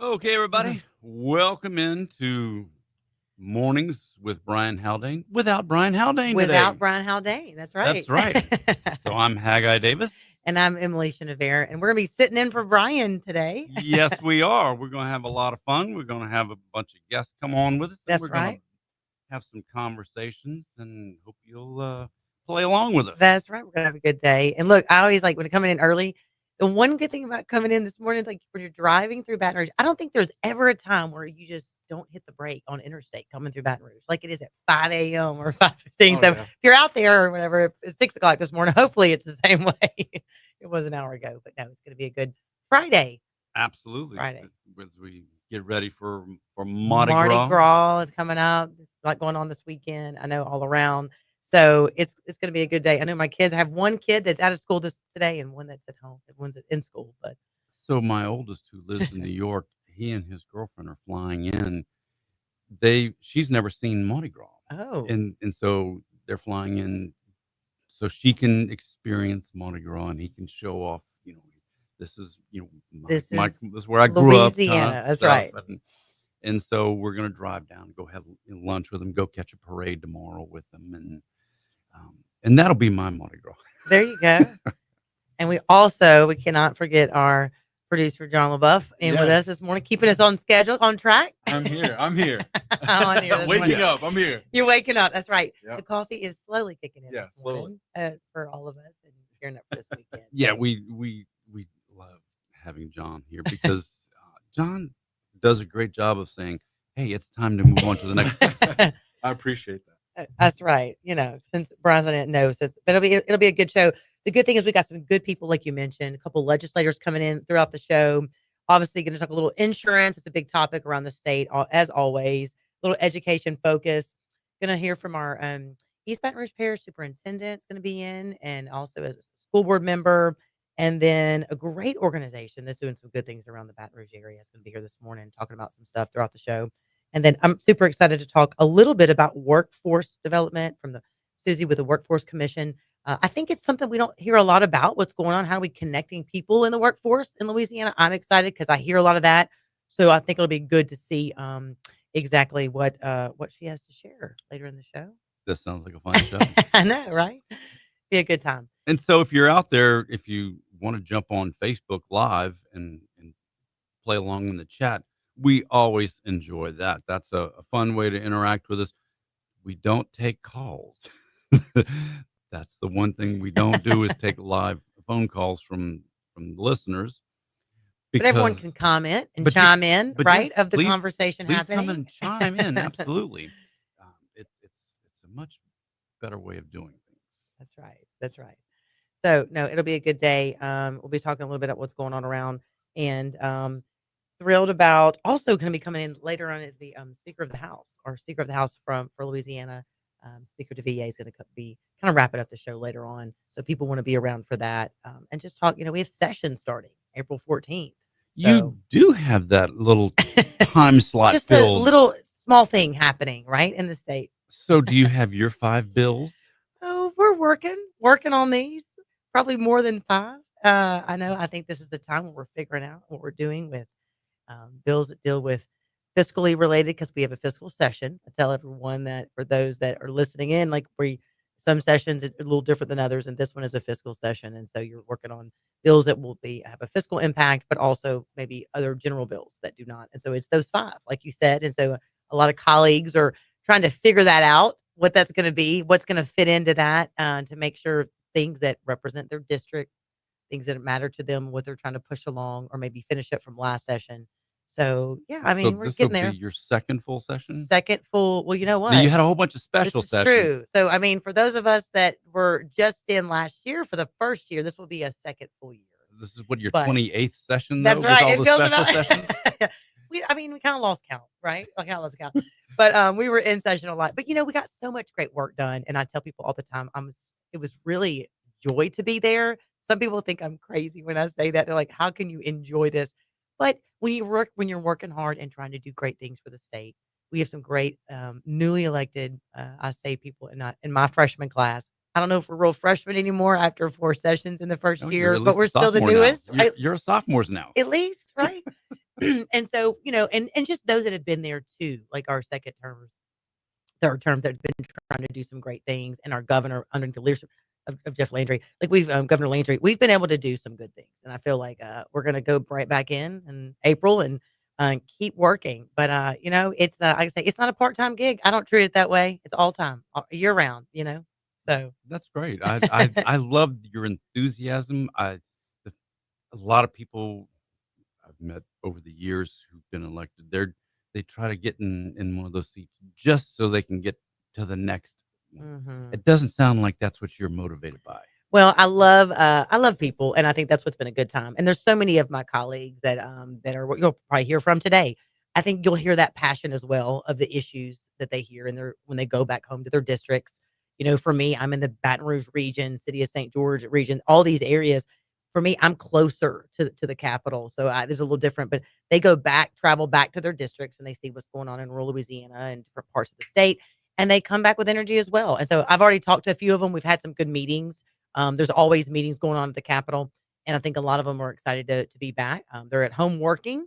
Okay, everybody, welcome into Mornings with Brian Haldane. Without Brian Haldane Without today. Brian Haldane. That's right. That's right. So I'm Haggai Davis. And I'm Emily Chenevert, and we're going to be sitting in for Brian today. Yes, we are. We're going to have a lot of fun. We're going to have a bunch of guests come on with us, and That's we're going to right. have some conversations, and hope you'll play along with us. That's right. We're going to have a good day. And look, I always like when coming in early. The one good thing about coming in this morning is like when you're driving through Baton Rouge, I don't think there's ever a time where you just don't hit the brake on interstate coming through Baton Rouge like it is at 5 a.m. or 5:15. Oh, So yeah. if you're out there or whatever, it's 6 o'clock this morning. Hopefully it's the same way it was an hour ago. But no, it's going to be a good Friday. Absolutely. Friday. As we get ready for Mardi Mardi Gras. Gras is coming up. It's like going on this weekend. I know all around. So it's going to be a good day. I know my kids. I have one kid that's out of school today, and one that's at home, and one's in school. But So my oldest, who lives in New York, he and his girlfriend are flying in. She's never seen Mardi Gras, oh, and so they're flying in so she can experience Mardi Gras, and he can show off. This is this is this is where I grew up. Louisiana. That's Stuff. right. And so we're gonna drive down, go have lunch with him, go catch a parade tomorrow with them, and that'll be my Mardi Gras. There you go. And we cannot forget our producer John LaBeouf in with us this morning, keeping us on schedule, on track. I'm here. I'm here. On here I'm this waking morning. up. I'm here. You're waking up. That's right. Yep. The coffee is slowly kicking in Yeah, this morning for all of us and gearing up for this weekend. Yeah, So, we love having John here because John does a great job of saying, "Hey, it's time to move on to the next." I appreciate that. That's right. Since Brian's on it, no, but it'll be a good show. The good thing is we got some good people, like you mentioned, a couple legislators coming in throughout the show. Obviously, going to talk a little insurance. It's a big topic around the state, as always. A little education focus. Going to hear from our East Baton Rouge Parish Superintendent. Going to be in, and also as a school board member, and then a great organization that's doing some good things around the Baton Rouge area. Is going to be here this morning talking about some stuff throughout the show. And then I'm super excited to talk a little bit about workforce development from Susie with the Workforce Commission. I think it's something we don't hear a lot about. What's going on? How are we connecting people in the workforce in Louisiana? I'm excited because I hear a lot of that. So I think it'll be good to see exactly what she has to share later in the show. This sounds like a fun show. I know, right? Be a good time. And so if you're out there, if you want to jump on Facebook Live and play along in the chat, we always enjoy that. That's a fun way to interact with us. We don't take calls. That's the one thing we don't do is take live phone calls from the listeners. But everyone can comment and chime in, right, yes, of the please, conversation please happening. come and chime in. Absolutely. It's a much better way of doing things. That's right. That's right. So no, it'll be a good day. We'll be talking a little bit about what's going on around, and thrilled about also going to be coming in later on is the Speaker of the House, or Speaker of the House for Louisiana. Speaker Devillier is going to be kind of wrapping up the show later on, so people want to be around for that and just talk. We have sessions starting April 14th. So. You do have that little time slot just filled. a little small thing happening right in the state. So do you have your 5 bills? Oh, we're working on these. Probably more than 5. I know. I think this is the time when we're figuring out what we're doing with bills that deal with fiscally related, because we have a fiscal session. I tell everyone that for those that are listening in, like some sessions are a little different than others, and this one is a fiscal session, and so you're working on bills that will have a fiscal impact, but also maybe other general bills that do not. And so it's those 5, like you said, and so a lot of colleagues are trying to figure that out, what that's going to be, what's going to fit into that, to make sure things that represent their district, things that matter to them, what they're trying to push along, or maybe finish up from last session. So yeah, I mean, So we're this getting will there. be your second full session? Second full. Well, you know what? Now, you had a whole bunch of This special is sessions. true. So I mean, for those of us that were just in last year for the first year, this will be a second full year. This is what, your But 28th session, though, that's right. with It all the feels special about. sessions? we kind of lost count, right? I kind of lost count. But we were in session a lot. But we got so much great work done, and I tell people all the time, it was really joy to be there. Some people think I'm crazy when I say that. They're like, "How can you enjoy this?" But when you're working hard and trying to do great things for the state, we have some great newly elected, I say, people in my freshman class. I don't know if we're real freshmen anymore after 4 sessions in the first No, you're year, at but least we're a still the sophomore now. newest, right? You're a sophomore now. At least, right? And so, and just those that have been there too, like our second term, third term, that have been trying to do some great things, and our governor under the leadership of Jeff Landry, like we've Governor Landry, we've been able to do some good things, and I feel like we're going to go right back in April and keep working. But it's like I say, it's not a part time gig. I don't treat it that way. It's all time, year round. So That's great. I love your enthusiasm. The- a lot of people I've met over the years who've been elected, they try to get in one of those seats just so they can get to the next one. mhm. It doesn't sound like that's what you're motivated by. Well, I love people, and I think that's what's been a good time. And there's so many of my colleagues that are what you'll probably hear from today. I think you'll hear that passion as well of the issues that they hear in their when they go back home to their districts. For me, I'm in the Baton Rouge region, City of St. George region, all these areas. For me, I'm closer to the capital, so there's a little different. But they travel back to their districts, and they see what's going on in rural Louisiana and different parts of the state, and they come back with energy as well. And so I've already talked to a few of them. We've had some good meetings. There's always meetings going on at the Capitol, and I think a lot of them are excited to be back. They're at home working,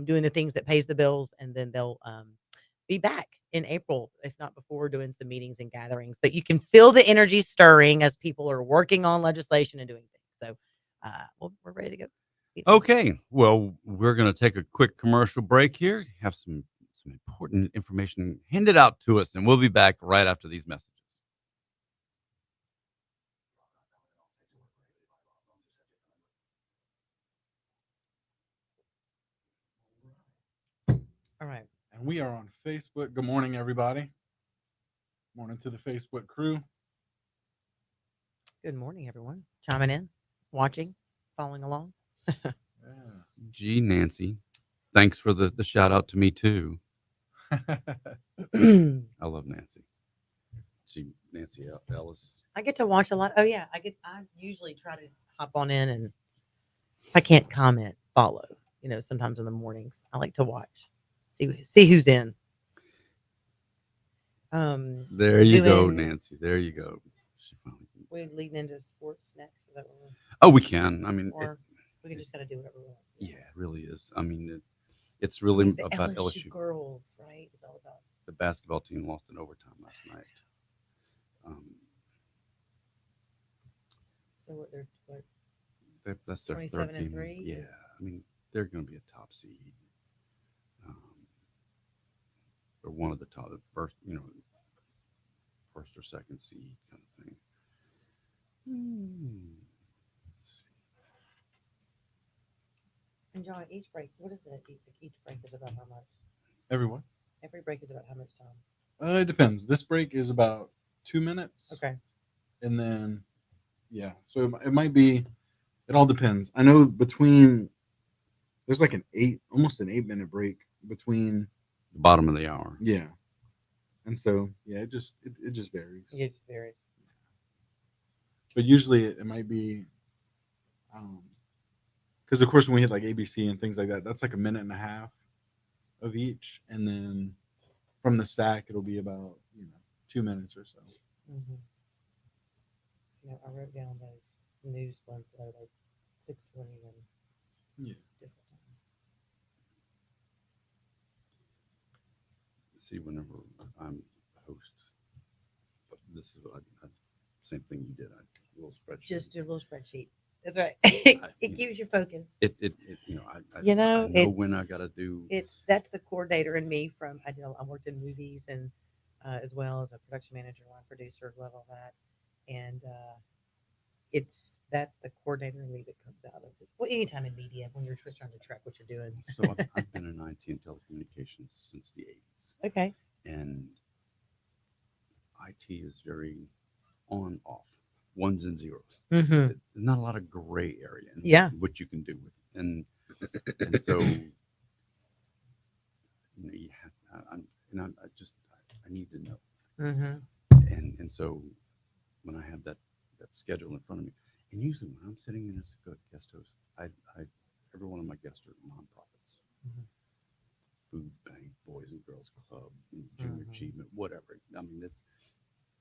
doing the things that pays the bills, and then they'll be back in April, if not before, doing some meetings and gatherings. But you can feel the energy stirring as people are working on legislation and doing things. So, we're ready to go. Okay, well, we're going to take a quick commercial break here. Have some important information handed out to us, and we'll be back right after these messages. All right. And we are on Facebook. Good morning, everybody. Morning to the Facebook crew. Good morning, everyone. Chiming in, watching, following along. Yeah. Gee, Nancy, thanks for the shout out to me too. I I love Nancy. Nancy Ellis. get to watch a lot. Oh yeah, I usually try to hop on in, and if I can't comment, follow. Sometimes in the mornings I like to watch, see who's in. There you go, doing Nancy. There you go. She finally- we leading into sports next. Is that what Oh, we can. I mean, or we can just kind of do whatever we want. yeah, it really is. I mean, it's I really mean, the about LSU LSU. girls, right? It's all about. The basketball team lost in overtime last night. So what That's their 27 third and game. 3? Yeah, I mean, they're going to be a top seed. Um, or one of the top, the first, first or second seed kind of thing. Let's see. And John, each break, what is that? Each break is about how much? Everyone. Every break is about how much time? It depends. This break is about 2 minutes. Okay. And then, yeah. So it might be, it all depends. I know there's like almost an 8 minute break between. The bottom of the hour. Yeah. And so, yeah, it just varies. It just varies. But usually it might be, because of course when we hit like ABC and things like that, that's like a minute and a half of each, and then from the stack it'll be about 2 minutes or so. Mm-hmm. I wrote down those news ones that are like 6:20 and Yeah. different times. See, whenever I'm host, but this is same thing you did. A little spreadsheet. Just do a little spreadsheet. That's right. I- It gives you focus. I know when I it's- got to do. That's the coordinator in me from I worked in movies and as well as a production manager, line producer, love all that, and that's the coordinator in me that comes out of this. Well, anytime in media when you're just trying to track what you're doing. So I've been in IT and telecommunications since the 80s, Okay. and IT is very on off, ones and zeros. Mm-hmm. There's not a lot of gray area in Yeah. what you can do with, and so you have, I need to know, Mm-hmm. and so when I have that schedule in front of me, and usually when I'm sitting in as a good guest host, I every one of my guests are nonprofits, food bank, Boys and Girls Club, Junior Achievement, whatever. I mean, it's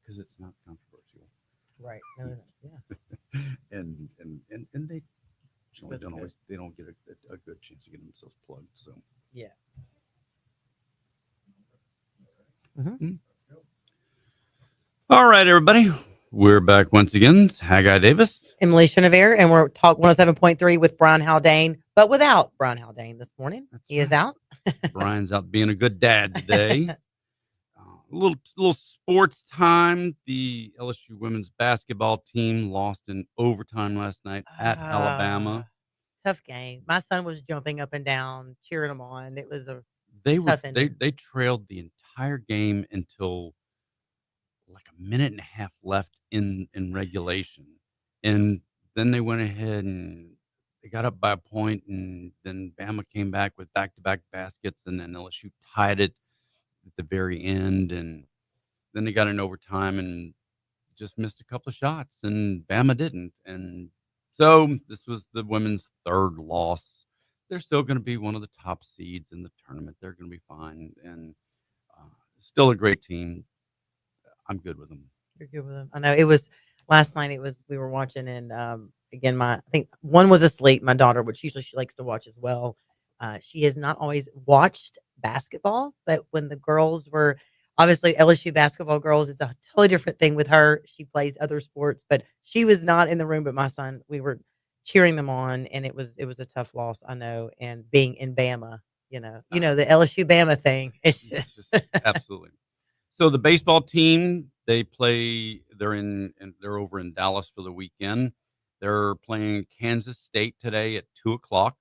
because it's not controversial, Right. No, yeah. and unfortunately That's they don't get a good chance to get themselves plugged. So yeah. Mm. All right, everybody, we're back once again. It's Haggai Davis. Emily Chenevert, and we're talk 107.3 with Brian Haldane, but without Brian Haldane this morning. That's He is right. out. Brian's out being a good dad today. A little sports time. The LSU women's basketball team lost in overtime last night at Alabama. Tough game. My son was jumping up and down, cheering them on. It was a They tough ending. they trailed the entire game until like a minute and a half left in regulation, and then they went ahead and they got up by a point, and then Bama came back with back-to-back baskets, and then LSU tied it at the very end, and then they got in overtime and just missed a couple of shots, and Bama didn't, and so this was the women's third loss. They're still going to be one of the top seeds in the tournament. They're going to be fine, and still a great team. I'm good with them. You're good with them. I know it was last night. It was we were watching, and again, I think one was asleep. My daughter, which usually she likes to watch as well. She has not always watched basketball, but when the girls were obviously LSU basketball girls, it's a totally different thing with her. She plays other sports, but she was not in the room. But my son, we were cheering them on, and it was a tough loss. I know, and being in Bama, the LSU Bama thing. It's It's just just absolutely. So the baseball team, they're over in Dallas for the weekend. They're playing Kansas State today at 2:00.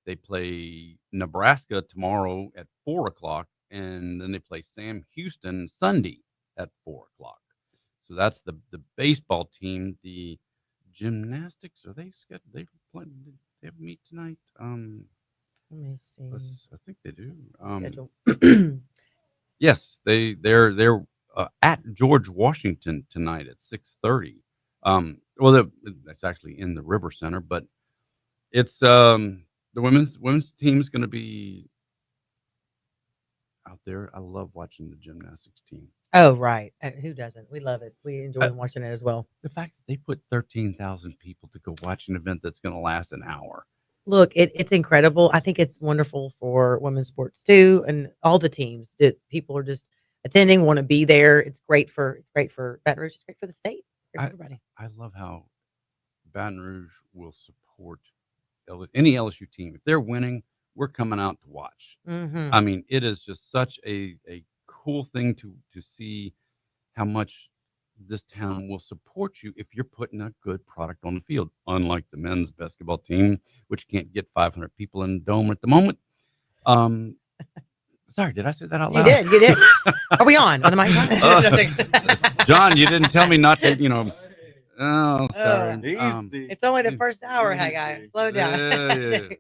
They play Nebraska tomorrow at 4:00, and then they play Sam Houston Sunday at 4:00. So that's the baseball team. The gymnastics, are they scheduled? They have a meet tonight. let me see I think they do. schedule. Yes, they're at George Washington tonight at 6:30. Well, that's actually in the River Center, but it's the women's team is going to be out there. I love watching the gymnastics team. Oh, right. Who doesn't? We love it. We enjoy Uh, watching it as well. The fact that they put 13,000 people to go watch an event that's going to last an hour. Look, it's incredible. I think it's wonderful for women's sports too, and all the teams. That people are just attending, want to be there. It's great for Baton Rouge. It's great for the state. Great for everybody. I love how Baton Rouge will support any LSU team. If they're winning, we're coming out to watch. Mm-hmm. I mean, it is just such a cool thing to see how much this town will support you if you're putting a good product on the field. Unlike the men's basketball team, which can't get 500 people in the dome at the moment. Sorry, did I say that out loud? You did. Are we on? Are the mics on? John, you didn't tell me not to. Oh, sorry. Easy. It's only the first hour, Haggai. Easy. Slow down. Yeah. Pace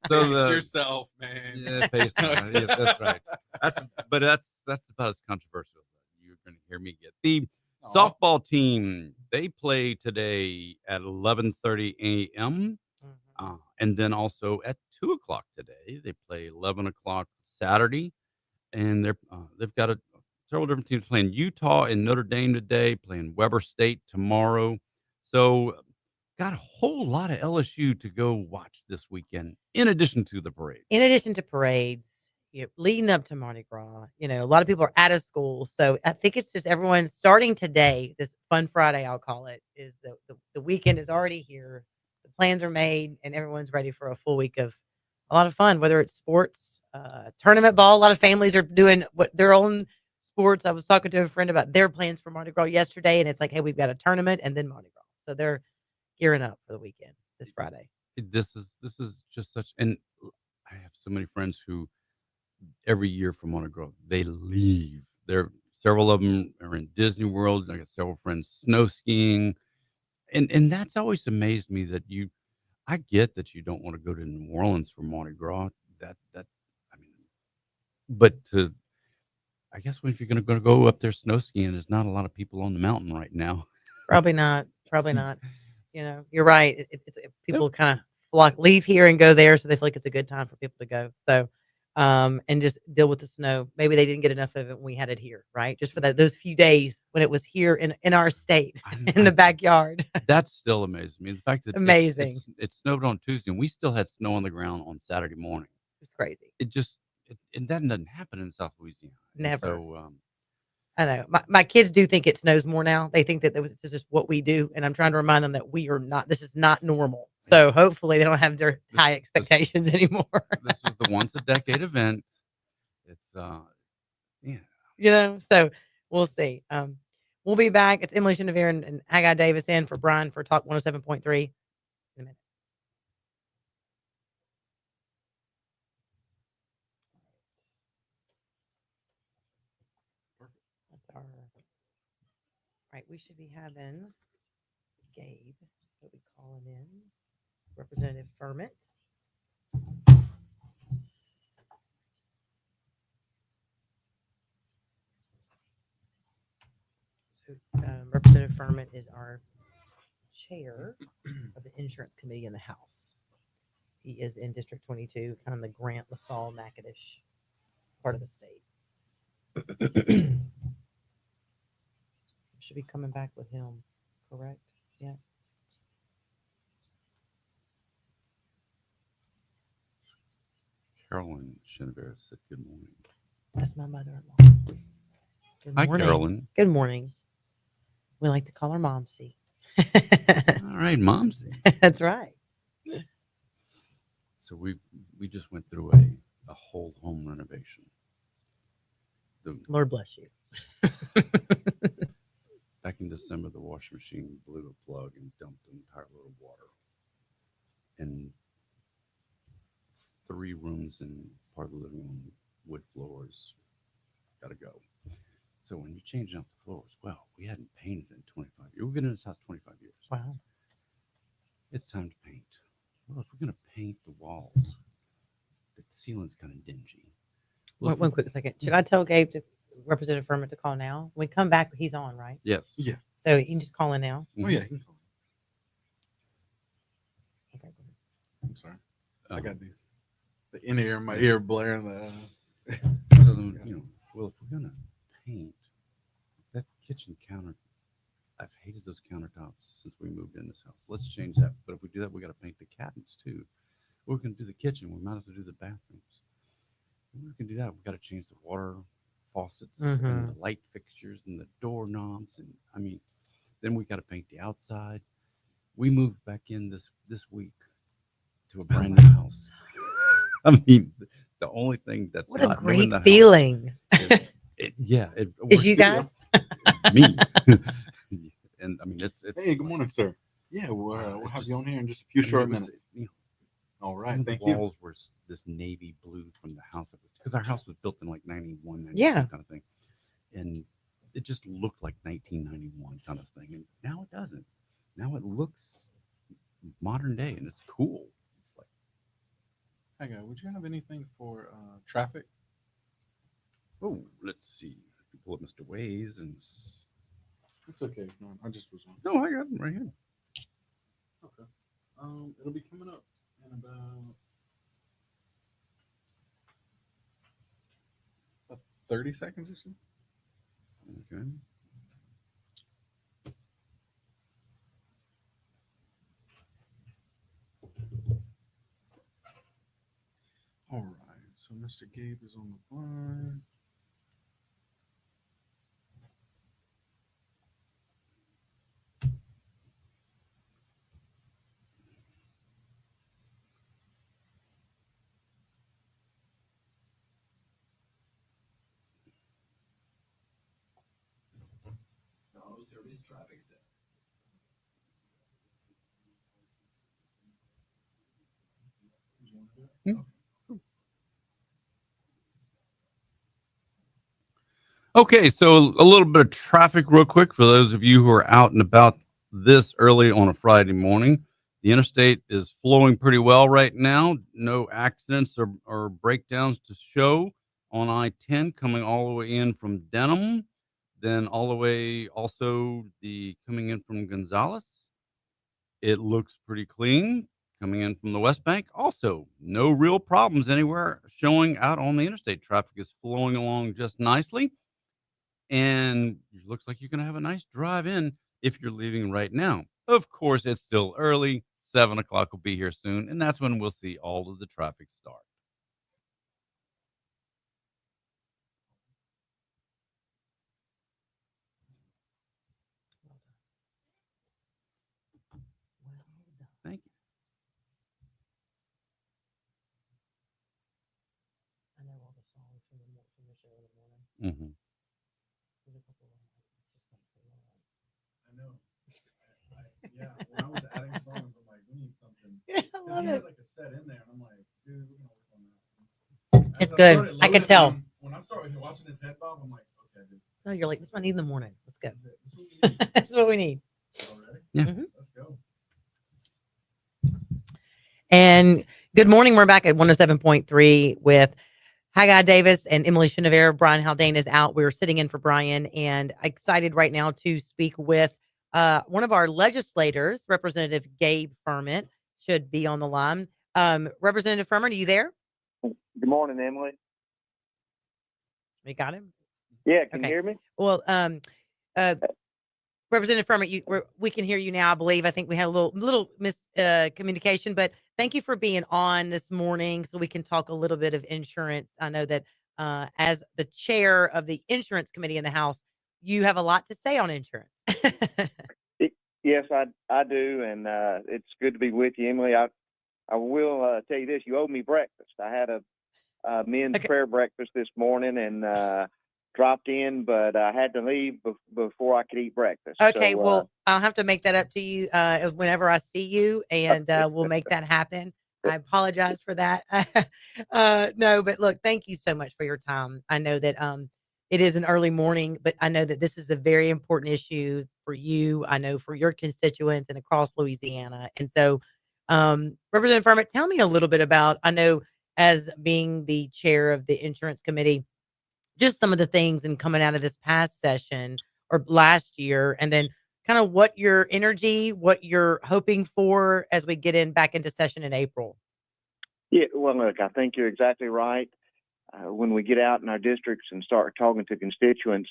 So yourself, man. yeah, pace. Yes, that's right. That's about as controversial as you're going to hear me get. The softball team, they play today at 11:30 a.m. And then also at 2:00 today. They play 11:00 Saturday, and they've got several different teams playing Utah and Notre Dame today, playing Weber State tomorrow. So got a whole lot of LSU to go watch this weekend, in addition to the parade. In addition to parades, leading up to Mardi Gras, a lot of people are out of school. So I think it's just everyone starting today, this Fun Friday, I'll call it, is the weekend is already here. The plans are made, and everyone's ready for a full week of a lot of fun, whether it's sports, tournament ball. A lot of families are doing their own sports. I was talking to a friend about their plans for Mardi Gras yesterday, and it's like, hey, we've got a tournament and then Mardi Gras. So they're gearing up for the weekend this Friday. This is just such, and I have so many friends who every year from Mardi Gras they leave. Several of them are in Disney World. I got several friends snow skiing, and that's always amazed me that I get that you don't want to go to New Orleans for Mardi Gras. I mean, but I guess if you're going to go up there snow skiing, there's not a lot of people on the mountain right now. Probably not. You're right. It's people kind of leave here and go there, so they feel like it's a good time for people to go. So and just deal with the snow. Maybe they didn't get enough of it when we had it here, right? Just for those few days when it was here in our state in the backyard. That still amazes me. The fact that Amazing. it snowed on Tuesday and we still had snow on the ground on Saturday morning. It was crazy. It just and that doesn't happen in South Louisiana. And Never. so I know. My kids do think it snows more now. They think that this is just what we do, and I'm trying to remind them that we are not. This is not normal. So hopefully they don't have their high expectations anymore. This is the once a decade event. It's yeah. So we'll see. We'll be back. It's Emily Chenevert and Haggai Davis in for Brian for Talk 107.3 in a minute. That's our right. We should be having Gabe. He'll be calling in. Representative Firment. So, Representative Firment is our chair of the insurance committee in the House. He is in District 22, kind of the Grant, LaSalle, Natchitoches part of the state. Should be coming back with him, correct? Yeah. Carolyn Chenevert said good morning. That's my mother-in-law. Good Hi, morning. Carolyn. Good morning. We like to call her Momsy. All right, Momsy. That's right. So we just went through a whole home renovation. Lord bless you. Back in December, the washing machine blew a plug and dumped an entire load of water. And 3 rooms and part of the living room, wood floors, got to go. So when you change out the floors, well, we hadn't painted in 25 years. We've been in this house 25 years. Wow. It's time to paint. Well, if we're going to paint the walls, the ceiling's kind of dingy. Well, One quick second. Should I tell Gabe to Representative Firment to call now? When we come back, he's on, right? Yes. Yeah. So he can just call in now. Oh yeah. He can call. Okay. Go ahead. I'm sorry. I got these. The in ear, my ear blaring. The. So then, well, if we're gonna paint that kitchen counter, I've hated those countertops since we moved in this house. Let's change that. But if we do that, we got to paint the cabinets too. We're gonna do the kitchen. We might as well do the bathrooms. If we're gonna do that, we got to change the water faucets and the light fixtures and the doorknobs, and I mean, then we got to paint the outside. We moved back in this week to a brand new house. I mean, the only thing that's What a not new in the great feeling. house is Is you guys? It's me. And I mean, it's. Hey, good morning, sir. Yeah, we'll have you on here in just a few short minutes. All right, thank you. The walls were this navy blue from the house, because our house was built in like 91, 92 Yeah. kind of thing, and it just looked like 1991 kind of thing. And now it doesn't. Now it looks modern day, and it's cool. It's like, Hey, guy, would you have anything for traffic? oh, let's see. Pull up Mr. Waze and. It's okay. No, I just was on. No, I got them right here. Okay. It'll be coming up in about 30 seconds or so. Okay. All right. So Mr. Gabe is on the line. Service traffic center. Okay, so a little bit of traffic real quick for those of you who are out and about this early on a Friday morning. The interstate is flowing pretty well right now. No accidents or breakdowns to show on I-10 coming all the way in from Denham, then all the way also the coming in from Gonzales. It looks pretty clean coming in from the West Bank, also no real problems anywhere showing out on the interstate. Traffic is flowing along just nicely, and it looks like you're going to have a nice drive in if you're leaving right now. Of course, it's still early. 7 o'clock will be here soon, and that's when we'll see all of the traffic start. Thank you. I know all the songs from the show in the morning. Mm-hmm. There's a couple of them. It's just like so long. I know. Yeah, when I was adding songs, I'm like, we need something. Yeah, I Because love he it. had like a set in there, and I'm like, dude, we're gonna work on that. It's As I good. started I could loading tell. them, when I started watching his head bob, I'm like, okay, dude, No, you're like, this one I need in the morning. Let's go. this is what we need. That's what we need. Already? Yeah. Mhm. Let's go. And good morning. We're back at 107.3 with Haggai Davis and Emily Chenevert. Brian Haldane is out. We're sitting in for Brian, and excited right now to speak with one of our legislators, Representative Gabe Firment, should be on the line. Representative Firment, are you there? Good morning, Emily. We got him. Yeah, can Okay. you hear me? Well, Representative Firment, we can hear you now. I believe. I think we had a little miscommunication, but thank you for being on this morning, so we can talk a little bit of insurance. I know that as the chair of the insurance committee in the House, you have a lot to say on insurance. Yes, I do, and it's good to be with you, Emily. I will tell you this: you owe me breakfast. I had a men's Okay. prayer breakfast this morning, and dropped in, but I had to leave before I could eat breakfast. Okay, So, well, I'll have to make that up to you whenever I see you, and we'll make that happen. I apologize for that. No, but look, thank you so much for your time. I know that it is an early morning, but I know that this is a very important issue for you. I know for your constituents and across Louisiana. And so, Representative Firment, tell me a little bit about, I know as being the chair of the insurance committee, just some of the things and coming out of this past session or last year, and then kind of what your energy, what you're hoping for as we get back into session in April. yeah, well, look, I think you're exactly right. When we get out in our districts and start talking to constituents,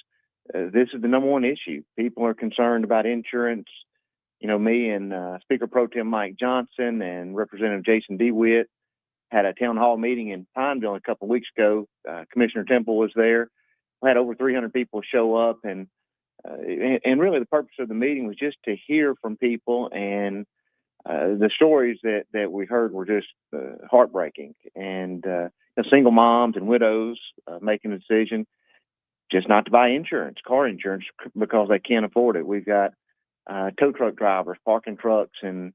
this is the number one issue. People are concerned about insurance. You know, me and Speaker Pro Tem Mike Johnson and Representative Jason DeWitt had a town hall meeting in Pineville a couple of weeks ago. Commissioner Temple was there. We had over 300 people show up, and really the purpose of the meeting was just to hear from people, and the stories that we heard were just heartbreaking. And single moms and widows making a decision just not to buy insurance, car insurance, because they can't afford it. We've got tow truck drivers parking trucks and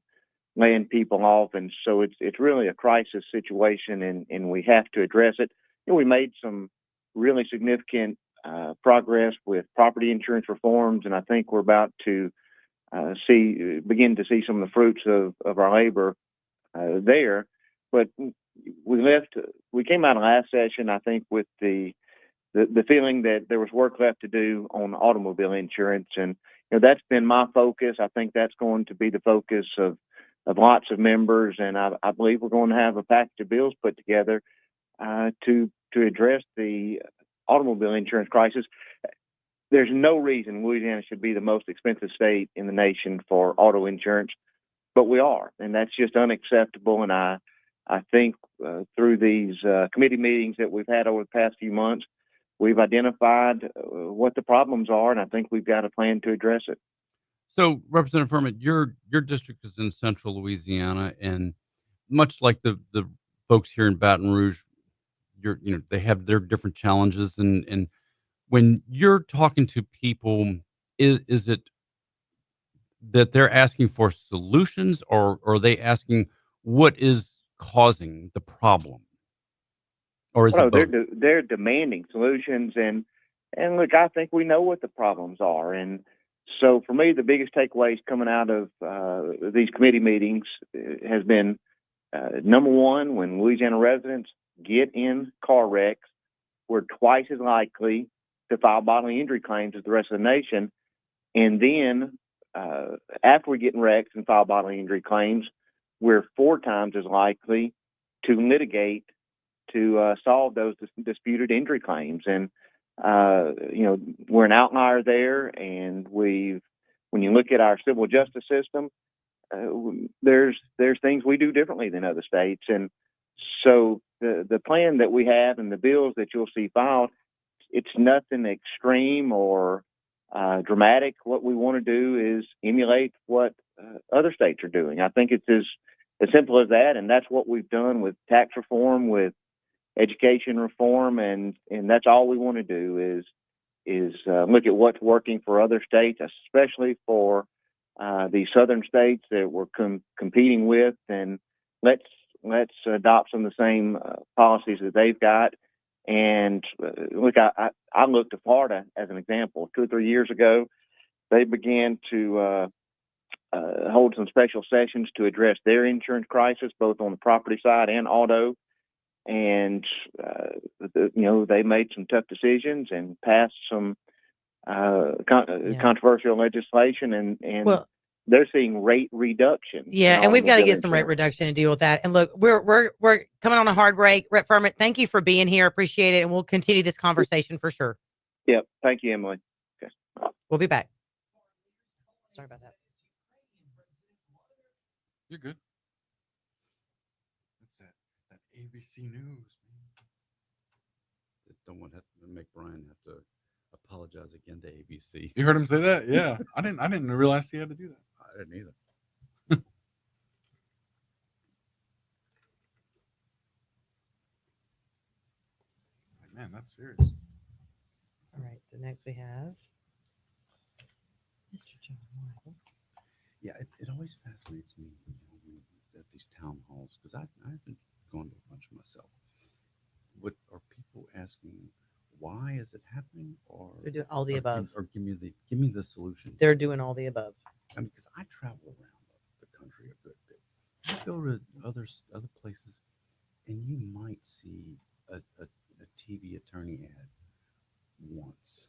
laying people off, and so it's really a crisis situation, and we have to address it. You know, we made some really significant progress with property insurance reforms, and I think we're about to begin to see some of the fruits of our labor there. But we came out of last session, I think, with the feeling that there was work left to do on automobile insurance, and that's been my focus. I think that's going to be the focus of lots of members, and I believe we're going to have a package of bills put together to address the automobile insurance crisis. There's no reason Louisiana should be the most expensive state in the nation for auto insurance, but we are, and that's just unacceptable. And I think through these committee meetings that we've had over the past few months, we've identified what the problems are, and I think we've got a plan to address it. So, Representative Firment, your district is in central Louisiana, and much like the folks here in Baton Rouge, they have their different challenges, and when you're talking to people, is it that they're asking for solutions, or are they asking what is causing the problem, or is Well, it no, both? they're demanding solutions, and look, I think we know what the problems are, and so for me, the biggest takeaways coming out of these committee meetings has been number one: when Louisiana residents get in car wrecks, we're twice as likely to file bodily injury claims as the rest of the nation, and then after we get in wrecks and file bodily injury claims, we're 4 times as likely to litigate to solve those disputed injury claims. And we're an outlier there, and when you look at our civil justice system, there's things we do differently than other states. And so the plan that we have and the bills that you'll see filed, it's nothing extreme or dramatic. What we want to do is emulate what other states are doing. I think it's as simple as that, and that's what we've done with tax reform, with education reform, and that's all we want to do is look at what's working for other states, especially for the southern states that we're competing with, and let's adopt some of the same policies that they've got. And look, I looked to Florida as an example. 2 or 3 years ago, they began to hold some special sessions to address their insurance crisis, both on the property side and auto. And they made some tough decisions and passed some controversial legislation, and they're seeing rate reduction. Yeah, and we've got to get some rate reduction and deal with that. And look, we're coming on a hard break. Rep Firment, thank you for being here. Appreciate it, and we'll continue this conversation for sure. Yep, thank you, Emily. Okay. We'll be back. Sorry about that. You're good. That's that ABC News. Don't want to make Brian have to apologize again to ABC. You heard him say that? Yeah. I didn't realize he had to do that. I didn't either. Man, that's serious. All right. So next we have Mr. John Wyble. Yeah, it always fascinates me at these town halls, because I haven't gone to a bunch myself. What are people asking? Why is it happening? Or they're doing all the above. Or give me the solution. They're doing all the above. I mean, because I travel around the country a good bit. I go to other places, and you might see a TV attorney ad once.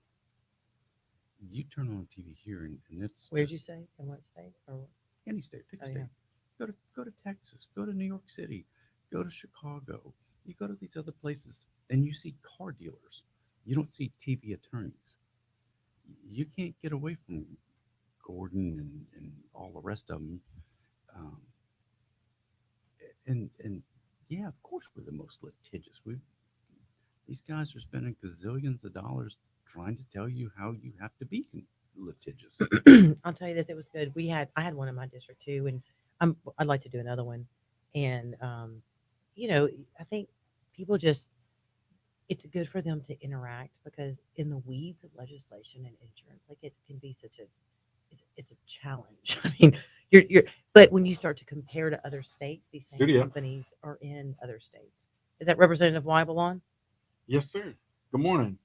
You turn on TV here, and it's where'd you say? In what state? Or any state? Pick a state. Yeah. Go to Texas. Go to New York City. Go to Chicago. You go to these other places, and you see car dealers. You don't see TV attorneys. You can't get away from Gordon and all the rest of them. And yeah, of course we're the most litigious. These guys are spending gazillions of dollars trying to tell you how you have to be litigious. I'll tell you this, it was good. I had one in my district too, and I'd like to do another one. And I think people it's good for them to interact, because in the weeds of legislation and insurance, like, it can be it's a challenge. I mean, but when you start to compare to other states, these same companies are in other states. Is that Representative Wyble on? Yes, sir. Good morning.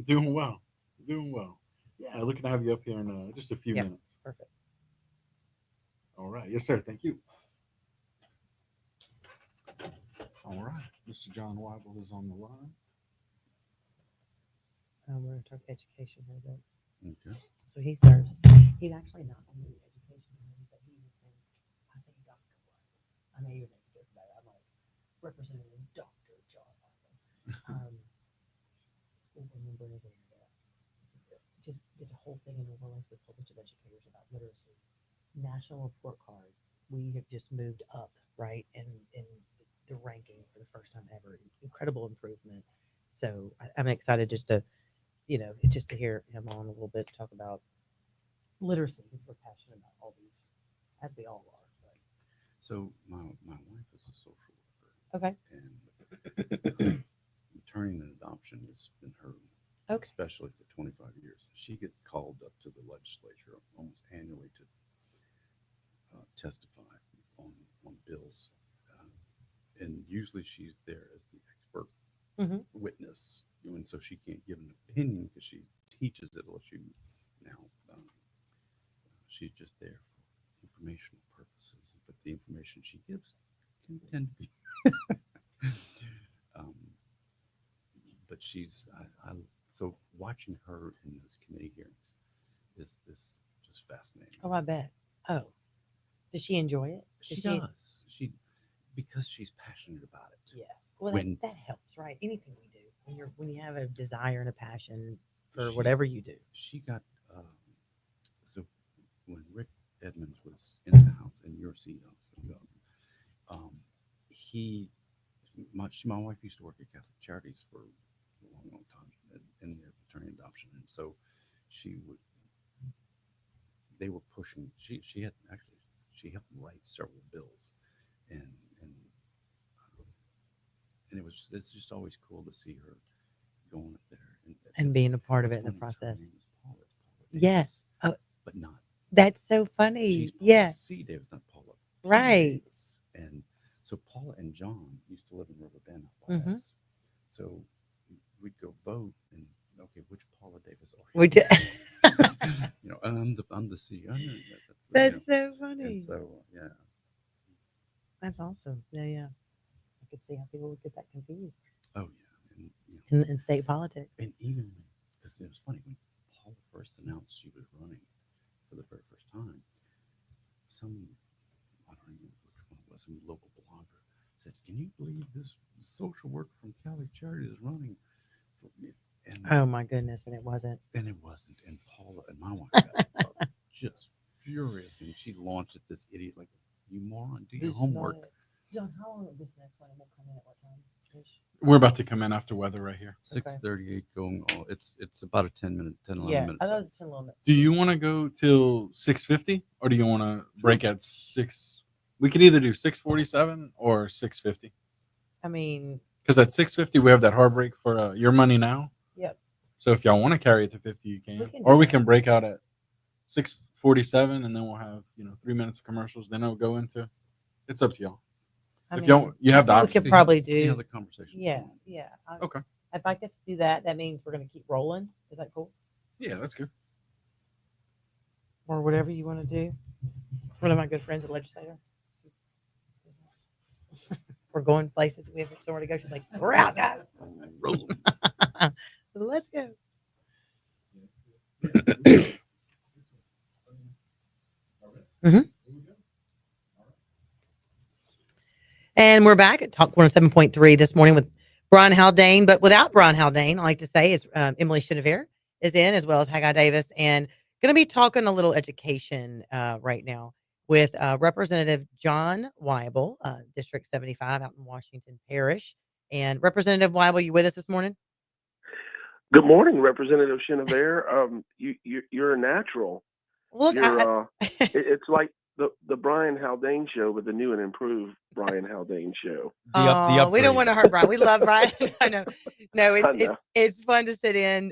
Doing well. Yeah, looking to have you up here in just a few minutes. Perfect. All right. Yes, sir. Thank you. All right. Mr. John Wyble is on the line. We're going to talk education a little bit. Okay. So he serves. He's actually not on the education committee, but he has been. I say Dr. Wyble. I know you're making joke about it. I'm like Representative Dr. John Wyble. School board member in his area. Just did a whole thing in New Orleans with a bunch of educators about literacy. National report card. We have just moved up, right, in the ranking for the first time ever. Incredible improvement. So I'm excited just to hear him on a little bit, talk about literacy, because we're passionate about all these, as we all are. But. So my wife is a social worker. Okay. And maternity and adoption has been her, especially for 25 years. She gets called up to the legislature almost annually to testify on bills. And usually she's there as the expert witness, and so she can't give an opinion because she teaches at LSU now. She's just there for informational purposes, but the information she gives can tend to be. But she's so watching her in those committee hearings is just fascinating. Oh, I bet. Oh, Does she enjoy it? She does. Because she's passionate about it. Yes. Well, that helps, right? Anything we do, when you have a desire and a passion for whatever you do. She got so when Rick Edmonds was in the house in your seat, my wife used to work at Catholic Charities for a long time in the attorney adoption, and so they were pushing. She helped write several bills, and it's just always cool to see her going up there And being a part of it in the process. Yes. Oh, but not. That's so funny. She's Yeah. C. Davis, not Paula. Right. Davis. And so Paula and John used to live in River Bend out by us. So we'd go vote, and okay, which Paula Davis are you? We do. I'm the C. I know That's so funny. And so That's awesome. Yeah. I could see how people would get that confused. Oh yeah, In state politics. and even because it was funny when Paula first announced she was running for the very first time, I don't remember which one it was, some local blogger said, "Can you believe this social work from Cali Charity is running?" And Oh my goodness, and it wasn't. And Paula and my wife got just furious, and she launched at this idiot like, "You moron, do your homework." John, how long will this next one will come in at what time? We're about to come in after weather right here. 6:38 going. Oh, it's about a 10 minutes. I minutes. thought it was 10 minutes. Do you want to go till 6:50, or do you want to break at 6? We could either do 6:47 or 6:50. I mean, because at 6:50 we have that hard break for Your Money Now. Yep. So if y'all want to carry it to 50, you can, can or do we that. can break out at 6:47, and then we'll have 3 minutes of commercials. Then it'll go into. It's up to y'all. If y'all you have the we option. could probably See how do. the conversation. Yeah. Okay. If I guess do that, that means we're going to keep rolling. Is that cool? Yeah, that's good. Or whatever you want to do. One of my good friends, a legislator. We're going places. We have somewhere to go. She's like, "We're out, guys. Rolling. Let's go." And we're back at Talk 107.3 this morning with Brian Haldane, but without Brian Haldane, I like to say is Emily Chenevert is in, as well as Haggai Davis, and going to be talking a little education right now with Representative John Wyble, District 75 out in Washington Parish. And Representative Wyble, you with us this morning? Good morning, Representative Chenevert. You're a natural. Look, It's like the Brian Haldane show, but the new and improved Brian Haldane show. We don't want to hurt Brian. We love Brian. I know. No, it's fun to sit in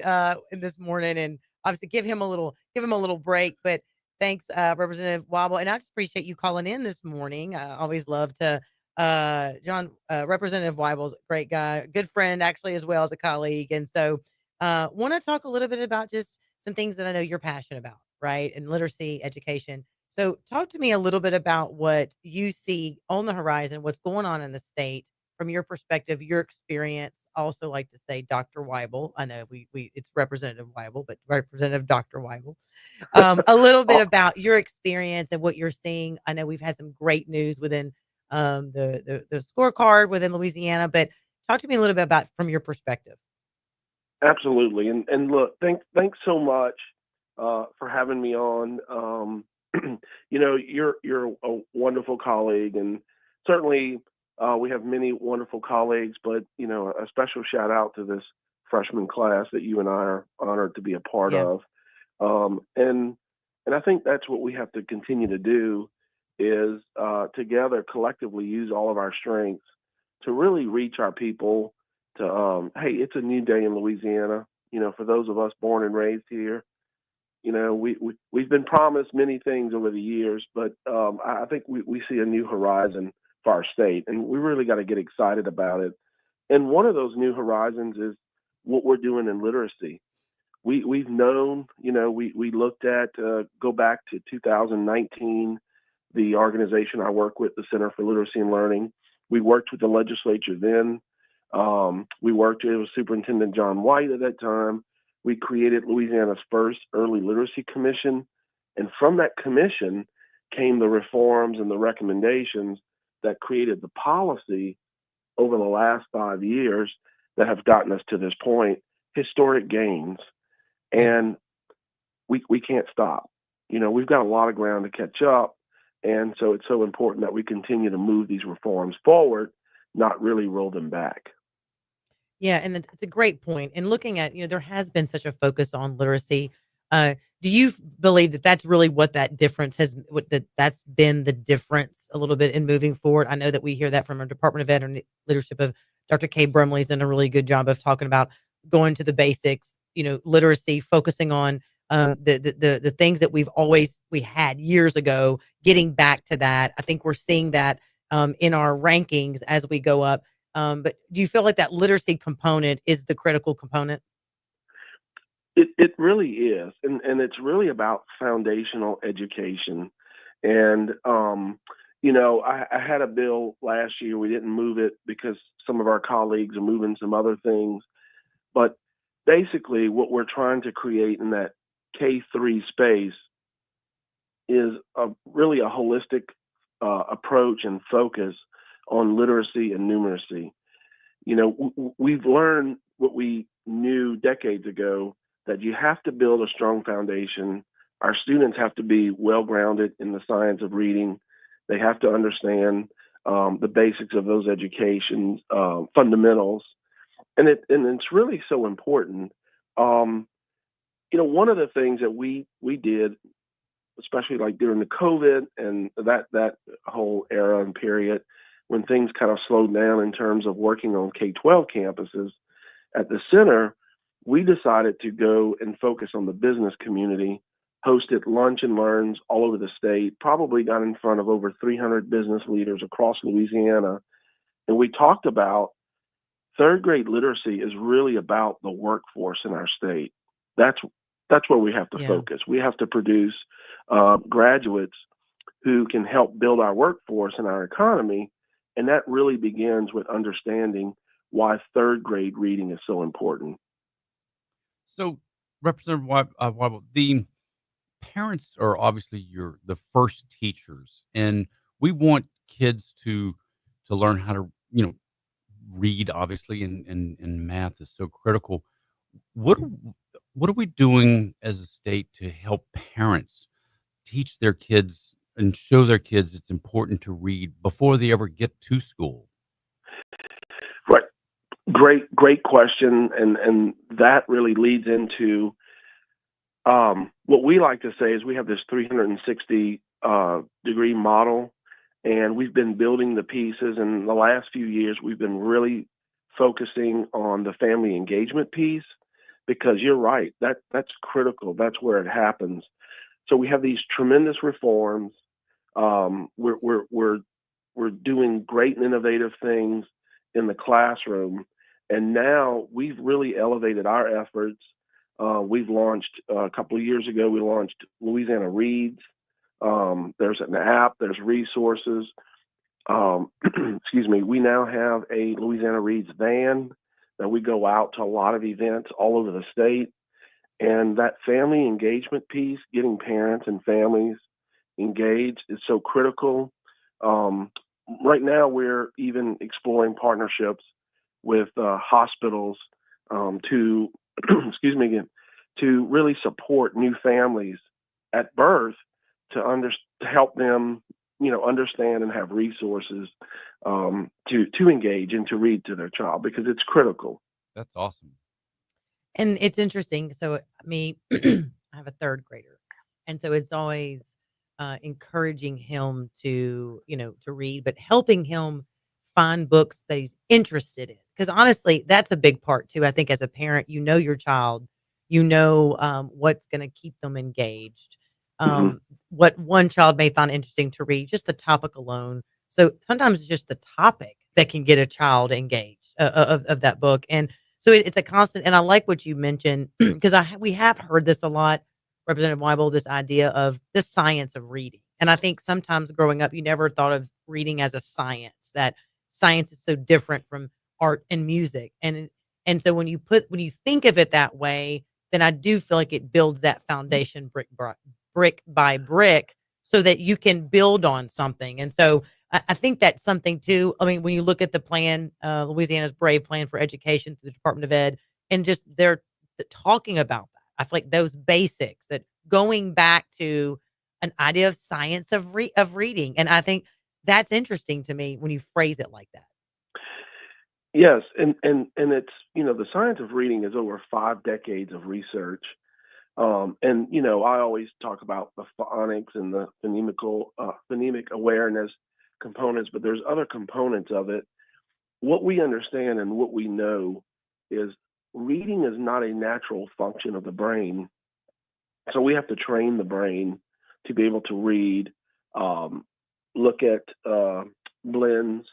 this morning and obviously give him a little break. But thanks, Representative Wyble, and I just appreciate you calling in this morning. I always love to. John, Representative Wyble's a great guy, good friend actually, as well as a colleague, and so want to talk a little bit about just some things that I know you're passionate about, right? And literacy, education. So talk to me a little bit about what you see on the horizon, what's going on in the state from your perspective, your experience. Also like to say Dr. Wyble. I know it's Representative Wyble, but Representative Dr. Wyble. A little bit about your experience and what you're seeing. I know we've had some great news within the scorecard within Louisiana, but talk to me a little bit about from your perspective. Absolutely, and look, thanks so much for having me on. You're a wonderful colleague, and certainly we have many wonderful colleagues, but a special shout out to this freshman class that you and I are honored to be a part of. And I think that's what we have to continue to do is together collectively use all of our strengths to really reach our people to hey, it's a new day in Louisiana. For those of us born and raised here, we've been promised many things over the years, but I think we see a new horizon for our state, and we really got to get excited about it. And one of those new horizons is what we're doing in literacy. We've known, we looked at, go back to 2019, the organization I work with, the Center for Literacy and Learning. We worked with the legislature then. We worked with Superintendent John White at that time. We created Louisiana's first early literacy commission. And from that commission came the reforms and the recommendations that created the policy over the last 5 years that have gotten us to this point, historic gains. And we can't stop. We've got a lot of ground to catch up. And so it's so important that we continue to move these reforms forward, not really roll them back. Yeah, and it's a great point. And looking at, there has been such a focus on literacy. Do you believe that that's really what that difference that's been the difference a little bit in moving forward? I know that we hear that from our Department of Ed and leadership of Dr. Kay Brumley's done a really good job of talking about going to the basics, literacy, focusing on the things that we had years ago, getting back to that. I think we're seeing that in our rankings as we go up. But do you feel like that literacy component is the critical component? It really is, and it's really about foundational education. And I had a bill last year. We didn't move it because some of our colleagues are moving some other things. But basically, what we're trying to create in that K-3 space is really a holistic approach and focus on literacy and numeracy. We've learned what we knew decades ago, that you have to build a strong foundation. Our students have to be well-grounded in the science of reading. They have to understand the basics of those education fundamentals. And it's really so important. One of the things that we did, especially like during the COVID and that whole era and period, when things kind of slowed down in terms of working on K-12 campuses at the center, we decided to go and focus on the business community, hosted lunch and learns all over the state, probably got in front of over 300 business leaders across Louisiana. And we talked about third grade literacy is really about the workforce in our state. That's where we have to focus. We have to produce graduates who can help build our workforce and our economy. And that really begins with understanding why third grade reading is so important. So, Representative Wyble, the parents are obviously the first teachers, and we want kids to learn how to read, obviously, and math is so critical. What are we doing as a state to help parents teach their kids and show their kids it's important to read before they ever get to school? Right. Great question. And that really leads into what we like to say is we have this 360 degree model, and we've been building the pieces. And the last few years, we've been really focusing on the family engagement piece, because you're right, that's critical. That's where it happens. So we have these tremendous reforms. We're doing great and innovative things in the classroom. And now we've really elevated our efforts. We've launched a couple of years ago, we launched Louisiana Reads. There's an app, there's resources. Excuse me, we now have a Louisiana Reads van that we go out to a lot of events all over the state. And that family engagement piece, getting parents and families engaged, is so critical. Right now, we're even exploring partnerships with hospitals to, excuse me again, to really support new families at birth to help them, understand and have resources to engage and to read to their child, because it's critical. That's awesome. And it's interesting. So I have a third grader, and so it's always encouraging him to read, but helping him find books that he's interested in. Because honestly, that's a big part too. I think as a parent, your child, what's going to keep them engaged. What one child may find interesting to read, just the topic alone. So sometimes it's just the topic that can get a child engaged of that book. And so it's a constant. And I like what you mentioned, because we have heard this a lot, Representative Wyble, this idea of the science of reading. And I think sometimes growing up, you never thought of reading as a science, that science is so different from art and music. And so when you think of it that way, then I do feel like it builds that foundation brick by brick, so that you can build on something. And so I think that's something too. I mean, when you look at the plan, Louisiana's Brave Plan for Education through the Department of Ed, and just they're talking about that. I feel like those basics, that going back to an idea of science of reading. And I think that's interesting to me when you phrase it like that. Yes, and it's, the science of reading is over 5 decades of research. And I always talk about the phonics and the phonemic awareness components, but there's other components of it. What we understand and what we know is reading is not a natural function of the brain. So we have to train the brain to be able to read, look at blends,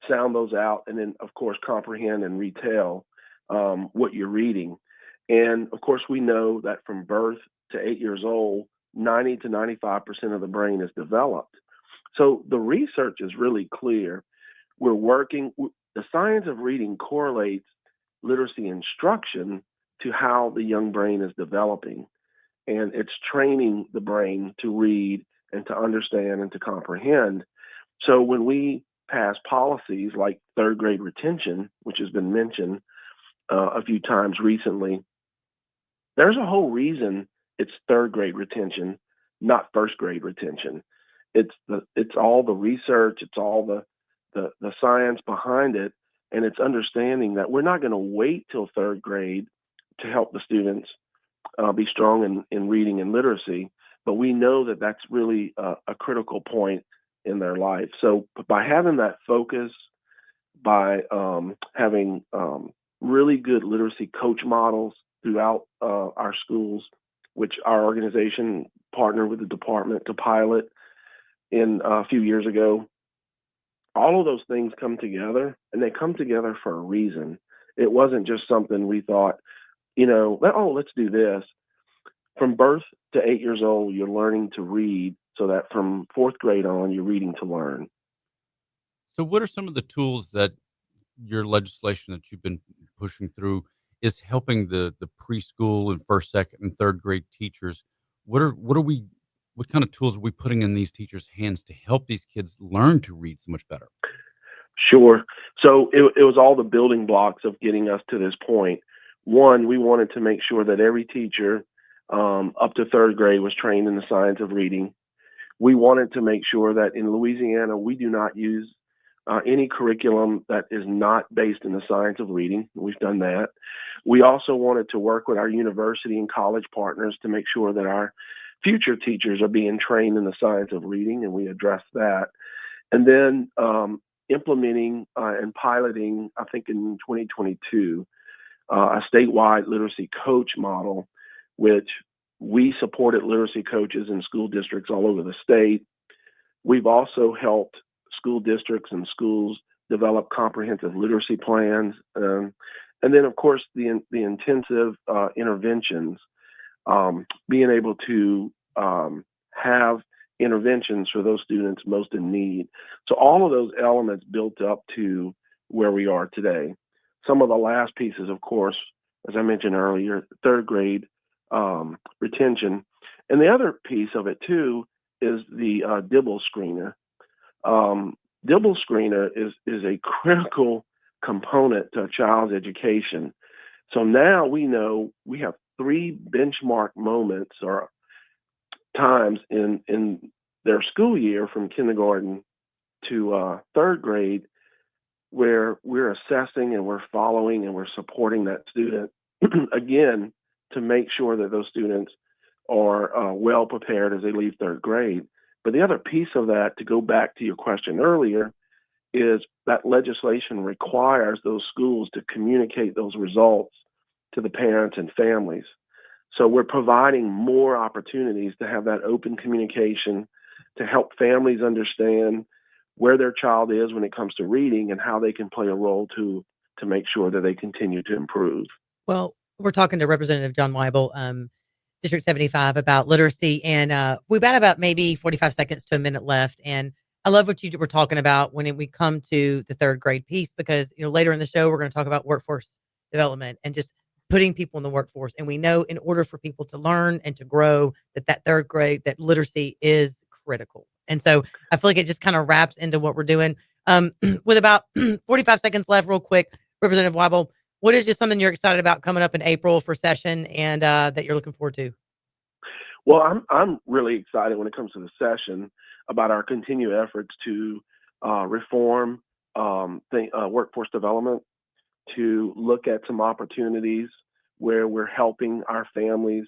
sound those out, and then, of course, comprehend and retell what you're reading. And, of course, we know that from birth to 8 years old, 90 to 95% of the brain is developed. So the research is really clear. The science of reading correlates literacy instruction to how the young brain is developing. And it's training the brain to read and to understand and to comprehend. So when we pass policies like third grade retention, which has been mentioned a few times recently, there's a whole reason it's third grade retention, not first grade retention. It's all the research, it's all the science behind it, and it's understanding that we're not going to wait till third grade to help the students be strong in reading and literacy, but we know that that's really a critical point in their life. So by having that focus, by having really good literacy coach models throughout our schools, which our organization partnered with the department to pilot in a few years ago, all of those things come together, and they come together for a reason. It wasn't just something we thought, let's do this. From birth to 8 years old, you're learning to read so that from 4th grade on, you're reading to learn. So what are some of the tools that your legislation that you've been pushing through is helping the preschool and first, second, and third grade teachers? What kind of tools are we putting in these teachers' hands to help these kids learn to read so much better? Sure. So it was all the building blocks of getting us to this point. One, we wanted to make sure that every teacher up to 3rd grade was trained in the science of reading. We wanted to make sure that in Louisiana, we do not use any curriculum that is not based in the science of reading. We've done that. We also wanted to work with our university and college partners to make sure that our future teachers are being trained in the science of reading, and we addressed that. And then implementing and piloting, I think in 2022, a statewide literacy coach model, which we supported literacy coaches in school districts all over the state. We've also helped school districts and schools develop comprehensive literacy plans. And then, of course, the intensive interventions, being able to have interventions for those students most in need. So all of those elements built up to where we are today. Some of the last pieces, of course, as I mentioned earlier, 3rd grade retention. And the other piece of it, too, is the Dibble screener. Dibble screener is a critical component to a child's education. So now we know we have 3 benchmark moments or times in their school year from kindergarten to 3rd grade where we're assessing and we're following and we're supporting that student, again, to make sure that those students are well prepared as they leave 3rd grade. But the other piece of that, to go back to your question earlier, is that legislation requires those schools to communicate those results to the parents and families. So we're providing more opportunities to have that open communication, to help families understand where their child is when it comes to reading and how they can play a role to make sure that they continue to improve. Well, we're talking to Representative John Wyble, District 75, about literacy, and we've got about maybe 45 seconds to a minute left. And I love what you were talking about when we come to the 3rd grade piece, because later in the show we're going to talk about workforce development and just putting people in the workforce. And we know in order for people to learn and to grow, that 3rd grade, that literacy is critical. And so I feel like it just kind of wraps into what we're doing. With about 45 seconds left, real quick, Representative Wyble, what is just something you're excited about coming up in April for session and that you're looking forward to? Well, I'm really excited when it comes to the session about our continued efforts to reform workforce development, to look at some opportunities where we're helping our families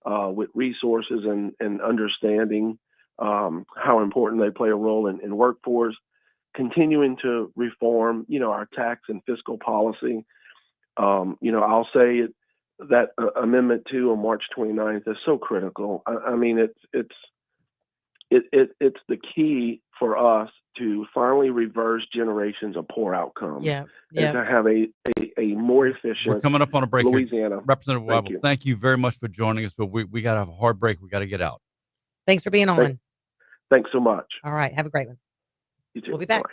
with resources and understanding how important they play a role in workforce, continuing to reform, our tax and fiscal policy. I'll say that Amendment 2 on March 29th is so critical. I mean, it's the key for us to finally reverse generations of poor outcomes. Yeah. And to have a more efficient We're coming up on a break Louisiana. here. Representative Thank Wyble, you. thank you very much for joining us, but we got to have a hard break. We got to get out. Thanks for being on. Thanks so much. All right. Have a great one. You too. We'll be back. Bye.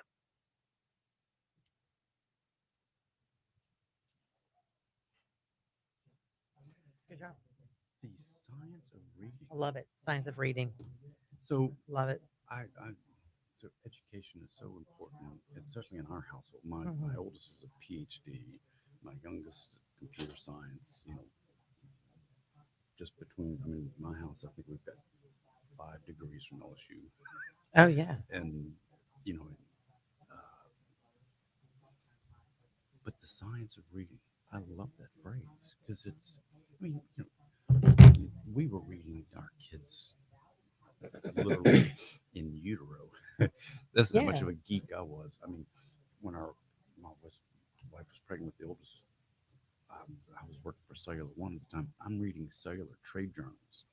Good job. The science of reading. I love it. Science of reading. So Love it. So education is so important, especially in our household. My Mhm. oldest is a PhD. My youngest computer science. Just between my house, I think we've got 5 degrees from LSU, Oh, yeah. and uh, but the science of reading. I love that phrase because it's. I mean, we were reading our kids literally in utero. This is how much Yeah. of a geek I was. I mean, when my wife was pregnant with the oldest, I was working for Cellular One at the time. I'm reading cellular trade journals,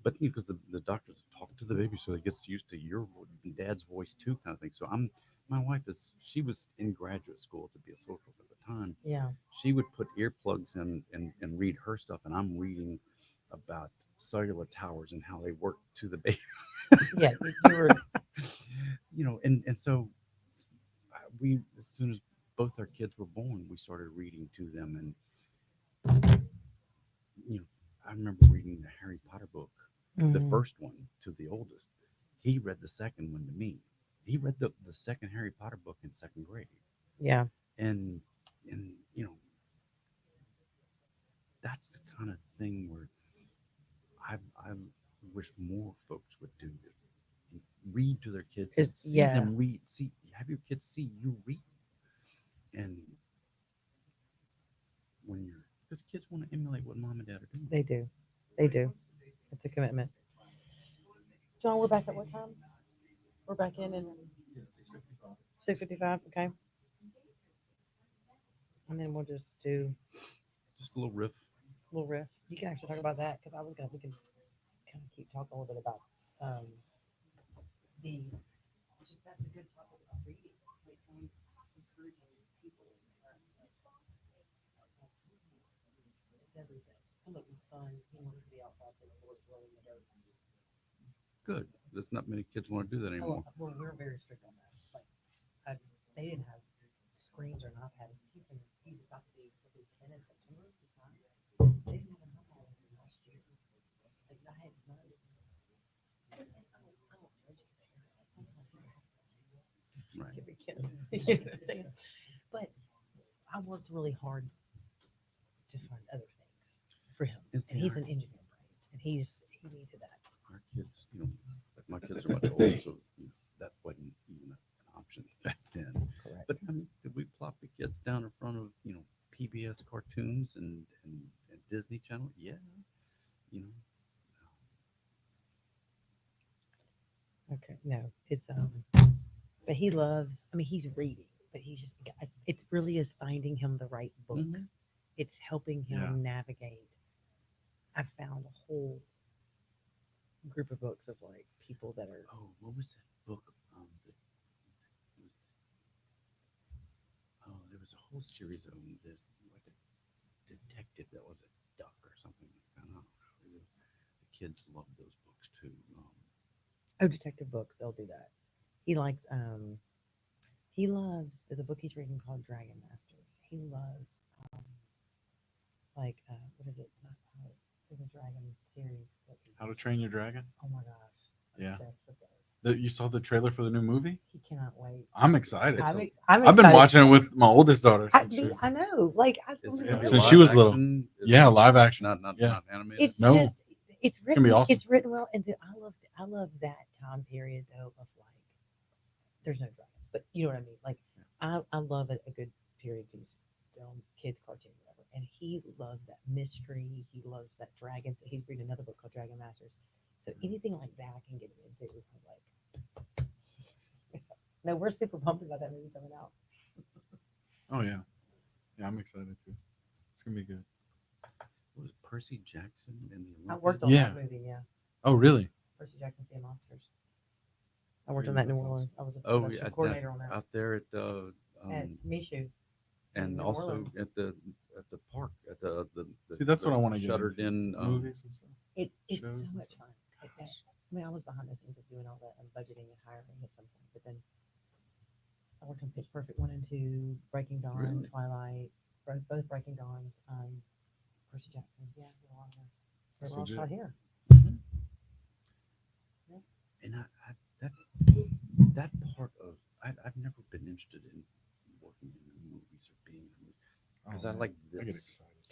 but because the doctors talk to the baby, so it gets used to your dad's voice too, kind of thing. So my wife she was in graduate school to be a social worker at the time. Yeah. She would put earplugs in and read her stuff, and I'm reading about cellular towers and how they work to the baby. Yeah. You were. And so we, as soon as both our kids were born, we started reading to them, and I remember reading the Harry Potter book, the Mhm. first one to the oldest. He read the second one to me. He read the second Harry Potter book in second grade, Yeah. and that's the kind of thing where I wish more folks would do this. Read to their kids and see them read. Have your kids see you read, and because kids want to emulate what mom and dad are doing. They do. They do. It's a commitment. John, we're back at what time? We're back in 6:55. Okay. And then we'll just do Just a little riff. a little riff. You can actually talk about that because we can kind of keep talking a little bit about that's a good topic about reading. Like encouraging people and parents. It's everything. And look, my son, he wanted to be outside his voice rolling in the dirt. Good. There's not many kids want to do that anymore. Well, we're very strict on that. Like, they didn't have screens or an iPad. He's about to be 10 in September. They didn't have an iPad until last year. Like, I had none. I don't judge you there. Right. Every kid. You know what I'm saying? But I worked really hard to find other things for him. And he's an engineer, and he needed that. Our kids, like my kids are much older, so that wasn't even an option back then. Correct. But did we plop the kids down in front of PBS cartoons and Disney Channel? Yeah, Okay, no, it's but he loves. I mean, he's reading, but he's just guys. It really is finding him the right book. Mm-hmm. It's helping him navigate. I found a whole group of books of like people that are. Oh, what was that book? There was a whole series of them. There's like a detective that was a duck or something. I don't know. The kids love those books too. Detective books. They'll do that. He likes. He loves. There's a book he's reading called Dragon Masters. He loves. What is it? There's a dragon series. How to Train Your Dragon? Oh my gosh. I'm Yeah. obsessed with that. You saw the trailer for the new movie? He cannot wait. I'm excited. I'm I've been excited. watching it with my oldest daughter. I know. Like, Since she was little. Yeah, live action. Not animated. It's No. just it's written. gonna be awesome. It's written well, and I love that time period though of like there's no dragons, but you know what I mean. Like I love a good period piece film, kids cartoon, whatever. And he loves that mystery. He loves that dragon. So he's reading another book called Dragon Masters. So anything like that I can get him into. I'm like, no, we're super pumped about that movie coming out. Oh yeah, yeah, I'm excited too. It's gonna be good. Was Percy Jackson in the I Olympics? worked on Yeah. that movie. Yeah, Oh really? Percy Jackson Sea of Monsters. I worked on that in New That's Orleans. I was a Oh production yeah, coordinator on that. out there at At Mishu. and New also Orleans. at the park at the See, that's what I want to get shuttered into. in Movies and stuff. It's shows so and much stuff. fun. I mean, I was behind the scenes of doing all that and budgeting and hiring at some point, but then I worked on Pitch Perfect 1 and 2, Breaking Dawn, Really? Twilight, both Breaking Dawns, Percy Jackson. Yeah, they're all there. They're So all good. shot here. and that part of I've never been interested in working in movies or being in movies because I man, like I get this.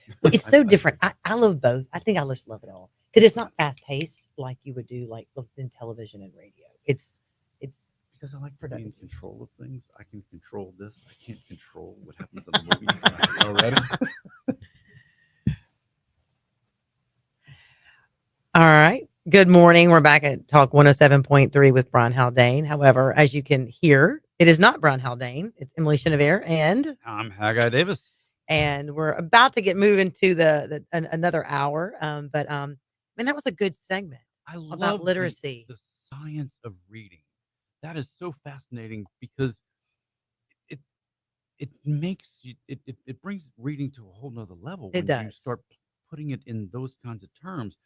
excited. It's so different. I love both. I think I just love it all because it's not fast paced like you would do like in television and radio. It's Because I like to be in productive. control of things. I can control this. I can't control what happens in the movie. Already? all right. Good morning. We're back at Talk 107.3 with Brian Haldane. However, as you can hear, it is not Brian Haldane. It's Emily Chenevert I'm Haggai Davis. and we're about to get moving to another hour. But man, that was a good segment. I About love literacy. the science of reading. That is so fascinating because it makes you it brings reading to a whole nother level It when you does. start putting it in those kinds of terms.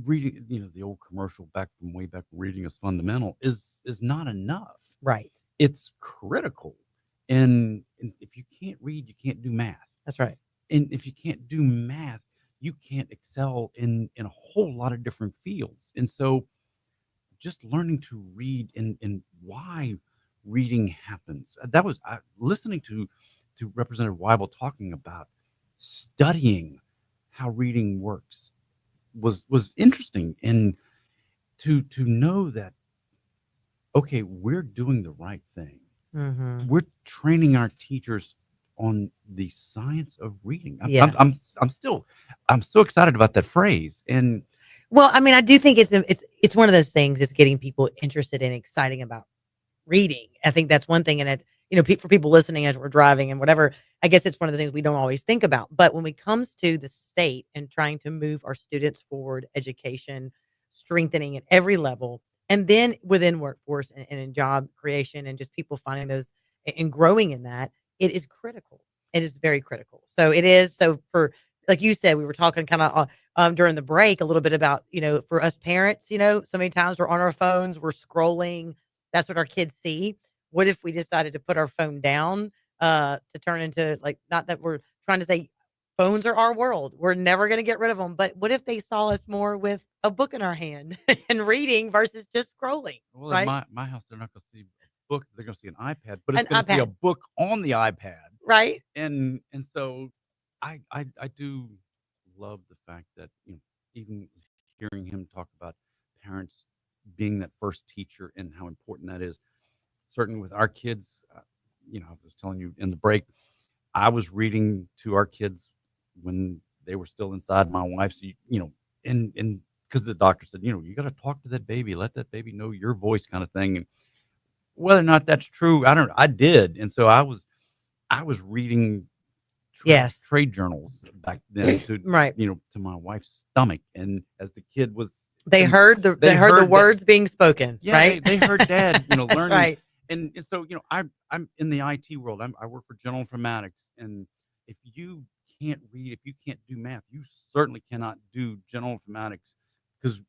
Reading, the old commercial back from way back, reading is fundamental is not enough. Right. It's critical. And if you can't read, you can't do math. That's right. And if you can't do math, you can't excel in a whole lot of different fields. And so just learning to read and why reading happens. That was listening to Representative Wyble talking about studying how reading works was interesting, and to know that okay, we're doing the right thing. Mm-hmm. We're training our teachers on the science of reading. Yeah. I'm so excited about that phrase. And Well, I mean, I do think it's one of those things. It's getting people interested and exciting about reading. I think that's one thing, and for people listening as we're driving and whatever, I guess it's one of the things we don't always think about. But when it comes to the state and trying to move our students forward, education, strengthening at every level, and then within workforce and in job creation and just people finding those and growing in that, it is critical. It is very critical. So it is. So for like you said, we were talking kind of during the break a little bit about for us parents, so many times we're on our phones, we're scrolling. That's what our kids see. What if we decided to put our phone down to turn into not that we're trying to say phones are our world. We're never going to get rid of them. But what if they saw us more with a book in our hand and reading versus just scrolling? well, Right? in my house, they're not going to see a book. They're going to see an iPad, but it's An going to see a iPad. book on the iPad. Right? And so I do love the fact that even hearing him talk about parents being that first teacher and how important that is. Certainly with our kids, I was telling you in the break, I was reading to our kids when they were still inside my wife's, and because the doctor said, you got to talk to that baby, let that baby know your voice, kind of thing. And whether or not that's true, I did. And so I was reading Yes. trade journals back then to Right. to my wife's stomach, and as the kid was They and heard the they heard that- words being spoken. yeah, Right? they heard dad That's learning. right. And so I'm in the IT world. I work for general informatics, and if you can't read, if you can't do math, you certainly cannot do general informatics, because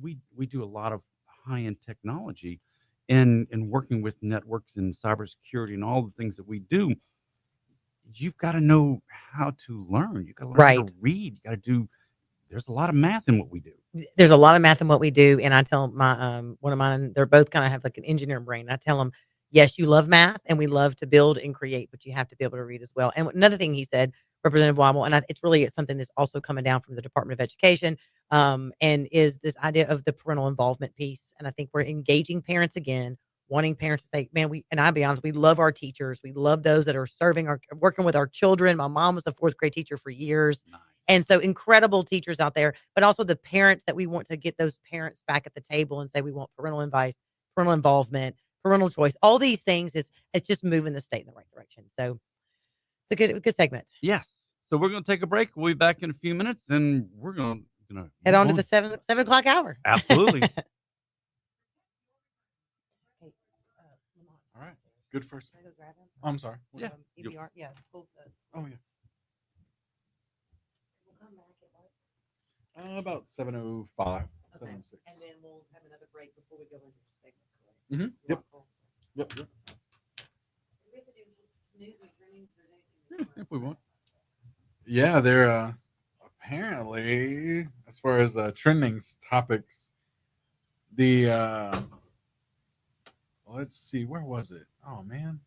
we do a lot of high-end technology and working with networks and cybersecurity and all the things that we do. You've got to know how to learn. You got to learn how Right. to read. You got to do there's a lot of math in what we do. There's a lot of math in what we do, and I tell my one of mine, they're both kind of have like an engineer brain. I tell them, yes, you love math, and we love to build and create, but you have to be able to read as well. And another thing he said, Representative Wyble, and it's something that's also coming down from the Department of Education, and is this idea of the parental involvement piece. And I think we're engaging parents again, wanting parents to say, man, and I'll be honest, we love our teachers, we love those that are working with our children. My mom was a fourth grade teacher for years. Nice. And so incredible teachers out there, but also the parents that we want to get those parents back at the table and say we want parental advice, parental involvement, parental choice. All these things it's just moving the state in the right direction. So it's a good segment. Yes. So we're going to take a break. We'll be back in a few minutes, and we're going to Head on to the 7 o'clock hour. Absolutely. All right. Good first. Can I go grab him? Oh, I'm sorry. Yeah. EBR, yeah, school. Oh yeah. We'll come back at what? About 7:05, Okay. 7:06. And then we'll have another break before we go into the segment. Mm-hmm. Yep. Yep. If we want. Yeah, they're apparently, as far as trending topics, the let's see, where was it? Oh man.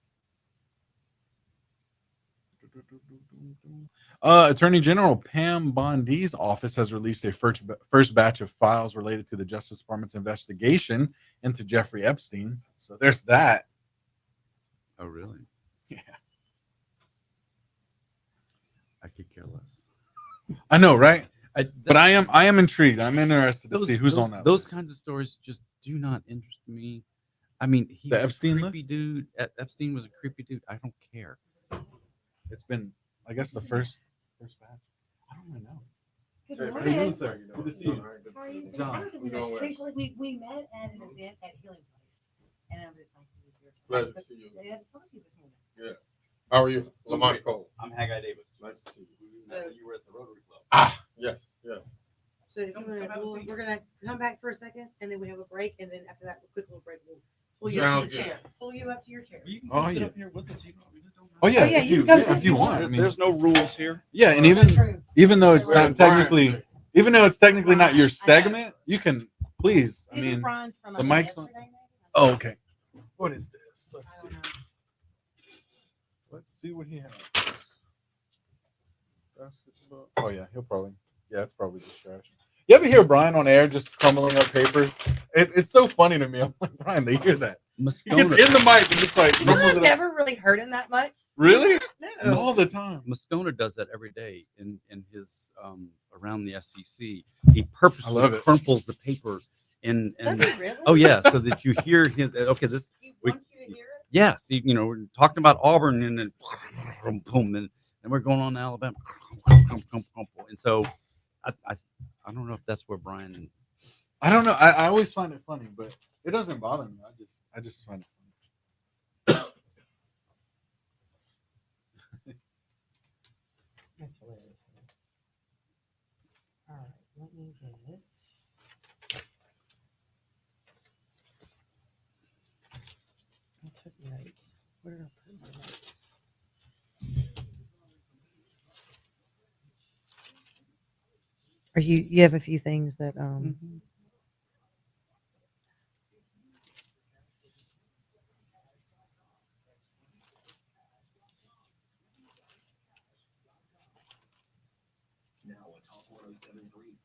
Attorney General Pam Bondi's office has released a first batch of files related to the Justice Department's investigation into Jeffrey Epstein. So there's that. Oh, really? Yeah. I could care less. I know, right? But But I am intrigued. I'm interested to see who's on that. Those list. kinds of stories just do not interest me. I mean, he's The Epstein a creepy list? dude. Epstein was a creepy dude. I don't care. It's been, I guess, the first batch. I don't even know. Good How you morning. doing, sir? Good to see you. How are you? John, I don't think we doing well. we met at an event at Healing Place, and it was nice to meet you. Pleasure to see you. They had to talk to you this morning. How are you? Lemonte Cole. I'm Haggai Davis. Nice to see you. You were at the Rotary Club. Ah, yes, yes. So if we're gonna come back for a second, and then we have a break, and then after that, a quick little break, we'll pull you up Sounds to the good. chair. Pull you up to your chair. You can Oh, sit yeah. up here with us. You don't Oh yeah, Oh, yeah, if you you, can come yeah, sit if you if you want. want. I mean, There's no rules here. yeah, and So even true. even though it's So not Brian, technically, even though it's technically not your segment, you can please. I These are mean, Brian's from the mic's on. yesterday, maybe? oh okay. What is this? Let's I see. don't know. Let's see what he has. Basketball. Oh yeah, he'll probably. Yeah, it's probably distraction. You ever hear Brian on air just crumbling up papers? It's so funny to me. I'm like, Brian, they hear that. He gets Moscona, in the mic and just like You know, crumbles I've it up. never really heard him that much. Really? No. All the time. Moscona does that every day in his around the SEC. He purposely love it. crumples the paper and Does he really? oh yeah, so that you hear him. Okay, this He we- wants you to hear it? yes, we're talking about Auburn and then boom, and we're going on to Alabama, and so I don't know if that's where Brian and I don't know. I always find it funny, but it doesn't bother me. I just find it funny. That's hilarious. All right, let me get. I took notes. Where did I put my notes? Are you have a few things that Now a Talk 1073.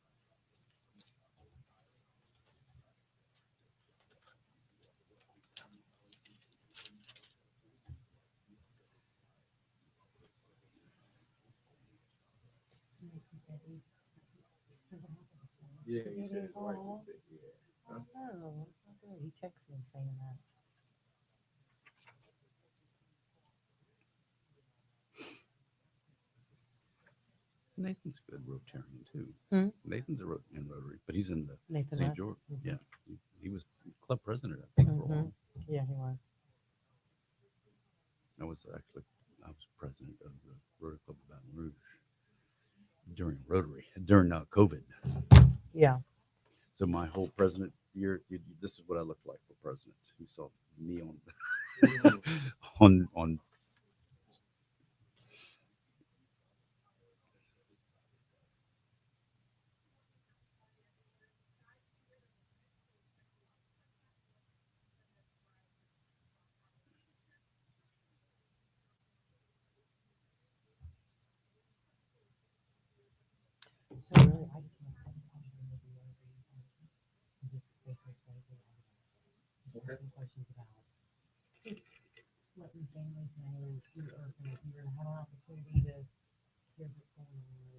Yeah, you said it right. Oh, that's not good. He texted me saying that. Nathan's a good Rotarian too. Hmm? Nathan's in Rotary, but he's in the Nathan St. Russ? George. Mhm. Yeah, he was club president, I think, for a while. Yeah, he was. I was president of the Rotary Club of Baton Rouge during COVID. Yeah. So my whole president year, this is what I looked like for president. You saw me on So really, I just want to just basically say questions about just letting families know you're going to have an opportunity to hear what's going on.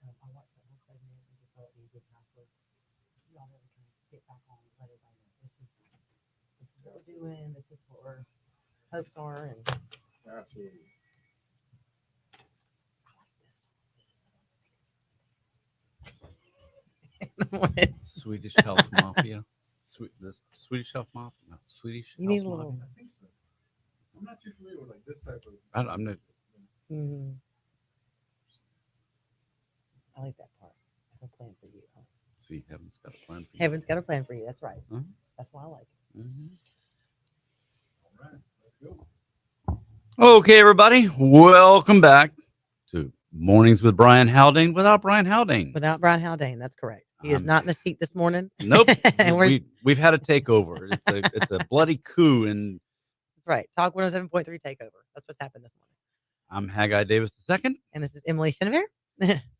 And I watched that whole segment and just thought it'd be a good time for y'all to kind of get back on and let everybody know this is what we're doing, this is what our hopes are, and Absolutely. Swedish House Mafia. The Swedish House Mafia. No, Swedish You House need a little- Mafia. I think so. I'm not too familiar with like this type of. I'm not. Mhm. I like that part. I have a plan for you. Huh? See, Heaven's got a plan for you. Heaven's got a plan for you. That's right. Mhm. That's why I like it. Mhm. All right, let's go. Okay, everybody, welcome back to Mornings with Brian Haldane without Brian Haldane. Without Brian Haldane, that's correct. He is not in the seat this morning. Nope. And We've had a takeover. It's a bloody coup, and that's right. Talk 107.3 takeover. That's what's happened this morning. I'm Haggai Davis II, And this is Emily Chenevert.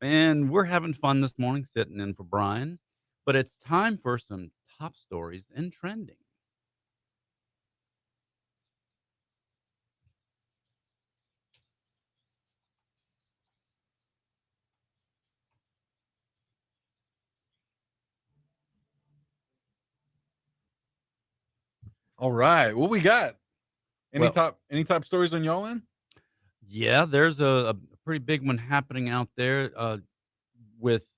and we're having fun this morning sitting in for Brian. But it's time for some top stories and trending. All right, what we got? Any Well- top stories on y'all end? Yeah, there's a pretty big one happening out there with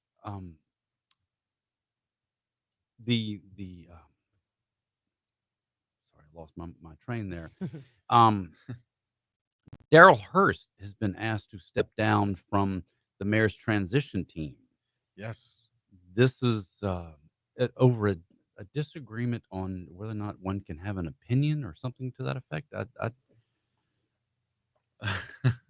the sorry, I lost my train there. Daryl Hurst has been asked to step down from the mayor's transition team. Yes. This is over a disagreement on whether or not one can have an opinion or something to that effect.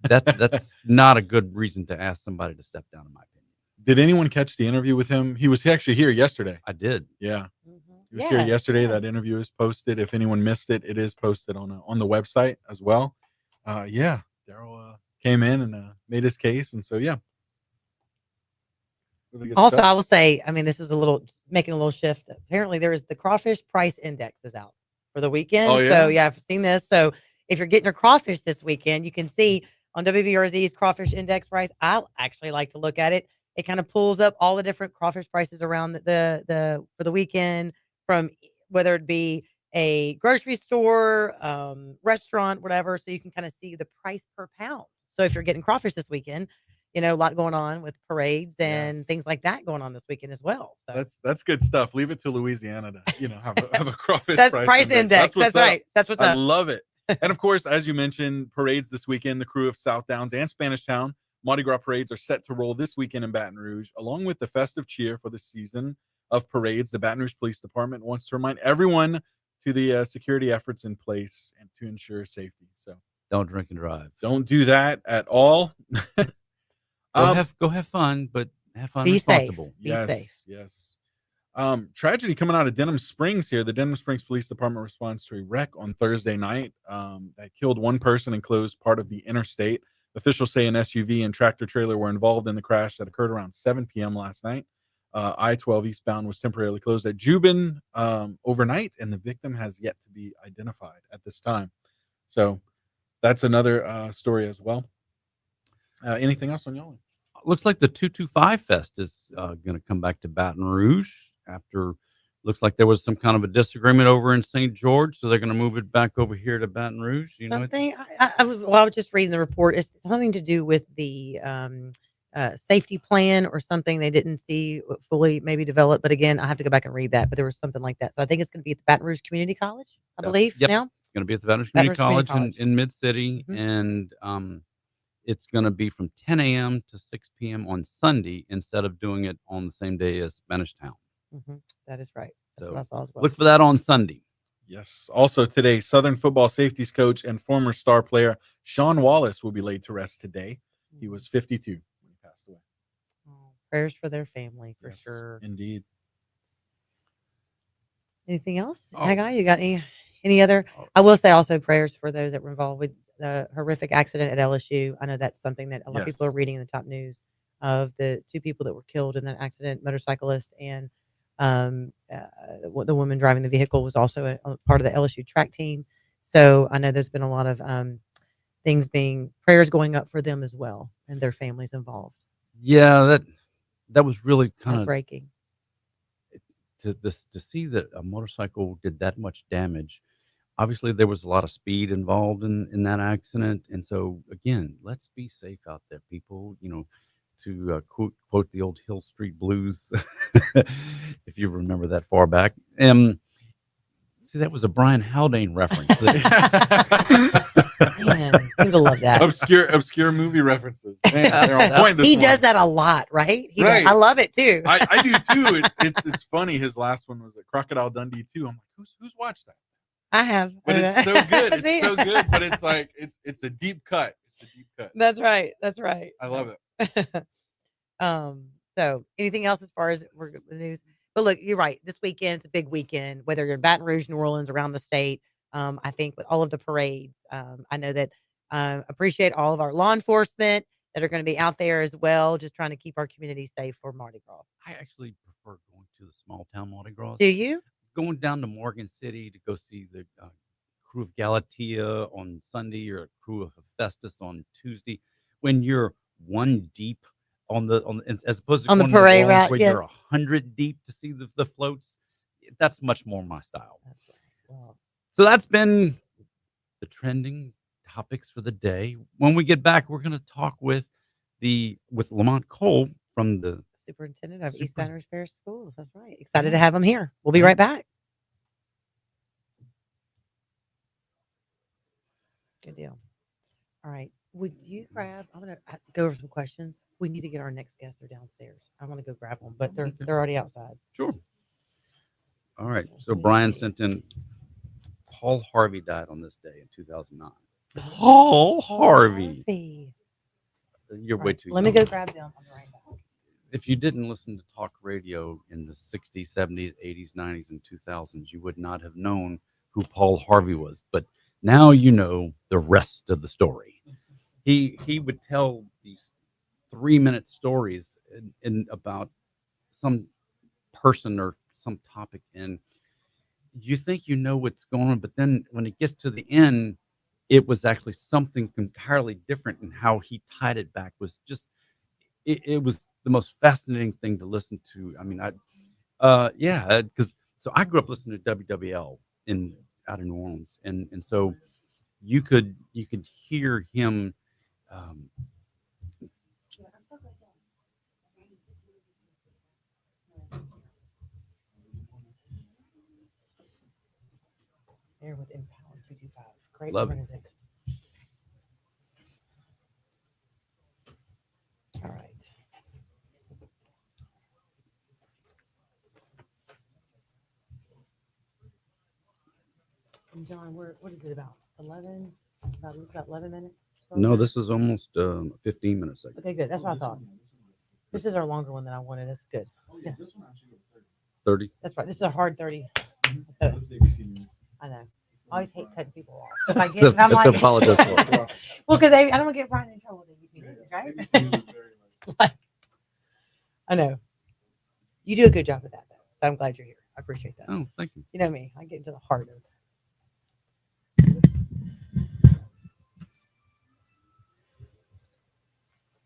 That's not a good reason to ask somebody to step down, in my opinion. Did anyone catch the interview with him? He was actually here yesterday. I did. Yeah. He was here yesterday. Yeah. That interview is posted. If anyone missed it, it is posted on the website as well. Yeah, Daryl came in and made his case, and so yeah. Really good Also, stuff. I will say, I mean, this is making a little shift. Apparently, there is the crawfish price index is out for the weekend. Oh, yeah? So, yeah, I've seen this. So, if you're getting your crawfish this weekend, you can see on WVRZ's crawfish index price. I actually like to look at it. It kind of pulls up all the different crawfish prices around the for the weekend, from whether it be a grocery store, restaurant, whatever. So you can kind of see the price per pound. So if you're getting crawfish this weekend, a lot going on with parades and Yes. things like that going on this weekend as well. So That's good stuff. Leave it to Louisiana to have a crawfish that's price index. what's That's up. right. That's what's I up. love it. And of course, as you mentioned, parades this weekend. The crew of South Downs and Spanish Town Mardi Gras parades are set to roll this weekend in Baton Rouge, along with the festive cheer for the season of parades. The Baton Rouge Police Department wants to remind everyone to the security efforts in place and to ensure safety. So Don't drink and drive. don't do that at all. Go have fun, but have fun Be safe. responsible. Be yes, safe. yes. Tragedy coming out of Denham Springs here. The Denham Springs Police Department responds to a wreck on Thursday night that killed one person and closed part of the interstate. Officials say an SUV and tractor trailer were involved in the crash that occurred around 7 p.m. last night. I-12 eastbound was temporarily closed at Jubin overnight, and the victim has yet to be identified at this time. So that's another story as well. Anything else on y'all? Looks like the 225 Fest is going to come back to Baton Rouge after. Looks like there was some kind of a disagreement over in St. George, so they're going to move it back over here to Baton Rouge. You know, Something I was just reading the report. It's something to do with the safety plan or something they didn't see fully maybe developed. But again, I have to go back and read that. But there was something like that. So I think it's going to be at the Baton Rouge Community College, I believe. Yep. Now It's going to be at the Baton Rouge Baton Community Rouge Community College in Mid City, Mhm. and it's going to be from 10 a.m. to 6 p.m. on Sunday instead of doing it on the same day as Spanish Town. That is right. That's So what I saw as well. look for that on Sunday. Yes. Also today, Southern football safeties coach and former star player Sean Wallace will be laid to rest today. He was 52 when he passed away. Prayers for their family for Yes, sure. indeed. Anything else, Oh. Haggai? You got any other? I will say also prayers for those that were involved with the horrific accident at LSU. I know that's something that a lot of people are Yes. reading in the top news. of the 2 people that were killed in that accident, motorcyclist and the woman driving the vehicle was also a part of the LSU track team. So I know there's been a lot of prayers going up for them as well and their families involved. Yeah, that was really kind of Heartbreaking. to see that a motorcycle did that much damage. Obviously, there was a lot of speed involved in that accident, and so again, let's be safe out there, people. To quote the old Hill Street Blues, if you remember that far back. See, that was a Brian Haldane reference. Man, people love that. obscure movie references. Man, they're on point this He morning. does that a lot, right? Right. I love it too. I do too. It's funny. His last one was a Crocodile Dundee too. I'm like, who's watched that? I have. But it's so good. See? It's so good. But it's like it's a deep cut. It's a deep cut. That's right. That's right. I love it. So anything else as far as the news? But look, you're right. This weekend, it's a big weekend, whether you're in Baton Rouge, New Orleans, around the state. I think with all of the parades, I know that appreciate all of our law enforcement that are going to be out there as well, just trying to keep our community safe for Mardi Gras. I actually prefer going to the small town Mardi Gras. Do you? Going down to Morgan City to go see the crew of Galatea on Sunday or a crew of Hephaestus on Tuesday, when you're one deep as opposed to On the going parade New Orleans route, where yes. you're 100 deep to see the floats. That's much more my style. That's right. Wow. So that's been the trending topics for the day. When we get back, we're going to talk with Lemonte Cole from the Superintendent of East Baton Rouge Parish Schools. That's right. Excited to have him here. We'll be right back. Good deal. All right. Would you grab? I'm gonna go over some questions. We need to get our next guest. They're downstairs. I want to go grab them, but they're already outside. Sure. All right. So Brian sent in. Paul Harvey died on this day in 2009. Paul Harvey. You're way too young. Let me go grab them. I'll be right back. If you didn't listen to talk radio in the 60s, 70s, 80s, 90s, and 2000s, you would not have known who Paul Harvey was. But now you know the rest of the story. He would tell these 3-minute stories in about some person or some topic, and you think you know what's going on, but then when it gets to the end, it was actually something entirely different, and how he tied it back was just it was the most fascinating thing to listen to. I mean, because I grew up listening to WWL out in New Orleans, and so you could hear him. There with Empower 225. Great Love it. music. All right. And John, what is it about? 11? About 11 minutes? 12 No, minutes? this is almost 15 minutes. Okay, good. That's what I thought. This is our longer one than I wanted. That's good. Yeah. 30. That's right. This is a hard 30. That's ABC News. I know. I always hate cutting people off. If I It's get, if I'm a like, apologize for it. well, because I don't want to get Brian in trouble. Right? Like, I know. You do a good job of that, though. So I'm glad you're here. I appreciate that. Oh, thank you. You know me. I get into the heart of it.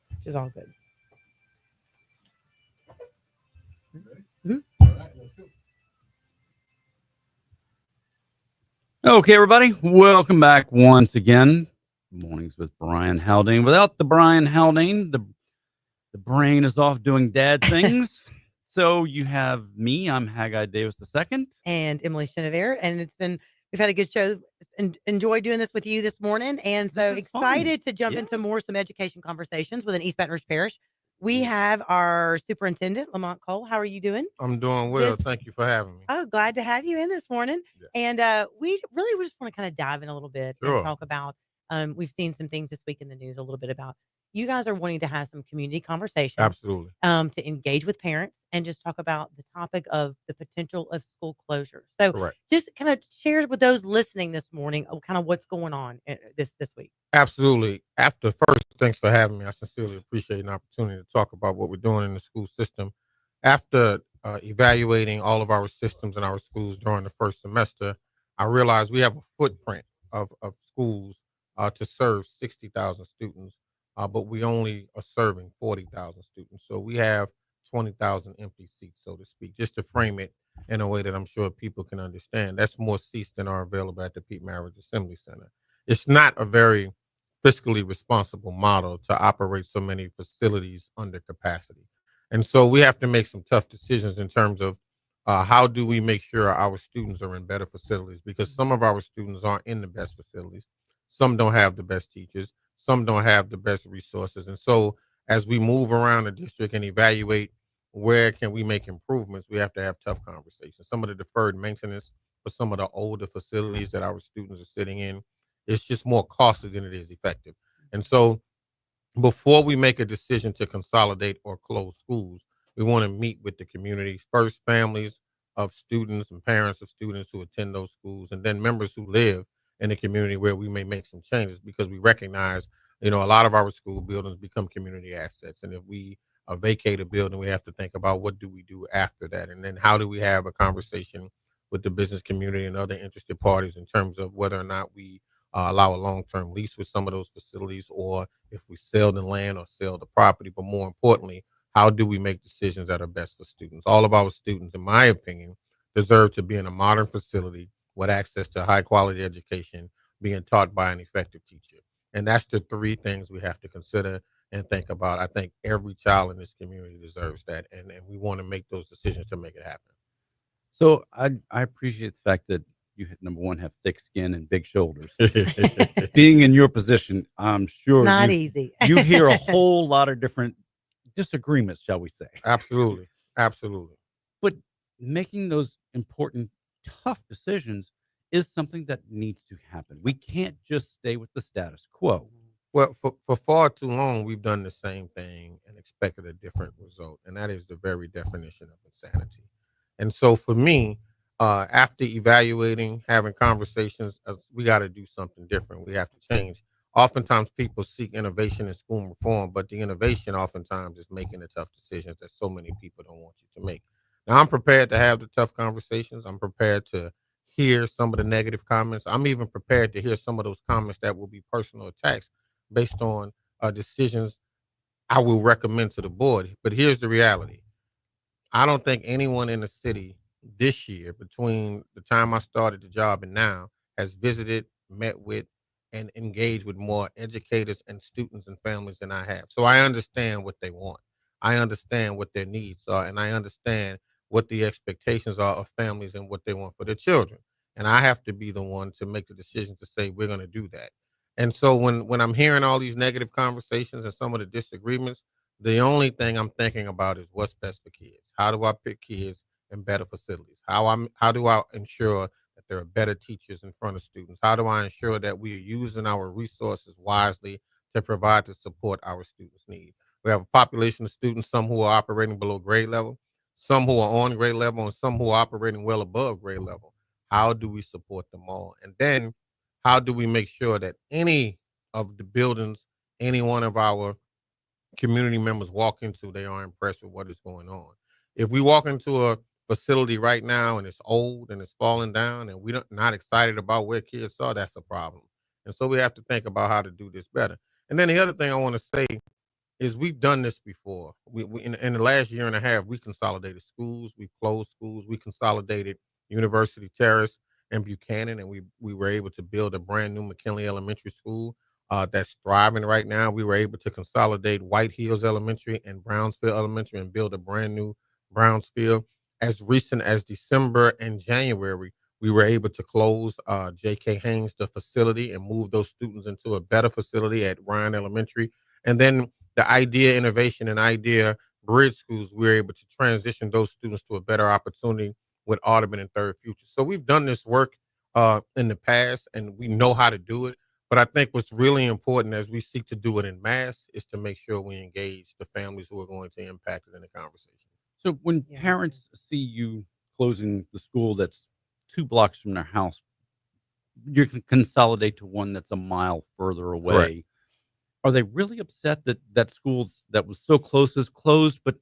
Which is all good. All right, let's go. Okay, everybody, welcome back once again. Mornings with Brian Haldane. Without the Brian Haldane, the brain is off doing dad things. So you have me. I'm Haggai Davis II. And Emily Chenevert. And we've had a good show. And enjoyed doing this with you this morning. And so excited to jump into some education conversations with an East Baton Rouge Parish. We have our superintendent, Lemonte Cole. How are you doing? I'm doing well. Thank you for having me. Oh, glad to have you in this morning. Yeah. And we just want to kind of dive in a little bit Sure. and talk about, we've seen some things this week in the news, a little bit about you guys are wanting to have some community conversations, Absolutely. to engage with parents and just talk about the topic of the potential of school closure. So, Correct. just kind of share with those listening this morning, kind of what's going on this week. Absolutely. After first, thanks for having me. I sincerely appreciate an opportunity to talk about what we're doing in the school system. After evaluating all of our systems in our schools during the first semester, I realized we have a footprint of schools to serve 60,000 students, but we only are serving 40,000 students. So we have 20,000 empty seats, so to speak, just to frame it in a way that I'm sure people can understand. That's more seats than are available at the Pete Marriage Assembly Center. It's not a very fiscally responsible model to operate so many facilities under capacity. And so we have to make some tough decisions in terms of how do we make sure our students are in better facilities, because some of our students aren't in the best facilities. Some don't have the best teachers. Some don't have the best resources. And so as we move around the district and evaluate where can we make improvements, we have to have tough conversations. Some of the deferred maintenance for some of the older facilities that our students are sitting in, it's just more costly than it is effective. And so before we make a decision to consolidate or close schools, we want to meet with the community first, families of students and parents of students who attend those schools, and then members who live in the community where we may make some changes, because we recognize, a lot of our school buildings become community assets. And if we vacate a building, we have to think about what do we do after that? And then how do we have a conversation with the business community and other interested parties in terms of whether or not we allow a long-term lease with some of those facilities, or if we sell the land or sell the property. But more importantly, how do we make decisions that are best for students? All of our students, in my opinion, deserve to be in a modern facility with access to high quality education, being taught by an effective teacher. And that's the three things we have to consider and think about. I think every child in this community deserves that. And we want to make those decisions to make it happen. So I appreciate the fact that you number one have thick skin and big shoulders. Being in your position, I'm sure Not easy. you hear a whole lot of different disagreements, shall we say? Absolutely. Absolutely. But making those important, tough decisions is something that needs to happen. We can't just stay with the status quo. Well, for far too long, we've done the same thing and expected a different result. And that is the very definition of insanity. And so for me, after evaluating, having conversations, we got to do something different. We have to change. Oftentimes, people seek innovation in school reform, but the innovation oftentimes is making the tough decisions that so many people don't want you to make. Now, I'm prepared to have the tough conversations. I'm prepared to hear some of the negative comments. I'm even prepared to hear some of those comments that will be personal attacks based on decisions I will recommend to the board. But here's the reality. I don't think anyone in the city this year, between the time I started the job and now, has visited, met with, and engaged with more educators and students and families than I have. So I understand what they want. I understand what their needs are, and I understand what the expectations are of families and what they want for their children. And I have to be the one to make the decision to say we're going to do that. And so when I'm hearing all these negative conversations and some of the disagreements, the only thing I'm thinking about is what's best for kids. How do I pick kids in better facilities? How do I ensure that there are better teachers in front of students? How do I ensure that we are using our resources wisely to provide the support our students need? We have a population of students, some who are operating below grade level, some who are on grade level, and some who are operating well above grade level. How do we support them all? And then how do we make sure that any of the buildings, any one of our community members walk into, they are impressed with what is going on? If we walk into a facility right now and it's old and it's falling down and we're not excited about where kids are, that's a problem. And so we have to think about how to do this better. And then the other thing I want to say is we've done this before. We in the last year and a half, we consolidated schools, we closed schools, we consolidated University Terrace and Buchanan, and we were able to build a brand new McKinley Elementary School that's thriving right now. We were able to consolidate White Hills Elementary and Brownsfield Elementary and build a brand new Brownsfield. As recent as December and January, we were able to close J.K. Haynes, the facility, and move those students into a better facility at Ryan Elementary. And then the Idea Innovation and Idea Bridge Schools, we were able to transition those students to a better opportunity with Audubon and Third Future. So we've done this work in the past, and we know how to do it. But I think what's really important as we seek to do it in mass is to make sure we engage the families who are going to impact it in the conversation. So when Yeah. parents see you closing the school that's 2 blocks from their house, you can consolidate to one that's a mile further away. Are they really upset that that school that was so close is closed, but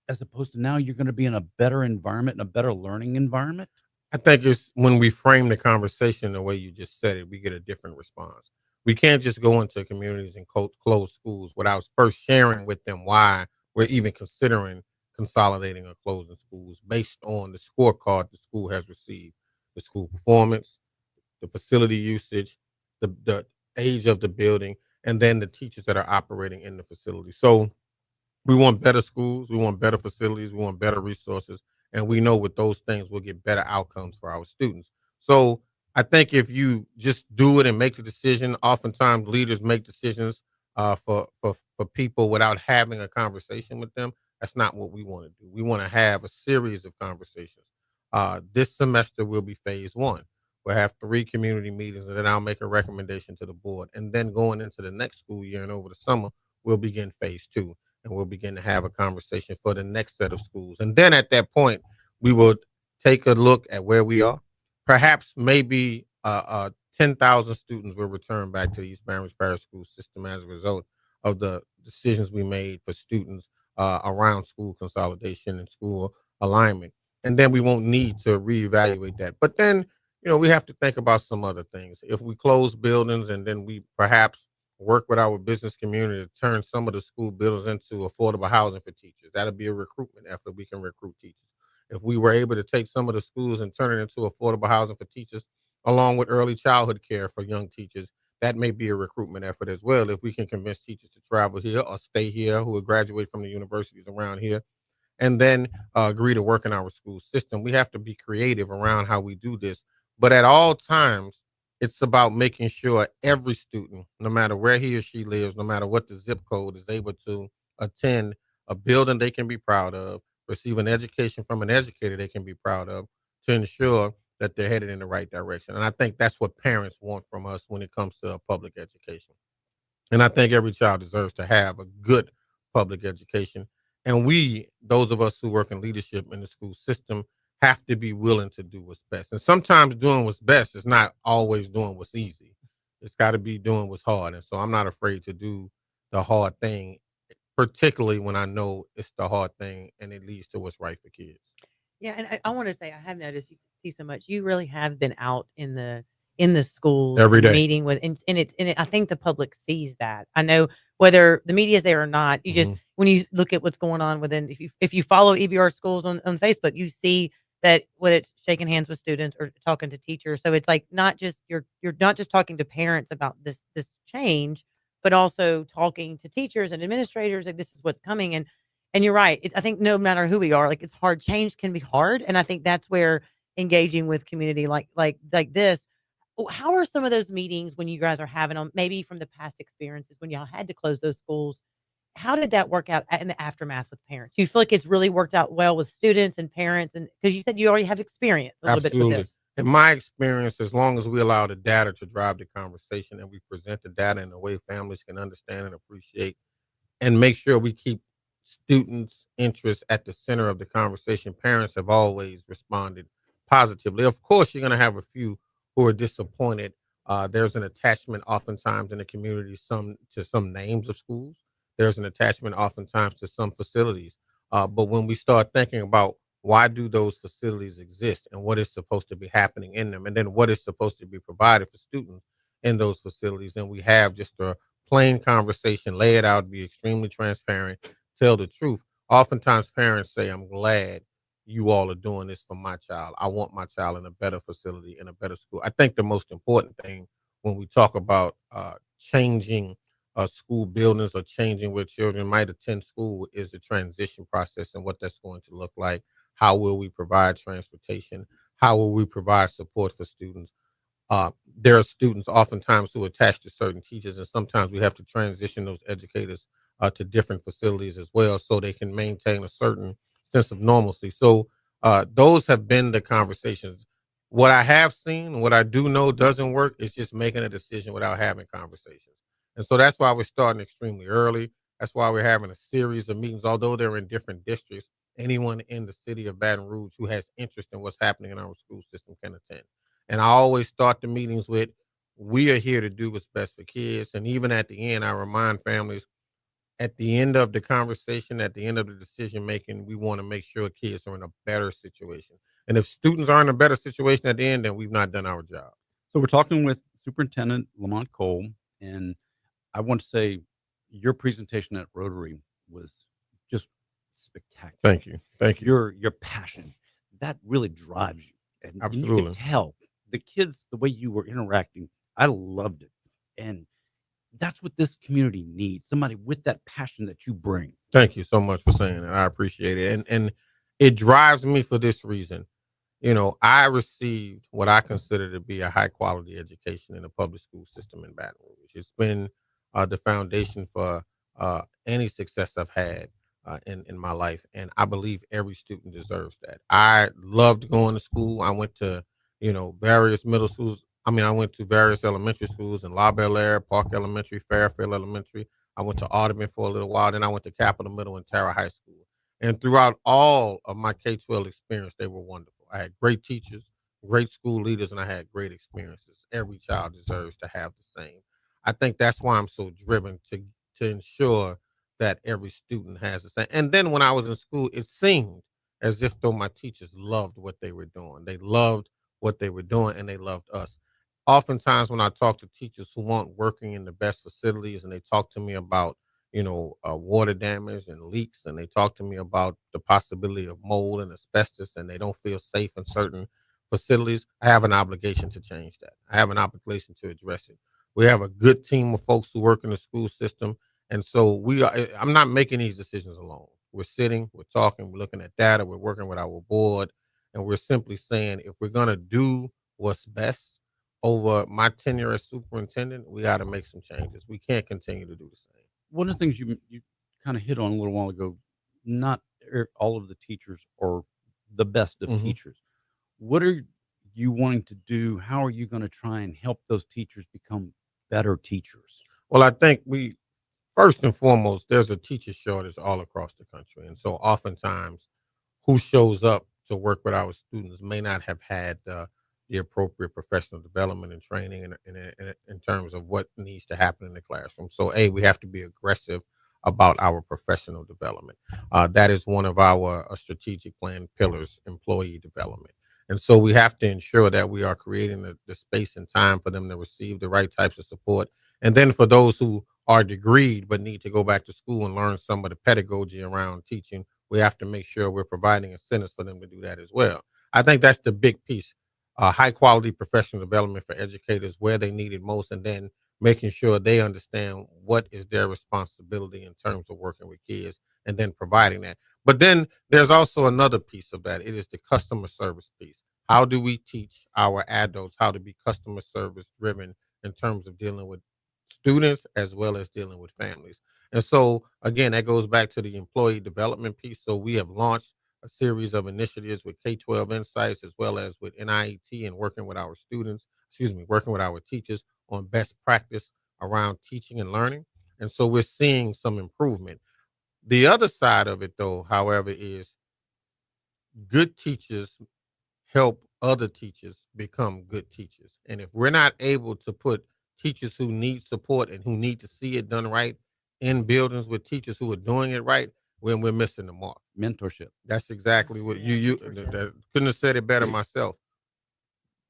as opposed to now you're gonna be in a better environment and a better learning environment? I think it's when we frame the conversation the way you just said it, we get a different response. We can't just go into communities and close schools without first sharing with them why we're even considering consolidating or closing schools based on the scorecard the school has received, the school performance, the facility usage, the age of the building, and then the teachers that are operating in the facility. So we want better schools, we want better facilities, we want better resources, and we know with those things we'll get better outcomes for our students. So I think if you just do it and make a decision, oftentimes leaders make decisions for people without having a conversation with them. That's not what we want to do. We want to have a series of conversations. This semester will be phase one. We'll have 3 community meetings, and then I'll make a recommendation to the board. And then going into the next school year and over the summer, we'll begin phase 2 and we'll begin to have a conversation for the next set of schools. And then at that point, we will take a look at where we are. Perhaps maybe 10,000 students will return back to the East Baton Rouge Parish School System as a result of the decisions we made for students around school consolidation and school alignment. And then we won't need to reevaluate that. But then, we have to think about some other things. If we close buildings and then we perhaps work with our business community to turn some of the school buildings into affordable housing for teachers. That'll be a recruitment effort. We can recruit teachers. If we were able to take some of the schools and turn it into affordable housing for teachers, along with early childhood care for young teachers, that may be a recruitment effort as well. If we can convince teachers to travel here or stay here who will graduate from the universities around here, and then agree to work in our school system, we have to be creative around how we do this. But at all times, it's about making sure every student, no matter where he or she lives, no matter what the zip code, is able to attend a building they can be proud of, receive an education from an educator they can be proud of, to ensure that they're headed in the right direction. And I think that's what parents want from us when it comes to public education. And I think every child deserves to have a good public education. And we, those of us who work in leadership in the school system, have to be willing to do what's best. And sometimes doing what's best is not always doing what's easy. It's got to be doing what's hard. And so I'm not afraid to do the hard thing, particularly when I know it's the hard thing and it leads to what's right for kids. Yeah, and I want to say I have noticed you see so much. You really have been out in the schools Every day. meeting with, I think the public sees that. I know whether the media is there or not. You just when you look at what's going on within, if you follow EBR schools on Facebook, you see that when it's shaking hands with students or talking to teachers. So it's like not just you're not just talking to parents about this change, but also talking to teachers and administrators. Like this is what's coming, and you're right. I think no matter who we are, like it's hard. Change can be hard, and I think that's where engaging with community like this. How are some of those meetings when you guys are having them? Maybe from the past experiences when y'all had to close those schools. How did that work out in the aftermath with parents? Do you feel like it's really worked out well with students and parents? And because you said you already have experience a little bit with Absolutely. this. In my experience, as long as we allow the data to drive the conversation and we present the data in a way families can understand and appreciate, and make sure we keep students' interests at the center of the conversation, parents have always responded positively. Of course, you're going to have a few who are disappointed. There's an attachment oftentimes in the community to some names of schools. There's an attachment oftentimes to some facilities. But when we start thinking about why do those facilities exist and what is supposed to be happening in them, and then what is supposed to be provided for students in those facilities, and we have just a plain conversation, lay it out, be extremely transparent, tell the truth. Oftentimes parents say, I'm glad you all are doing this for my child. I want my child in a better facility, in a better school. I think the most important thing when we talk about changing school buildings or changing where children might attend school is the transition process and what that's going to look like. How will we provide transportation? How will we provide support for students? There are students oftentimes who attach to certain teachers, and sometimes we have to transition those educators to different facilities as well so they can maintain a certain sense of normalcy. So those have been the conversations. What I have seen, what I do know doesn't work is just making a decision without having conversations. And so that's why we're starting extremely early. That's why we're having a series of meetings, although they're in different districts. Anyone in the city of Baton Rouge who has interest in what's happening in our school system can attend. And I always start the meetings with, we are here to do what's best for kids. And even at the end, I remind families, at the end of the conversation, at the end of the decision making, we want to make sure kids are in a better situation. And if students are in a better situation at the end, then we've not done our job. So we're talking with Superintendent Lemonte Cole, and I want to say your presentation at Rotary was just spectacular. Thank you. Thank you. Your passion, that really drives you. And you Absolutely. could tell the kids, the way you were interacting, I loved it. And that's what this community needs, somebody with that passion that you bring. Thank you so much for saying that. I appreciate it. And it drives me for this reason. You know, I received what I consider to be a high quality education in the public school system in Baton Rouge. It's been the foundation for any success I've had in my life. And I believe every student deserves that. I loved going to school. I went to, various middle schools. I mean, I went to various elementary schools in La Belle Aire, Park Elementary, Fairfield Elementary. I went to Audubon for a little while. Then I went to Capitol Middle and Tara High School. And throughout all of my K-12 experience, they were wonderful. I had great teachers, great school leaders, and I had great experiences. Every child deserves to have the same. I think that's why I'm so driven to ensure that every student has the same. And then when I was in school, it seemed as if though my teachers loved what they were doing. They loved what they were doing, and they loved us. Oftentimes, when I talk to teachers who aren't working in the best facilities, and they talk to me about water damage and leaks, and they talk to me about the possibility of mold and asbestos, and they don't feel safe in certain facilities, I have an obligation to change that. I have an obligation to address it. We have a good team of folks who work in the school system, and so I'm not making these decisions alone. We're sitting, we're talking, we're looking at data, we're working with our board, and we're simply saying, if we're going to do what's best over my tenure as superintendent, we got to make some changes. We can't continue to do the same. One of the things you kind of hit on a little while ago, not all of the teachers are the best of teachers. What are you wanting to do? How are you going to try and help those teachers become better teachers? Well, I think first and foremost, there's a teacher shortage all across the country. And so oftentimes who shows up to work with our students may not have had the appropriate professional development and training in terms of what needs to happen in the classroom. So, we have to be aggressive about our professional development. That is one of our strategic plan pillars, employee development. And so we have to ensure that we are creating the space and time for them to receive the right types of support. And then for those who are degreed but need to go back to school and learn some of the pedagogy around teaching, we have to make sure we're providing incentives for them to do that as well. I think that's the big piece. High quality professional development for educators where they need it most, and then making sure they understand what is their responsibility in terms of working with kids, and then providing that. But then there's also another piece of that. It is the customer service piece. How do we teach our adults how to be customer service driven in terms of dealing with students as well as dealing with families? And so, again, that goes back to the employee development piece. So we have launched a series of initiatives with K-12 Insights as well as with NIET, and working with our working with our teachers on best practice around teaching and learning. And so we're seeing some improvement. The other side of it, though, however, is good teachers help other teachers become good teachers. And if we're not able to put teachers who need support and who need to see it done right in buildings with teachers who are doing it right, when we're missing the mark. Mentorship. That's exactly what couldn't have said it better myself.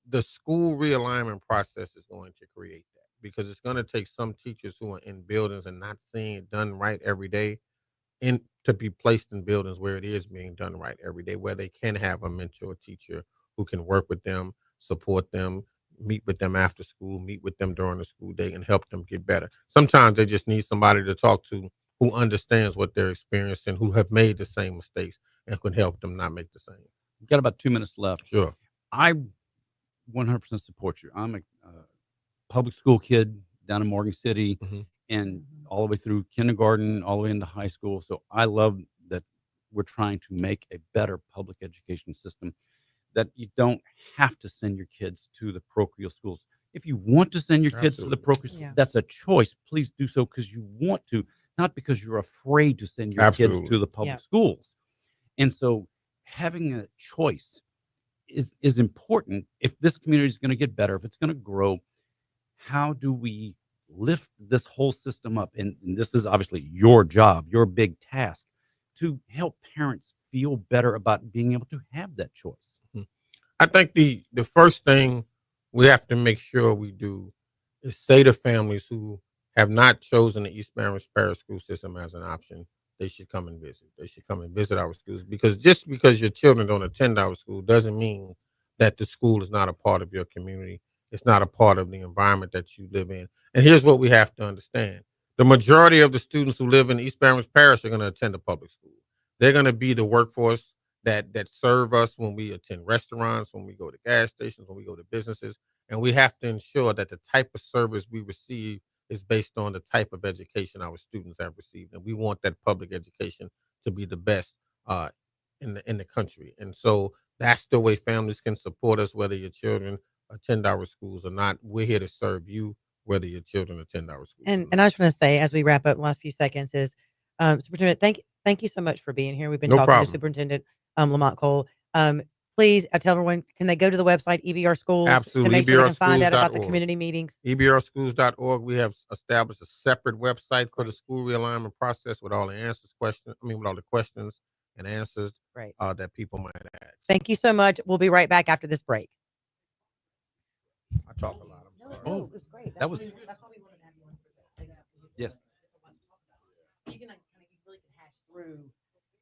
The school realignment process is going to create that, because it's going to take some teachers who are in buildings and not seeing it done right every day to be placed in buildings where it is being done right every day, where they can have a mentor teacher who can work with them, support them, meet with them after school, meet with them during the school day, and help them get better. Sometimes they just need somebody to talk to who understands what they're experiencing, who have made the same mistakes, and can help them not make the same. We've got about 2 minutes left. Sure. I 100% support you. I'm a public school kid down in Morgan City, and all the way through kindergarten, all the way into high school. So I love that we're trying to make a better public education system. that you don't have to send your kids to the parochial schools. If you want to send your kids to the Absolutely. parochial schools, Yeah. that's a choice. Please do so because you want to, not because you're afraid to send your kids Absolutely. to the public Yeah. schools. And so having a choice is important if this community is going to get better, if it's going to grow. How do we lift this whole system up? And this is obviously your job, your big task, to help parents feel better about being able to have that choice. I think the first thing we have to make sure we do is say to families who have not chosen the East Baton Parish school system as an option, they should come and visit. They should come and visit our schools, because just because your children don't attend our school doesn't mean that the school is not a part of your community. It's not a part of the environment that you live in. And here's what we have to understand. The majority of the students who live in East Baton Parish are going to attend a public school. They're going to be the workforce that serve us when we attend restaurants, when we go to gas stations, when we go to businesses. And we have to ensure that the type of service we receive is based on the type of education our students have received. And we want that public education to be the best in the country. And so that's the way families can support us, whether your children attend our schools or not. We're here to serve you, whether your children attend our schools. And I just want to say, as we wrap up the last few seconds, is Superintendent, thank you so much for being here. We've been No talking problem. to Superintendent Lemonte Cole. Please, I tell everyone, can they go to the website EBR Schools Absolutely, to make sure they can find out about the ebrschools.org. community meetings? ebrschools.org. We have established a separate website for the school realignment process with all the with all the questions and answers Great. That people might ask. Thank you so much. We'll be right back after this break. I talk a lot. I'm sorry. Oh, it was great. that was- that's why we wanted to have you on for this. Yes. You can you really can hash through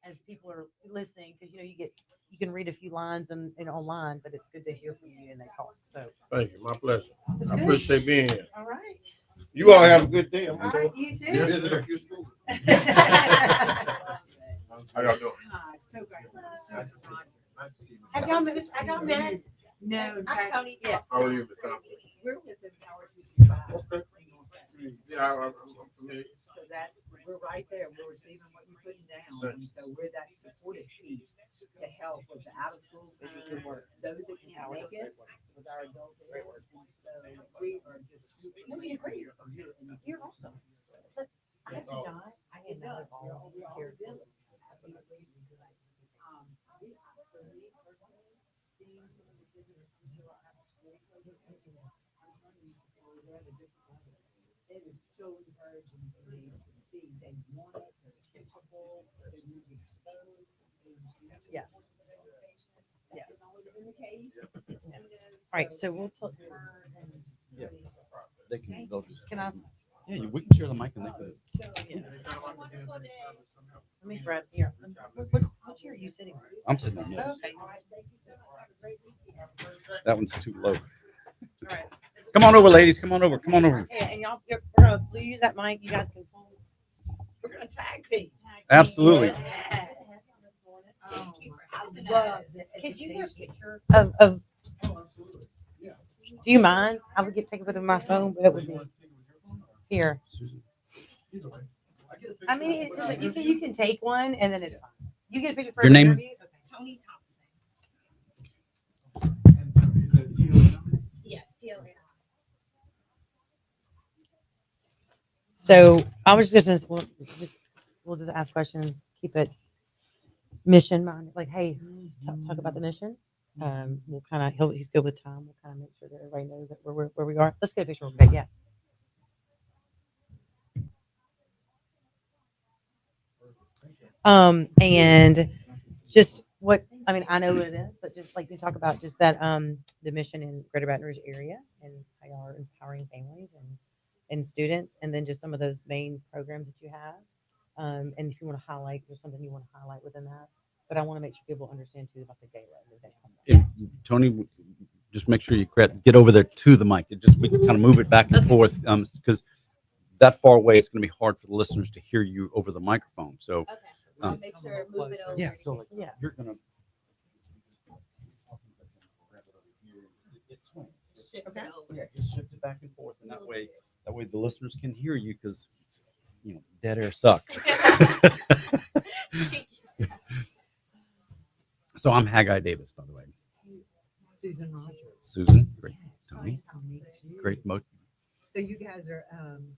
as people are listening, because you can read a few lines and online, but it's good to hear from you and they talk. So Thank you. My pleasure. It's I good. appreciate being here. all right. You all have a good day. I'm All going right, you to too. visit a few schools. How y'all doing? Hi, so great. So Have y'all met? Have y'all met? No, in I'm fact, Tony. Yes. How are you, Tom? we're with Empower 225. Yeah, I'm familiar. So we're right there. We're receiving what you're putting down. And so we're that supportive piece to help with the out of school physical work. Those that can't make it with our adult care. And so we are just super. No, you're great. And You're awesome. But I have not evolved here. It is so encouraging for me to see they want it, they're capable, they will be exposed. Yes. Yeah. That's always been the case. All right. So we'll put her and Yeah. They can go. can I? Yeah, we can share the mic and they can. Let me grab here. What chair are you sitting on? I'm sitting on this. Okay. That one's too low. All right. Come on over, ladies. Come on over. Come on over. Yeah, and we're gonna use that mic. You guys can pull. We're gonna tag team. Absolutely. Yes. Oh, I love the Could you get a education. picture of do you mind? I would take it with my phone, but it would be here. I mean, you can take one and then it's fine. You get a picture for Your the name? interview? Okay. Tony Thompson. Yes, TLA. So I was just gonna we'll just ask questions, keep it mission minded. Like, hey, talk about the mission. We'll kind of he's good with time. We'll kind of make sure that everybody knows that where we are. Let's get a picture real quick. Yeah. And just what I mean, I know what it is, but just like we talk about just that the mission in Greater Baton Rouge area and how y'all are empowering families and students, and then just some of those main programs that you have. And if you want to highlight, there's something you want to highlight within that. But I want to make sure people understand too about the gala and the event. If, Tony, just make sure you get over there to the mic. We can kind of move it back and forth because that far away, it's going to be hard for the listeners to hear you over the microphone. So, Okay. I'll make sure move it over. yeah. So like, Yeah. you're going to. Shift it over. Yeah, just shift it back and forth, and that way the listeners can hear you because dead air sucks. So I'm Haggai Davis, by the way. Susan. Great. Tony. Nice to meet you. Great. So you guys are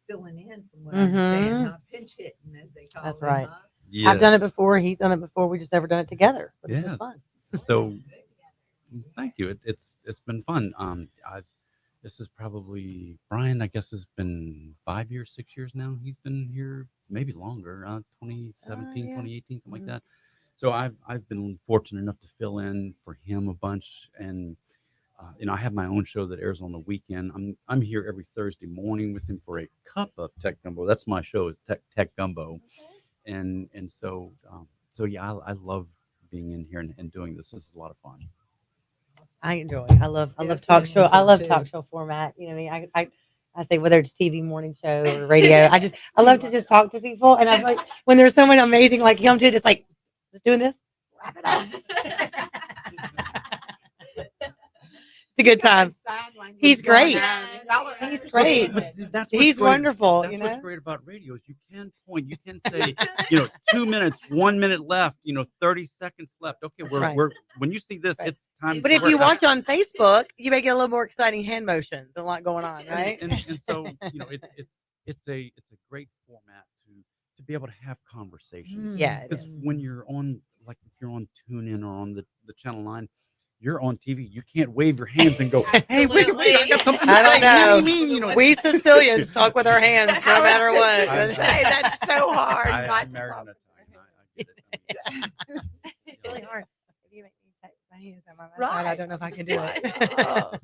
filling in from what I'm saying, Mhm. huh? Pinch hitting, as they call That's it. right. Huh? Yes. I've done it before. He's done it before. We just never done it together. But this Yeah. is fun. So thank you. It's been fun. This is probably Brian. I guess has been 5 years, 6 years now. He's been here maybe longer. 2017, yeah. 2018, something Mhm. like that. So I've been fortunate enough to fill in for him a bunch, and I have my own show that airs on the weekend. I'm here every Thursday morning with him for a cup of Tech Gumbo. That's my show, is Tech Gumbo, and so yeah, I love being in here and doing this. This is a lot of fun. I enjoy. I love Yes, talk Emily show. I said love too. talk show format. You know what I mean? I say whether it's TV, morning show, or radio. I love to just talk to people. And I'm like, when there's someone amazing like him too, just like just doing this, wrap it up. It's a good time. He's great. He's great. That's He's great. wonderful. That's You what's know. great about radio is you can point. You can say, 2 minutes, 1 minute left. 30 seconds left. Okay, That's we're right. we're when you see this, Right. it's time. But to if you work. watch on Facebook, you may get a little more exciting hand motions. A lot going on, right? And so it's a great format to be able to have conversations. Yeah, it Because is. when you're on, like if you're on TuneIn or on the Channel 9, you're on TV. You can't wave your hands and go, "Hey, wait, I got something to I say." don't know. What do you mean? We Sicilians talk with our hands no I was matter just what. gonna say, that's so hard I'm not to married talk an with Italian. I get it. I mean, It's really hard. If you make me take my hands on my Right. side, I don't know if I can do Right. it. Oh. Love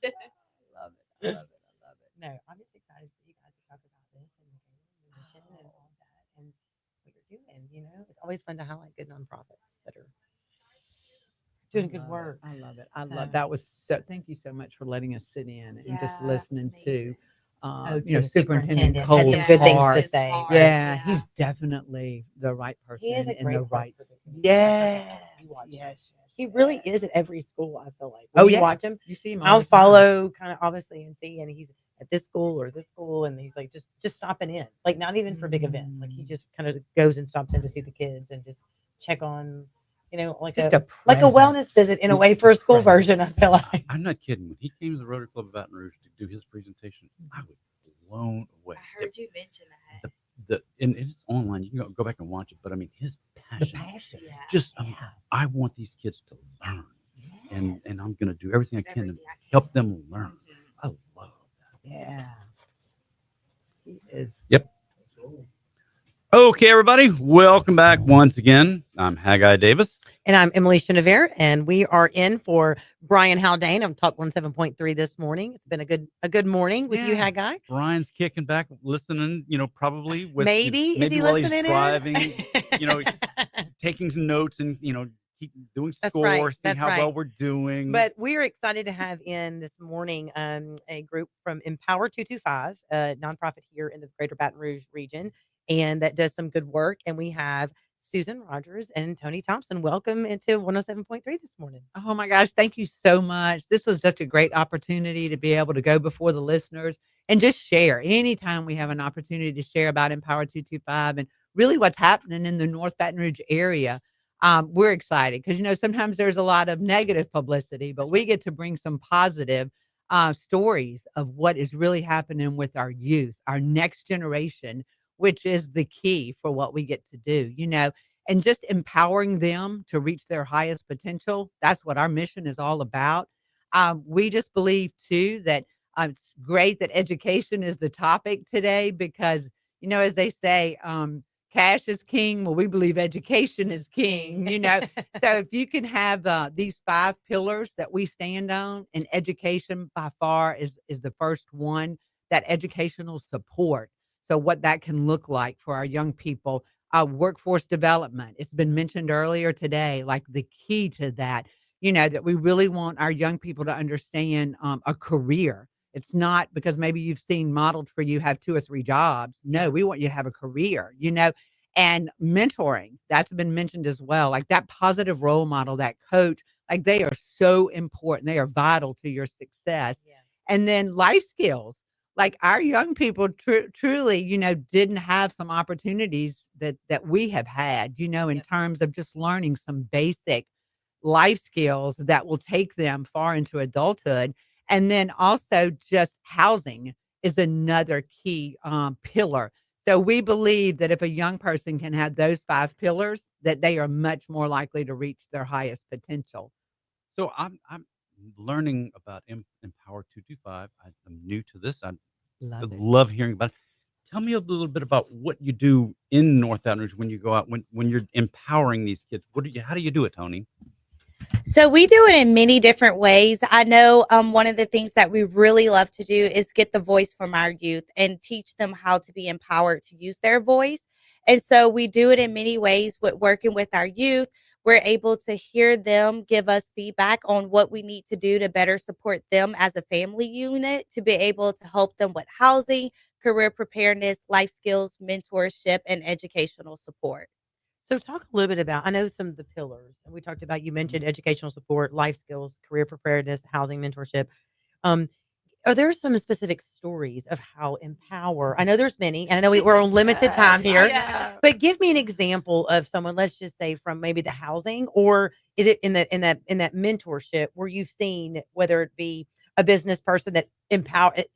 it. I love it. I love it. No, I'm just excited for you guys to talk about this and your mission and all that and what you're doing. It's always fun to highlight good nonprofits that are doing good work. I love it. I So- love that. Was so. Thank you so much for letting us sit in and just Yeah, listening it's to, amazing. you know, the Superintendent had Cole's some good things heart. to say. Yeah, he's definitely the right person He is a in great the right. heart for the community. Yes, You watch him. yes, He really is at every school. I feel like when Oh, you yeah. watch him, You see him. all I'll the time. follow kind of obviously and see, and he's at this school or this school, and he's like just stopping in, like not even for big events. Like he just kind of goes and stops in to see the kids and just check on, like Just a wellness presence. visit in a way for a school version. I feel like. I'm not kidding. When he came to the Rotary Club of Baton Rouge to do his presentation, I was blown away. I heard you mention that. And it's online. You can go back and watch it. But I mean, his The passion. passion. Yeah. Just I want these kids to learn, and I'm going to do everything I can to help them learn. I love that. Yeah. He is. Yep. Okay, everybody, welcome back once again. I'm Haggai Davis. And I'm Emily Chenevert, and we are in for Brian Haldane on Talk 17.3 this morning. It's been a good morning with you, Yeah. Haggai. Brian's kicking back, listening. Probably with Maybe is he while listening he's driving. Taking some notes and keep doing That's score, right. seeing That's how right. well we're doing. But we are excited to have in this morning a group from Empower 225, a nonprofit here in the Greater Baton Rouge region, and that does some good work. And we have Susan Rogers and Tony Thompson. Welcome into 107.3 this morning. Oh my gosh, thank you so much. This was such a great opportunity to be able to go before the listeners and just share. Anytime we have an opportunity to share about Empower 225 and really what's happening in the North Baton Rouge area, we're excited because, sometimes there's a lot of negative publicity, but we get to bring some positive stories of what is really happening with our youth, our next generation, which is the key for what we get to do, and just empowering them to reach their highest potential. That's what our mission is all about. We just believe, too, that it's great that education is the topic today because, as they say, cash is king. Well, we believe education is king, So if you can have these 5 pillars that we stand on, and education by far is the first one, that educational support. So what that can look like for our young people. Workforce development. It's been mentioned earlier today, like the key to that, that we really want our young people to understand a career. It's not because maybe you've seen modeled for you have 2 or 3 jobs. No, we want you to have a career, and mentoring. That's been mentioned as well. Like that positive role model, that coach, like they are so important. They are vital to your success. Yeah. And then life skills. Like our young people truly, didn't have some opportunities that we have had, in terms of just learning some basic life skills that will take them far into adulthood. And then also just housing is another key pillar. So we believe that if a young person can have those 5 pillars, that they are much more likely to reach their highest potential. So I'm learning about Empower 225. I'm new to this. I Love it. love hearing about it. Tell me a little bit about what you do in North Baton Rouge when you go out when you're empowering these kids. How do you do it, Tony? So we do it in many different ways. I know one of the things that we really love to do is get the voice from our youth and teach them how to be empowered to use their voice. And so we do it in many ways with working with our youth. We're able to hear them give us feedback on what we need to do to better support them as a family unit, to be able to help them with housing, career preparedness, life skills, mentorship, and educational support. So talk a little bit about, I know some of the pillars, and we talked about, you mentioned educational support, life skills, career preparedness, housing mentorship. Um, are there some specific stories of how Empower? I know there's many, and I know we're on limited time here, but give me an example of someone, let's just say from maybe the housing, or is it in that mentorship where you've seen, whether it be a business person that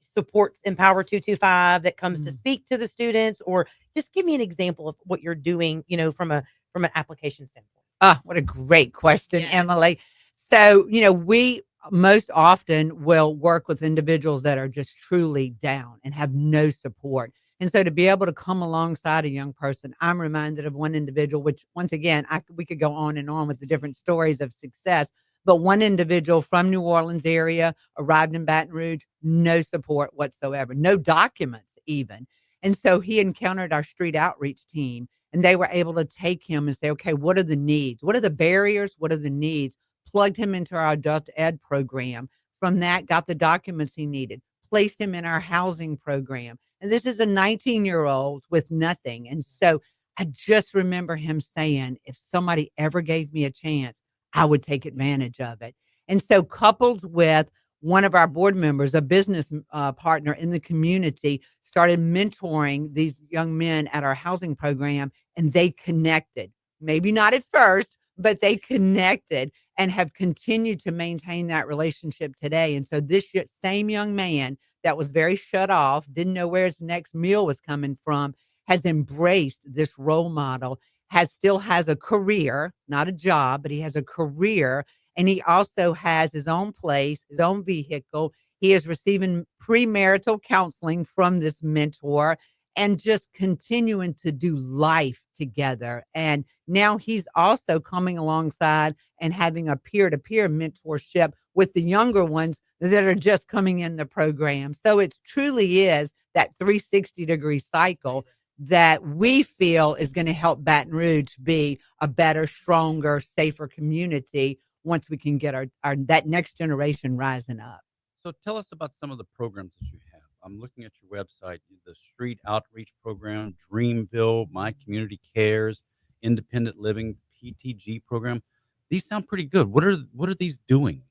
supports Empower 225 that comes to speak to the students, or just give me an example of what you're doing, from an application standpoint. Ah, what a great question, Yes. Emily. So, we most often will work with individuals that are just truly down and have no support. And so to be able to come alongside a young person, I'm reminded of one individual, which once again, we could go on and on with the different stories of success. But one individual from New Orleans area arrived in Baton Rouge, no support whatsoever, no documents even. And so he encountered our street outreach team, and they were able to take him and say, okay, what are the needs? What are the barriers? What are the needs? Plugged him into our adult ed program. From that, got the documents he needed, placed him in our housing program. And this is a 19-year-old with nothing. And so I just remember him saying, if somebody ever gave me a chance, I would take advantage of it. And so coupled with one of our board members, a business partner in the community, started mentoring these young men at our housing program, and they connected. Maybe not at first, but they connected and have continued to maintain that relationship today. And so this same young man that was very shut off, didn't know where his next meal was coming from, has embraced this role model, still has a career, not a job, but he has a career. And he also has his own place, his own vehicle. He is receiving premarital counseling from this mentor and just continuing to do life together. And now he's also coming alongside and having a peer-to-peer mentorship with the younger ones that are just coming in the program. So it truly is that 360-degree cycle that we feel is going to help Baton Rouge be a better, stronger, safer community once we can get our that next generation rising up. So tell us about some of the programs that you have. I'm looking at your website, the Street Outreach Program, Dreamville, My Community Cares, Independent Living, PTG program. These sound pretty good. What are these doing?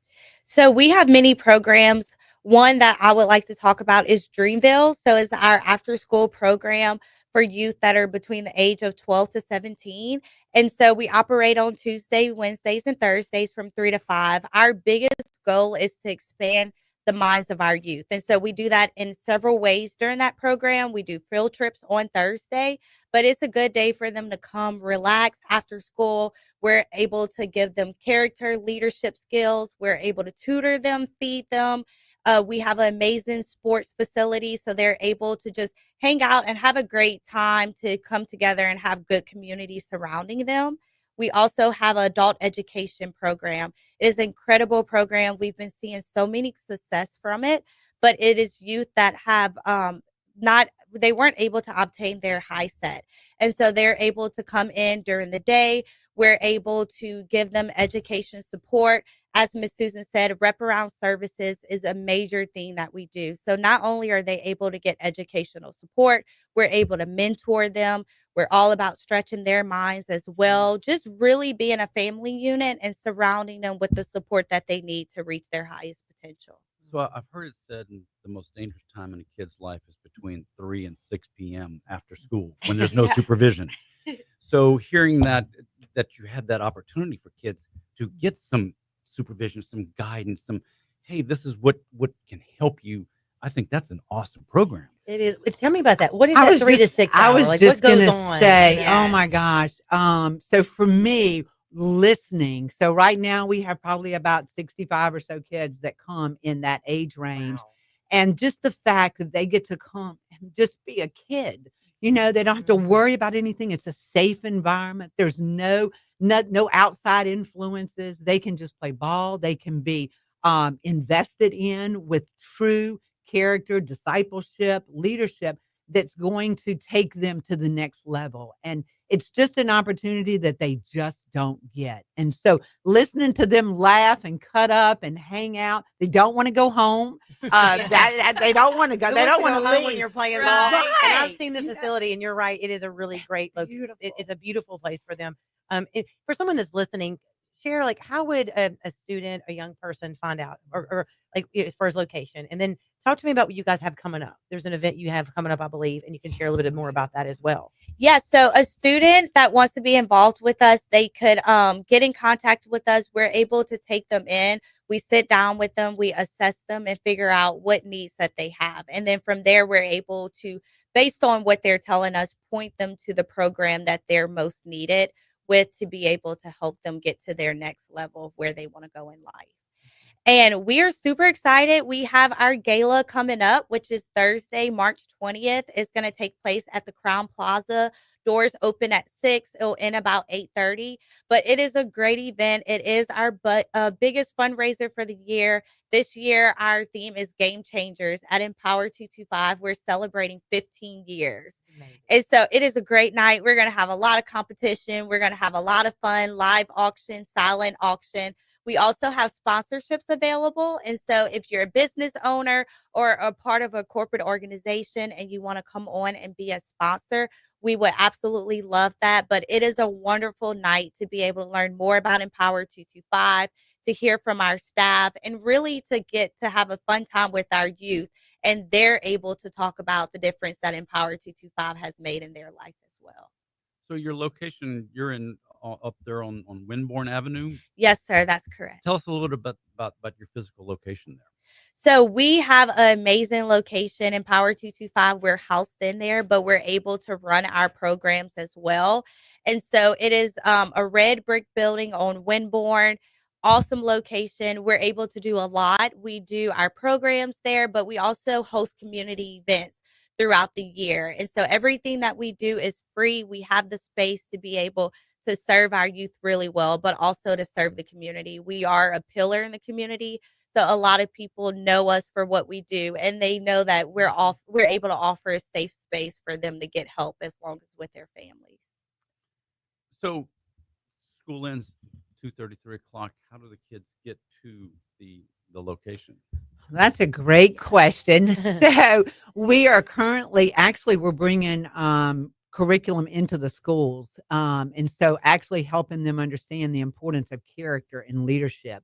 So we have many programs. One that I would like to talk about is Dreamville. So it's our after school program for youth that are between the age of 12 to 17. And so we operate on Tuesday, Wednesdays, and Thursdays from 3 to 5. Our biggest goal is to expand the minds of our youth. And so we do that in several ways during that program. We do field trips on Thursday, but it's a good day for them to come relax after school. We're able to give them character, leadership skills. We're able to tutor them, feed them. We have an amazing sports facility, so they're able to just hang out and have a great time, to come together and have good community surrounding them. We also have an adult education program. It is an incredible program. We've been seeing so many success from it, but it is youth that have they weren't able to obtain their high set. And so they're able to come in during the day. We're able to give them education support. As Ms. Susan said, wraparound services is a major thing that we do. So not only are they able to get educational support, we're able to mentor them. We're all about stretching their minds as well, just really being a family unit and surrounding them with the support that they need to reach their highest potential. So I've heard it said the most dangerous time in a kid's life is between 3 and 6 p.m. after school when there's no supervision. So hearing that you had that opportunity for kids to get some supervision, some guidance, some, hey, this is what can help you. I think that's an awesome program. It is. Tell me about that. What is I that was 3 to just 6 I hour? was Like, just what goes gonna on? say, You know? oh my Yes. gosh. So for me, listening. So right now we have probably about 65 or so kids that come in that age range. Wow. And just the fact that they get to come and just be a kid. You know, they don't have to Mhm. worry about anything. It's a safe environment. There's no outside influences. They can just play ball. They can be invested in with true character, discipleship, leadership that's going to take them to the next level. And it's just an opportunity that they just don't get. And so listening to them laugh and cut up and hang out, they don't want to go home. They don't want to go. Who They wants don't want to go home leave. when you're playing Right. ball? And I've Right. seen the You know, facility, and you're right. It is a really great it's location. It's beautiful. a beautiful place for them. For someone that's listening, share like how would a student, a young person, find out, or like as far as location, and then talk to me about what you guys have coming up. There's an event you have coming up, I believe, and you can share a little bit more about that as well. Yeah, so a student that wants to be involved with us, they could get in contact with us. We're able to take them in. We sit down with them, we assess them and figure out what needs that they have. And then from there, we're able to, based on what they're telling us, point them to the program that they're most needed with to be able to help them get to their next level of where they want to go in life. And we are super excited. We have our gala coming up, which is Thursday, March 20th. It's going to take place at the Crown Plaza. Doors open at 6. It'll end about 8:30. But it is a great event. It is our biggest fundraiser for the year. This year, our theme is Game Changers at Empower 225. We're celebrating 15 years. Amazing. And so it is a great night. We're going to have a lot of competition. We're going to have a lot of fun, live auction, silent auction. We also have sponsorships available. And so if you're a business owner or a part of a corporate organization and you want to come on and be a sponsor, we would absolutely love that. But it is a wonderful night to be able to learn more about Empower 225, to hear from our staff, and really to get to have a fun time with our youth. And they're able to talk about the difference that Empower 225 has made in their life as well. So your location, you're in up there on Winborn Avenue. Yes, sir. That's correct. Tell us a little bit about your physical location there. So we have an amazing location in Power 225. We're housed in there, but we're able to run our programs as well. And so it is a red brick building on Winborn. Awesome location. We're able to do a lot. We do our programs there, but we also host community events throughout the year. And so everything that we do is free. We have the space to be able to serve our youth really well, but also to serve the community. We are a pillar in the community. So a lot of people know us for what we do, and they know that we're able to offer a safe space for them to get help as long as with their families. So school ends 2:30, 3:00. How do the kids get to the location? That's a great question. So we are currently we're bringing curriculum into the schools, and so actually helping them understand the importance of character and leadership.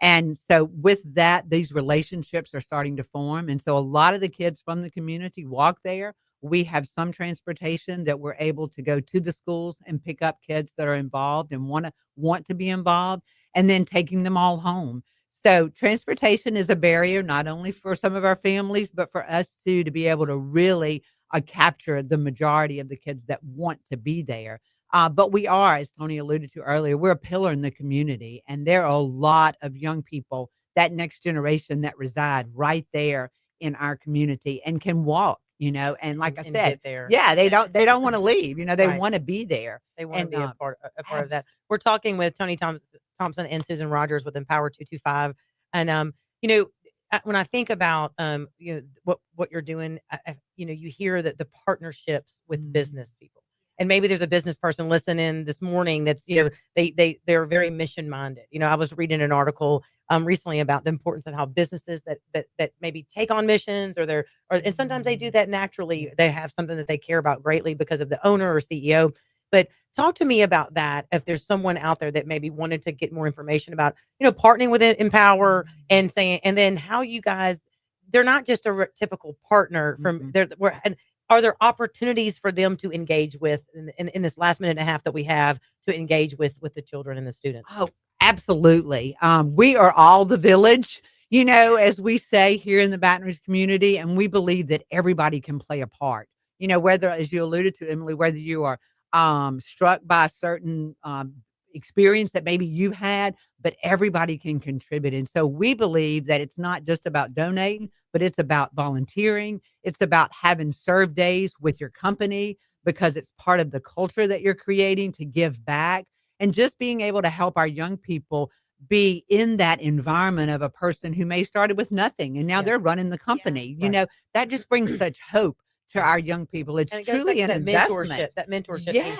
And so with that, these relationships are starting to form. And so a lot of the kids from the community walk there. We have some transportation that we're able to go to the schools and pick up kids that are involved and want to be involved, and then taking them all home. So transportation is a barrier, not only for some of our families, but for us too, to be able to really capture the majority of the kids that want to be there. But we are, as Tony alluded to earlier, we're a pillar in the community. And there are a lot of young people, that next generation, that reside right there in our community and can walk, and like I And said, get there. yeah, they don't want to leave, they Right. want to be there. They want to And be a part of that. We're talking with Tony Thompson and Susan Rogers with Empower 225. And when I think about what you're doing, you hear that the partnerships with business people. And maybe there's a business person listening this morning that's, they're very mission minded. I was reading an article recently about the importance of how businesses that maybe take on missions and sometimes they do that naturally. They have something that they care about greatly because of the owner or CEO. But talk to me about that. If there's someone out there that maybe wanted to get more information about, partnering with Empower and then how you guys, they're not just a typical partner from there. And are there opportunities for them to engage with in this last minute and a half that we have to engage with the children and the students? Oh, Absolutely. We are all the village, as we say here in the Baton Rouge community, and we believe that everybody can play a part. Whether, as you alluded to, Emily, whether you are struck by a certain experience that maybe you had, but everybody can contribute. And so we believe that it's not just about donating, but it's about volunteering. It's about having serve days with your company because it's part of the culture that you're creating to give back, and just being able to help our young people be in that environment of a person who may started with nothing and now they're running the company. That just brings such hope to our young people. It's And it goes truly back an to investment. that mentorship piece.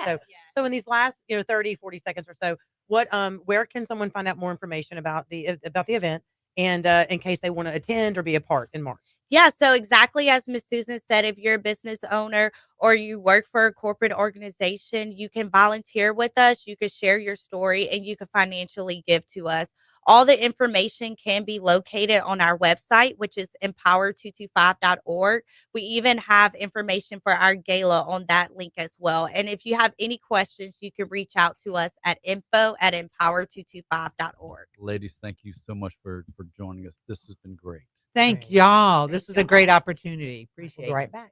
So in these last 30 40 seconds or so, what where can someone find out more information about the event, and in case they want to attend or be a part in March? Yeah, so exactly as Miss Susan said, if you're a business owner or you work for a corporate organization, you can volunteer with us, you can share your story, and you can financially give to us. All the information can be located on our website, which is empower225.org. We even have information for our gala on that link as well. And if you have any questions, you can reach out to us at info@empower225.org. Ladies, thank you so much for joining us. This has been great. Thank y'all. This is a great opportunity. Appreciate We'll be right it. back.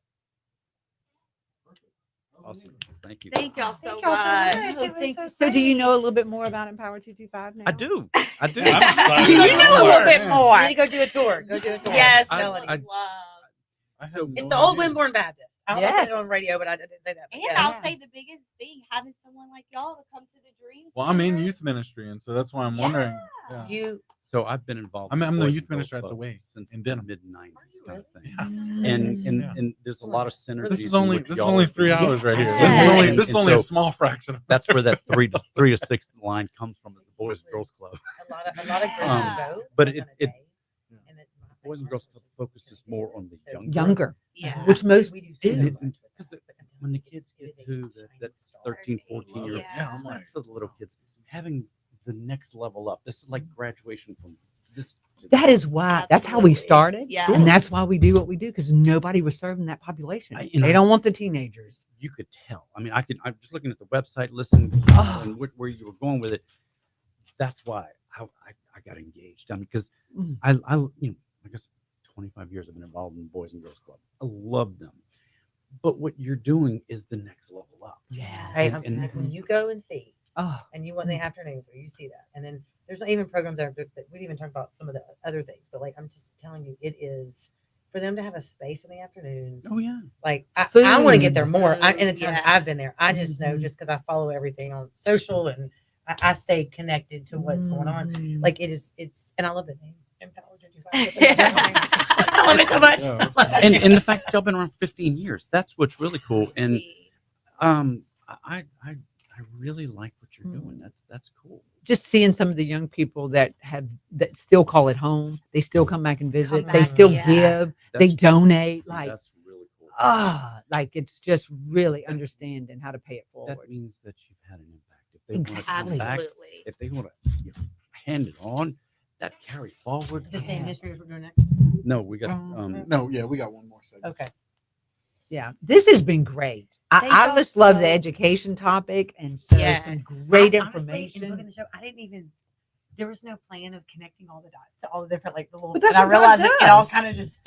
Awesome. Thank you. Thank y'all so y'all so much. much. It was so So do you great. know a little bit more about Empower 225 now? I do. I do. I'm excited. Do you know a little bit You more? need to go do a tour. Go do a tour. Yes, I- Melanie, I- love. I have It's no the old idea. Wimborne Baptist. I Yes. said it on radio, but I didn't say that. But And yeah. I'll say the biggest thing, having someone like y'all to come to the Dream Well, I'm in Center. youth ministry, and so that's why I'm wondering. Yeah. You So I've been involved. I'm with the Boys youth and Girls minister at the Club Way since in the Denham. mid-90s kind of thing. Mm. And there's a lot of synergy. This is only 3 Yeah. hours right here. Yeah. This is only a So small fraction of that's where that three to six line comes from, is the Boys and Girls Club. a lot of Christians go. But like it- on a it- day, and then Boys and Girls Club focuses more on the Younger, Yeah. which most we do so do. much with Because that, but when the it kids is get a to shining that star. 13, 14 year, Yeah. I'm like, that's the little kids having the next level up. This is like graduation from this. to That is why. That's how we Absolutely. started. Yeah. And that's why we do what we do, because nobody was serving that population. I- They don't want the teenagers. You could tell. I mean, I'm just looking at the website, listening, Oh. and where you were going with it. That's why I got engaged. I mean, because Mm. I I guess 25 years I've been involved in the Boys and Girls Club. I love them, but what you're doing is the next level up. Yes. Hey, And- like when you go and see, Oh, and you want the afternoons, or you see that, and then there's even programs that we didn't even talk about some of the other things, but like I'm just telling you, it is for them to have a space in the afternoons. Oh yeah. Like I want to get Food. there more. In the times Yeah. I've been there, I just know Mhm. just because I follow everything on social, and I stay connected to what's going on. Mhm. Like it's and I love the name Empower 225. I love it so much. Yeah. And the fact that y'all been around 15 years, that's what's really cool. And I really like what you're doing. That's cool. Just seeing some of the young people that still call it home. They still come back and visit. Come They back, still yeah. give. They That's- donate. See, Like, that's really cool. like it's just really understanding how to pay it forward. That means that you've had an impact. If they want to come Exactly. back, Absolutely. if they want to hand it on, that carry forward. The same Yeah. history as we're doing next. No, we got No, yeah, we got one more segment. Okay. Yeah, this has been great. Thank I y'all just love the so- education topic, and so some Yes. great Honestly, in booking information. the show, I didn't even. There was no plan of connecting all the dots to all the different like the little. But that's and I what God realized it all does. kind of just.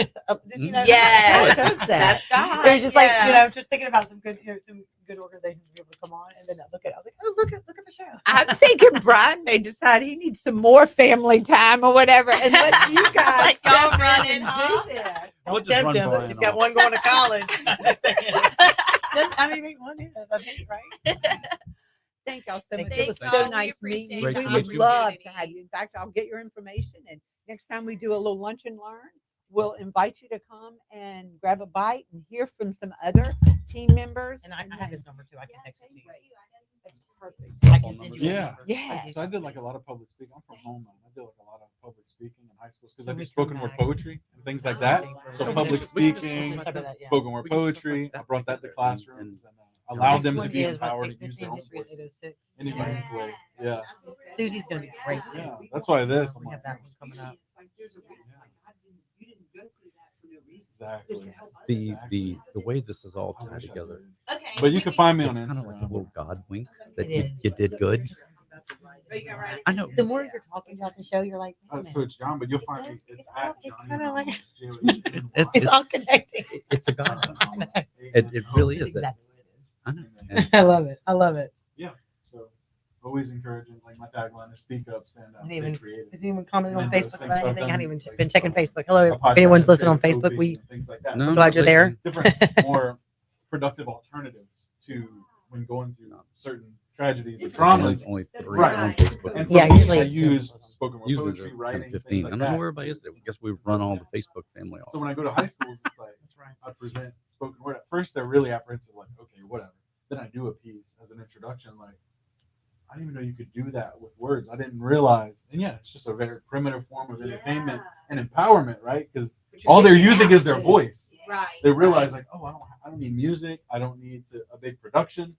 Yes. God does that. That's God. It was just like yeah. just thinking about some good some good organizations to be able to come on, and then I look at it, I was like, oh look at the show. I'm thinking Brian may decide he needs some more family time or whatever, and let you guys Let y'all step in run and it, huh? do this. We'll Don't just tempt run him, but Brian he's got off. one going to college. I'm just saying. I mean, one is, I think, right? Thank y'all so much. Thank It was you. so We nice meeting you. Great We to would meet you. love to have you. In fact, I'll get your information, and next time we do a little lunch and learn, we'll invite you to come and grab a bite and hear from some other team members. And I have his number too. I can text it to you. That's perfect. I can send you his Yeah. number. Yeah. So I did like a lot of public speaking. I'm from home, man. I did like a lot of public speaking in high school because So I we did spoken come word back. poetry and things like that. So Okay. public We can just speaking, talk about that, yeah. spoken word We can just talk poetry. about I that brought that to together classrooms and and allowed this them to one be is empowered to this use their name own history is voices 806. in a unique way. Yeah, Susie's gonna be great too. yeah. That's why this. I'm We have like, that one coming up. exactly. The way this is all I tied wish I together, did. Okay. But you can find me it's on kind of like a Instagram. little God wink that It you is. did good. I know. The more you're talking about the show, you're like, wait a So minute. it's John, but you'll find me. It's at It's Johnny kinda like- Ramos, It's- It's all connecting. It's a God. It really is. That's exactly I know. what it is. I love it. I love it. Yeah. So always encouraging, like my tagline is speak up, stand up, And stay even- creative. Has anyone commented on And then those Facebook things about I've anything? I done, hadn't even like, been checking Facebook. Hello, a if podcast anyone's on listening on creative Facebook. coping We and things like that. No, glad you're they there. Different, more productive alternatives to when going through certain tragedies or traumas. Only 3 Right. on Facebook. And for Yeah, me, usually- I use spoken word Usually poetry, they're writing, 10, things 15. like I don't know that. where everybody is. I guess we run all the Facebook family off. So when I go to high schools, it's like That's right. I present spoken word. At first, they're really apprehensive, like, okay, whatever. Then I do a piece as an introduction, like, I didn't even know you could do that with words. I didn't realize. And yeah, it's just a very primitive form of entertainment and empowerment, right? Because all they're using is their voice. Right. They realize, like, oh, I don't need music. I don't need a big production.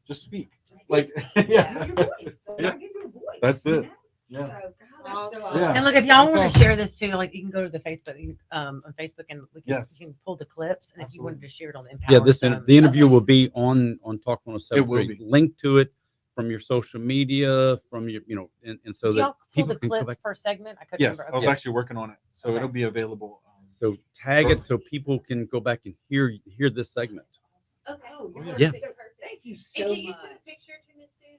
Just speak. Like, yeah. Use your voice. So Yeah. I give you a voice. That's you it. know? Yeah. So, God, that's so Yeah. awesome. And look, if y'all That's want to awesome. share this too, like you can go to the Facebook, on Facebook, and we can, Yes. you can pull the clips. And if you wanted Absolutely. to share it on the Yeah, Empower this Zone, the interview okay. will be on Talk It 107. will be. Link to it from your social media, from your and so Did that y'all pull people the can go clips back. per segment? I couldn't Yes, remember. I was Okay. actually working on it, so Okay. it'll be available. So tag it so people can go back and hear this segment. Okay. Oh, Yeah. you're Yeah. so perfect. Thank you so And much. can you send a picture to Miss Susan?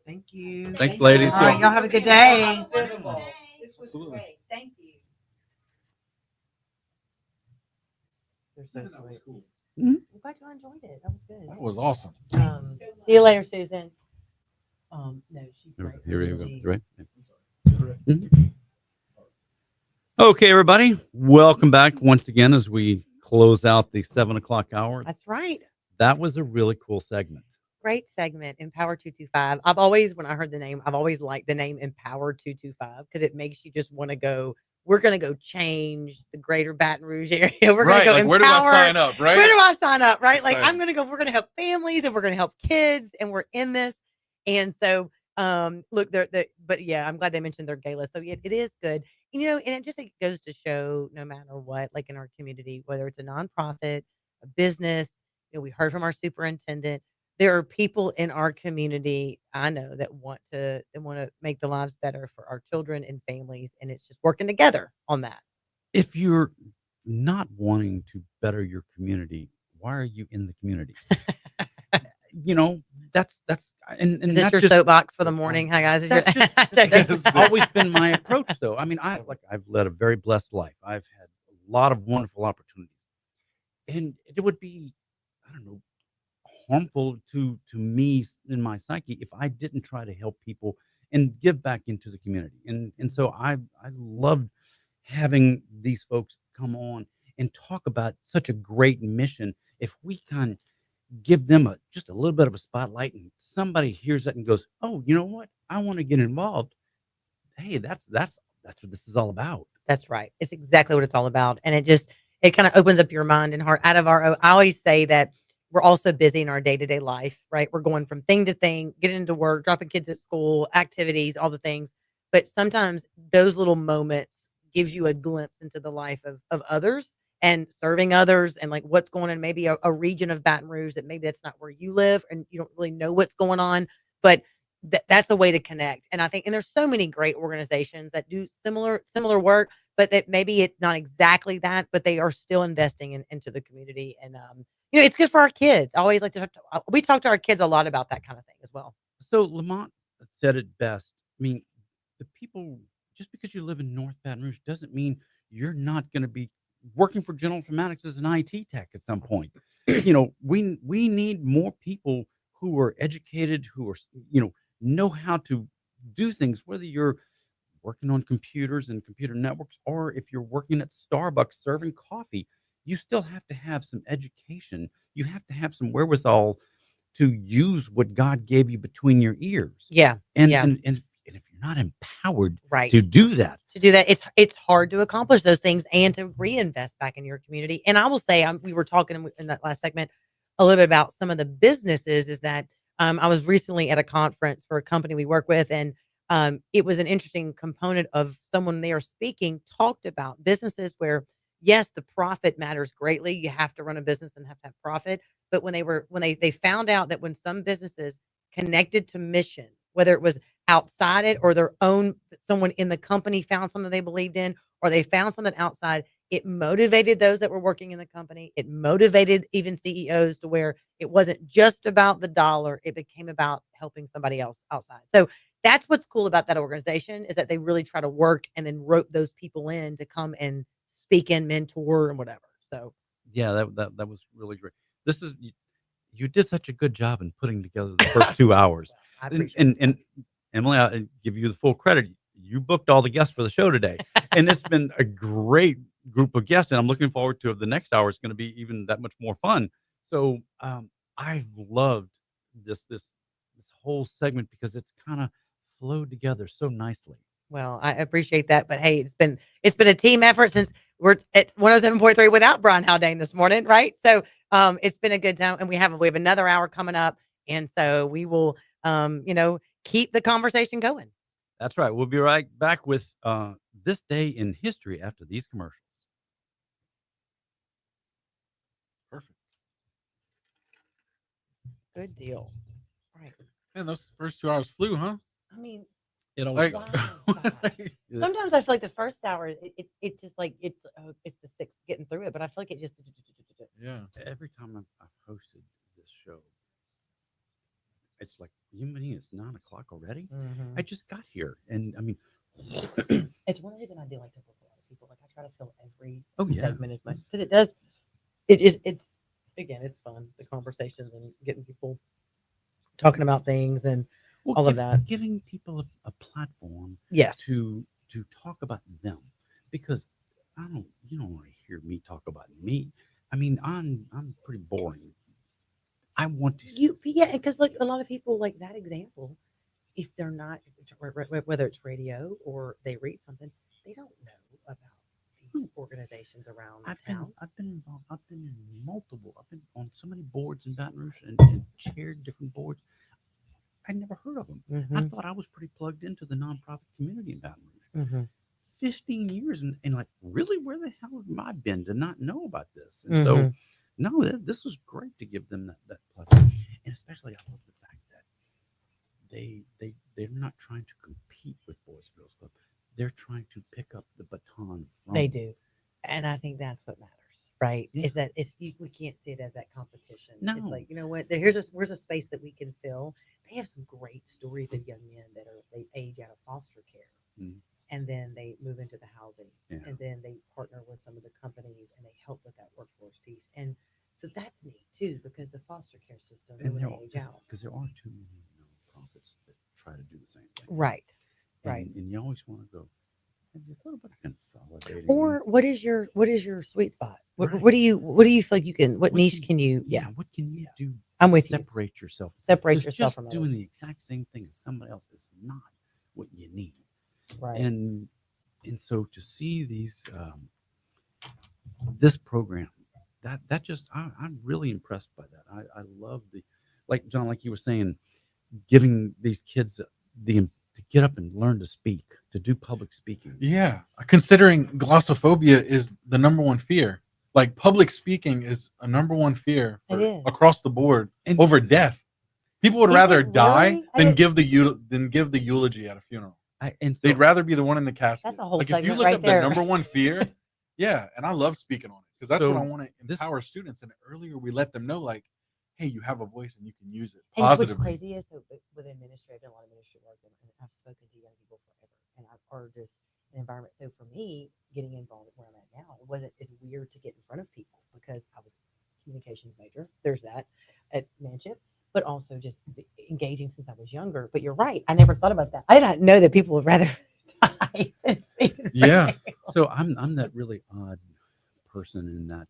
Thank you. Thanks, ladies. All right, y'all have a good day. Hospitable. This was Absolutely. great. Thank you. They're so sweet. Mhm. I'm glad you enjoyed it. That was good. That was awesome. See you later, Susan. No, she's great. Here you go. She- You ready? Mhm. Okay, everybody, welcome back once again as we close out the 7 o'clock hour. That's right. That was a really cool segment. Great segment, Empower 225. I've always, when I heard the name, I've always liked the name Empower 225 because it makes you just want to go. We're going to go change the greater Baton Rouge area. We're going to go like, where do I empower. sign up, right? Where do I sign up? Right? Like, Exciting. I'm going to go. We're going to help families and we're going to help kids, and we're in this. And so, look, but yeah, I'm glad they mentioned their gala. So it is good, and it just it goes to show, no matter what, like in our community, whether it's a nonprofit, a business. We heard from our superintendent. There are people in our community I know that want to make the lives better for our children and families, and it's just working together on that. If you're not wanting to better your community, why are you in the community? That's and Is this not your just soapbox for the morning? Hi guys. Is your- that's just always been my approach, though. I mean, I've led a very blessed life. I've had a lot of wonderful opportunities, and it would be, I don't know, harmful to me in my psyche if I didn't try to help people and give back into the community. And so I loved having these folks come on and talk about such a great mission. If we can give them just a little bit of a spotlight and somebody hears that and goes, oh, you know what? I want to get involved. Hey, that's what this is all about. That's right. It's exactly what it's all about. And it kind of opens up your mind and heart out of our own. I always say that we're also busy in our day-to-day life, right? We're going from thing to thing, getting into work, dropping kids at school, activities, all the things. But sometimes those little moments gives you a glimpse into the life of others and serving others and like what's going on, maybe a region of Baton Rouge that maybe that's not where you live and you don't really know what's going on, but that's a way to connect. And I think, and there's so many great organizations that do similar work, but that maybe it's not exactly that, but they are still investing into the community. And, it's good for our kids. I always like to we talk to our kids a lot about that kind of thing as well. So Lamont said it best. I mean, the people, just because you live in North Baton Rouge doesn't mean you're not going to be working for General Informatics as an IT tech at some point. We need more people who are educated, who are, know how to do things, whether you're working on computers and computer networks, or if you're working at Starbucks serving coffee, you still have to have some education. You have to have some wherewithal to use what God gave you between your ears. Yeah. And yeah. and if you're not empowered Right. to do that, it's hard to accomplish those things and to reinvest back in your community. And I will say, we were talking in that last segment a little bit about some of the businesses. Is that I was recently at a conference for a company we work with, and it was an interesting component of someone there speaking talked about businesses where, yes, the profit matters greatly. You have to run a business and have to have profit. But when they found out that when some businesses connected to mission, whether it was outside it or their own someone in the company found something they believed in, or they found something outside. It motivated those that were working in the company. It motivated even CEOs to where it wasn't just about the dollar. It became about helping somebody else outside. So that's what's cool about that organization is that they really try to work and then rope those people in to come and speak and mentor and whatever. So Yeah, that was really great. This is you did such a good job in putting together the first 2 hours. I And appreciate and Emily, I give you the full credit. You booked all the guests for the show today, and it's been a great group of guests, and I'm looking forward to the next hour. It's going to be even that much more fun. So I've loved this whole segment because it's kind of flowed together so nicely. Well, I appreciate that, but hey, it's been a team effort since we're at 107.3 without Brian Haldane this morning, right? So, it's been a good time, and we have another hour coming up, and so we will, keep the conversation going. That's right. We'll be right back with this day in history after these commercials. Perfect. Good deal. Right. Man, those first 2 hours flew, huh? I mean, It always Like, does. sometimes I feel like the first hour, it just like it's the sixth getting through it, but I feel like it just yeah. Every time I've hosted this show, it's like, you mean it's 9 o'clock already? Mhm. I just got here, and I mean, It's one reason I do like to book a lot of people. Like I try to fill every Oh, yeah. segment as much because it does. It's again, it's fun the conversations and getting people talking about things and well, all of that. giving people a platform Yes. to talk about them, because you don't want to hear me talk about me. I mean, I'm pretty boring. I want to Yeah, because like a lot of people like that example, if they're not whether it's radio or they read something, they don't know about these organizations around town. I've been involved. I've been in multiple. I've been on so many boards in Baton Rouge and chaired different boards. I never heard of them. I Mhm. thought I was pretty plugged into the nonprofit community in Baton Rouge. Mhm. 15 years and like, really, where the hell have I been to not know about this? And so, Mhm. no, this was great to give them that platform, and especially I love the fact that they're not trying to compete with Boys and Girls Club. They're trying to pick up the baton from. They do, and I think that's what matters, right? Yeah. Is that we can't see it as that competition. No. It's like, you know what? Where's a space that we can fill. They have some great stories of young men that they age out of foster care, Mhm. and then they move into the housing, Yeah. and then they partner with some of the companies and they help with that workforce piece. And so that's neat too, because the foster care system And when they age out, because there are too many nonprofits that try to do the same thing. right? And you always want to go maybe a little bit of consolidating. Or what is your sweet spot? Right. What do you feel like you can? What niche can you? Yeah, what can you do? I'm with you. Separate yourself. Separate 'Cause yourself just from doing others. the exact same thing as somebody else is not what you need. Right. And so to see these this program, that just I'm really impressed by that. I love like John, like you were saying, giving these kids to get up and learn to speak, to do public speaking. Yeah. Considering glossophobia is the number one fear. Like public speaking is a number one fear It is. across the board And- over death. People would Is rather it die really? I than didn't- give the eulogy at a funeral. And so, They'd rather be the one in the casket. That's a whole like if you segment look right up there. the number one fear, yeah, and I love speaking on it because that's what I So want to this- empower students. And the earlier we let them know, like, hey, you have a voice and you can use it And what's positively. crazy is so with administrative, a lot of administrative work, and I've spoken to young people forever, and or just an environment. So for me, getting involved where I'm at now, it wasn't as weird to get in front of people because I was a communications major. There's that at Manship, but also just engaging since I was younger. But you're right, I never thought about that. I did not know that people would rather die than speak in front of Yeah. people. So I'm that really odd person in that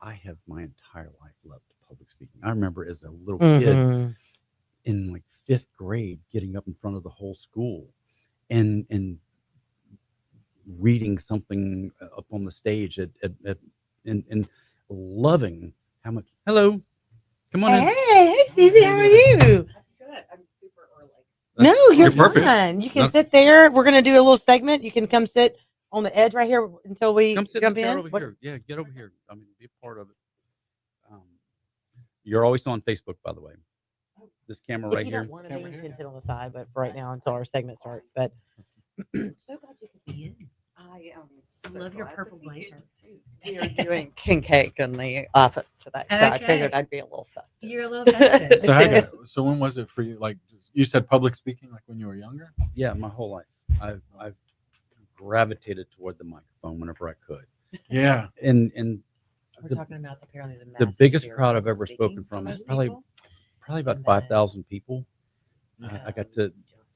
I have my entire life loved public speaking. I remember as a little kid Mhm. in like 5th grade getting up in front of the whole school and reading something up on the stage and loving how much. Hello, come on in. Hey, Susie, how are you? Good. I'm super early. No, you're perfect. fine. You can No. sit there. We're gonna do a little segment. You can come sit on the edge right here until we Come sit in jump the chair in. over What- here. Yeah, get over here. I mean, be a part of it. You're always on Facebook, by the way. This camera If right you here. don't want to be, you can sit on the side, but for right now until our segment starts. But so glad you could be in. I am. I love your purple blazer. We are doing king cake in the office today, so I figured Okay. I'd be a little festive. You're a little festive. So Haggai, so when was it for you? Like you said, public speaking, like when you were younger. Yeah, my whole life. I've gravitated toward the microphone whenever I could. Yeah. And We're the, talking about apparently the massive biggest fear of crowd I've public ever speaking spoken from for is most probably people. about And 5,000 people. I got to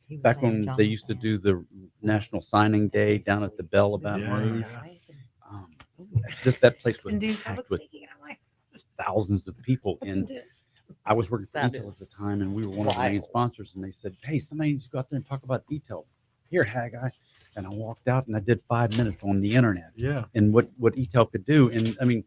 he was back saying, when John they was used to saying, do the National Signing Day down at the Bell of Baton Yeah, Rouge. yeah. Um, that place was And do packed public with speaking. And I'm like, thousands of people. what's And this? I was working for That Intel at is the time, and we were one of the main wild. sponsors. And they said, "Hey, somebody needs to go out there and talk about Intel." Here, Haggai. And I walked out and I did 5 minutes on the internet Yeah. and what Intel could do. And I mean,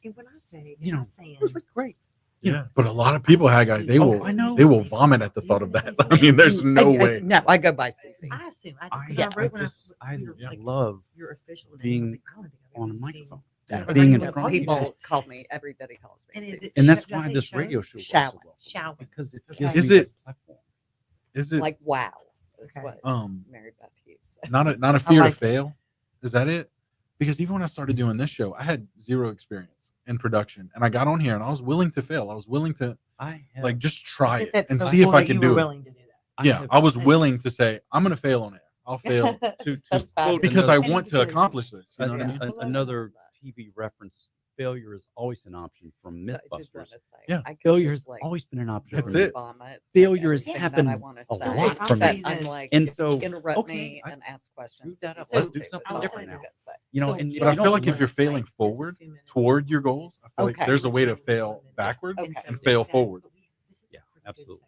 And when I say, you know, I'm saying, it was like great. Yeah. But a lot of people, Haggai, they Oh, will I know. they will vomit at the thought of that. I mean, there's no way. No, I go by Susie. I assume. I love your official name. being I was like, I wanna be on a BBC. microphone. Yeah. Being in know, front of you. People call me. Everybody calls me And is Susie. it- And that's Should I why say this show? radio show works Shout. so well. Shout. Because it Okay. gives Is me it- that platform. Is it Like wow. Is Okay. what Mary Beth Hughes. not a fear like to fail? Is that it? Because even when I started doing this show, I had zero experience in production, and I got on here and I was willing to fail. I was willing to I have, like just try it That's and so see if cool I that can you do were it. willing to do that. Yeah, have- I was That's- willing to say I'm going to fail on air. I'll fail That's quote fabulous. because I another- want to accomplish this. You know what I mean? Another TV reference: failure is always an option from So I just MythBusters. want to say, Yeah. I could Failure just, has like, always been an option. That's for me. it. vomit Failure has everything happened that I want to a say, lot for but me. I'm like, And so, interrupt okay, me I- and ask questions. screw that up. So Let's do it's something always different now. good to say. you know, So, and yeah, But I you feel don't like if learn- you're failing forward toward your goals, I feel like Okay. there's a way to fail backwards Okay. and fail forward. Yeah, absolutely.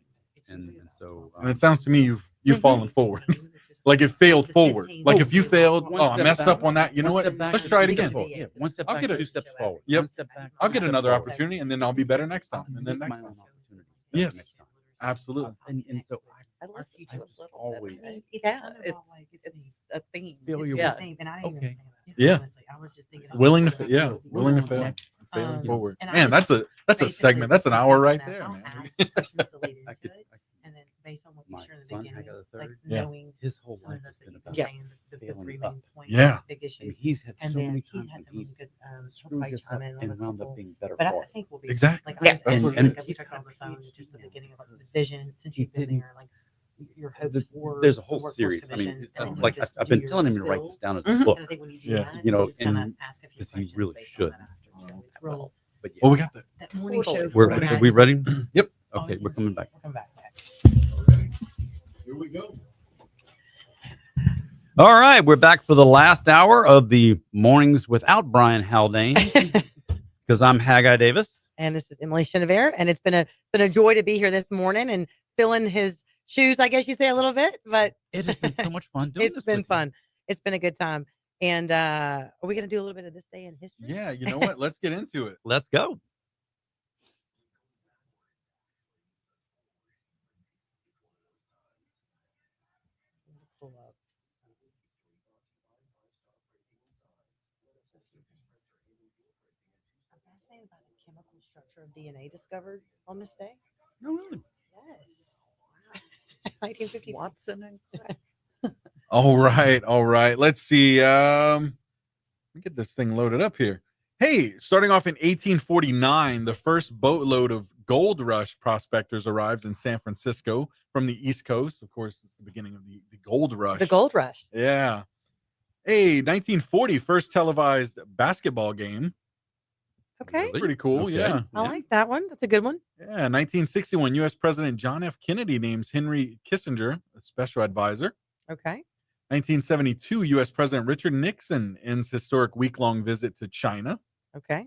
And so, And it sounds to me you've fallen forward. Like it failed forward. Like if you failed, One oh, I step messed back. up on that. You know One what? step back, Let's two try it steps again. forward. Yeah, one step I'll back, get it. 2 steps forward. Yep. One step back, I'll two get steps another forward. opportunity, and then I'll be better next time. And then Make next my time. own opportunities better Yes. next time. Absolutely. And so I listened I to it just a little always- bit. I mean, It's yeah, kind of all like, it's it's a theme. Failure Yeah. was- And I didn't even Okay. think about it. Yeah. Honestly, I was just thinking Willing to about fail. Yeah. what we Willing to want fail. next. And failing forward. and I Man, just that's a basically segment. That's an just hour thinking right that there, I'll man. ask questions to lead I into could, it, and then based on what we my share in the son, beginning, Haggai the like third, Yeah. knowing his whole some life of has the been things about you're saying, the failing three up. main points, Yeah. big I mean, issues. he's had And so then many he's times had when some really he's good screwed probably this up chime in on and a wound up couple. being better But I for it. think we'll be Exactly. Like, I Yeah. was That's thinking, what it like, is. as we He's talked got on the a phone, huge just the talent. beginning of like, the vision since He you've been didn't- there, like your hopes The- for there's a the whole Workforce series. I mean, Commission, and then you like just I've do been your telling him to write spill. this down as Mhm. a book, And I think when you do Yeah. that, you know, just kinda and ask a few because he questions really based on should. that after. So it's real. But yeah. Well, we got the That morning show. We're- for Are guys we ready? Yep. Okay, we're coming back. We're coming back. Here we go. All right, we're back for the last hour of the Mornings Without Brian Haldane because I'm Haggai Davis. And this is Emily Chenevert, and it's been a joy to be here this morning and fill in his shoes, I guess you say a little bit, but It has been so much fun doing this. it's been with you. fun. It's been a good time. And are we going to do a little bit of this day in history? Yeah, you know what? Let's get into it. Let's go. Pull up. I'm fascinated by the chemical structure of DNA discovered on this day. No, really. Yes. 1950. Watson and Crick. All right, all right. Let's see. Let me get this thing loaded up here. Hey, starting off in 1849, the first boatload of gold rush prospectors arrives in San Francisco from the East Coast. Of course, it's the beginning of the gold rush. The gold rush. Yeah. Hey, 1940, first televised basketball game. Okay. Really? Pretty cool. Okay. Yeah. I like that one. That's a good one. Yeah. 1961, U.S. President John F. Kennedy names Henry Kissinger a special advisor. Okay. 1972, U.S. President Richard Nixon ends historic week-long visit to China. Okay.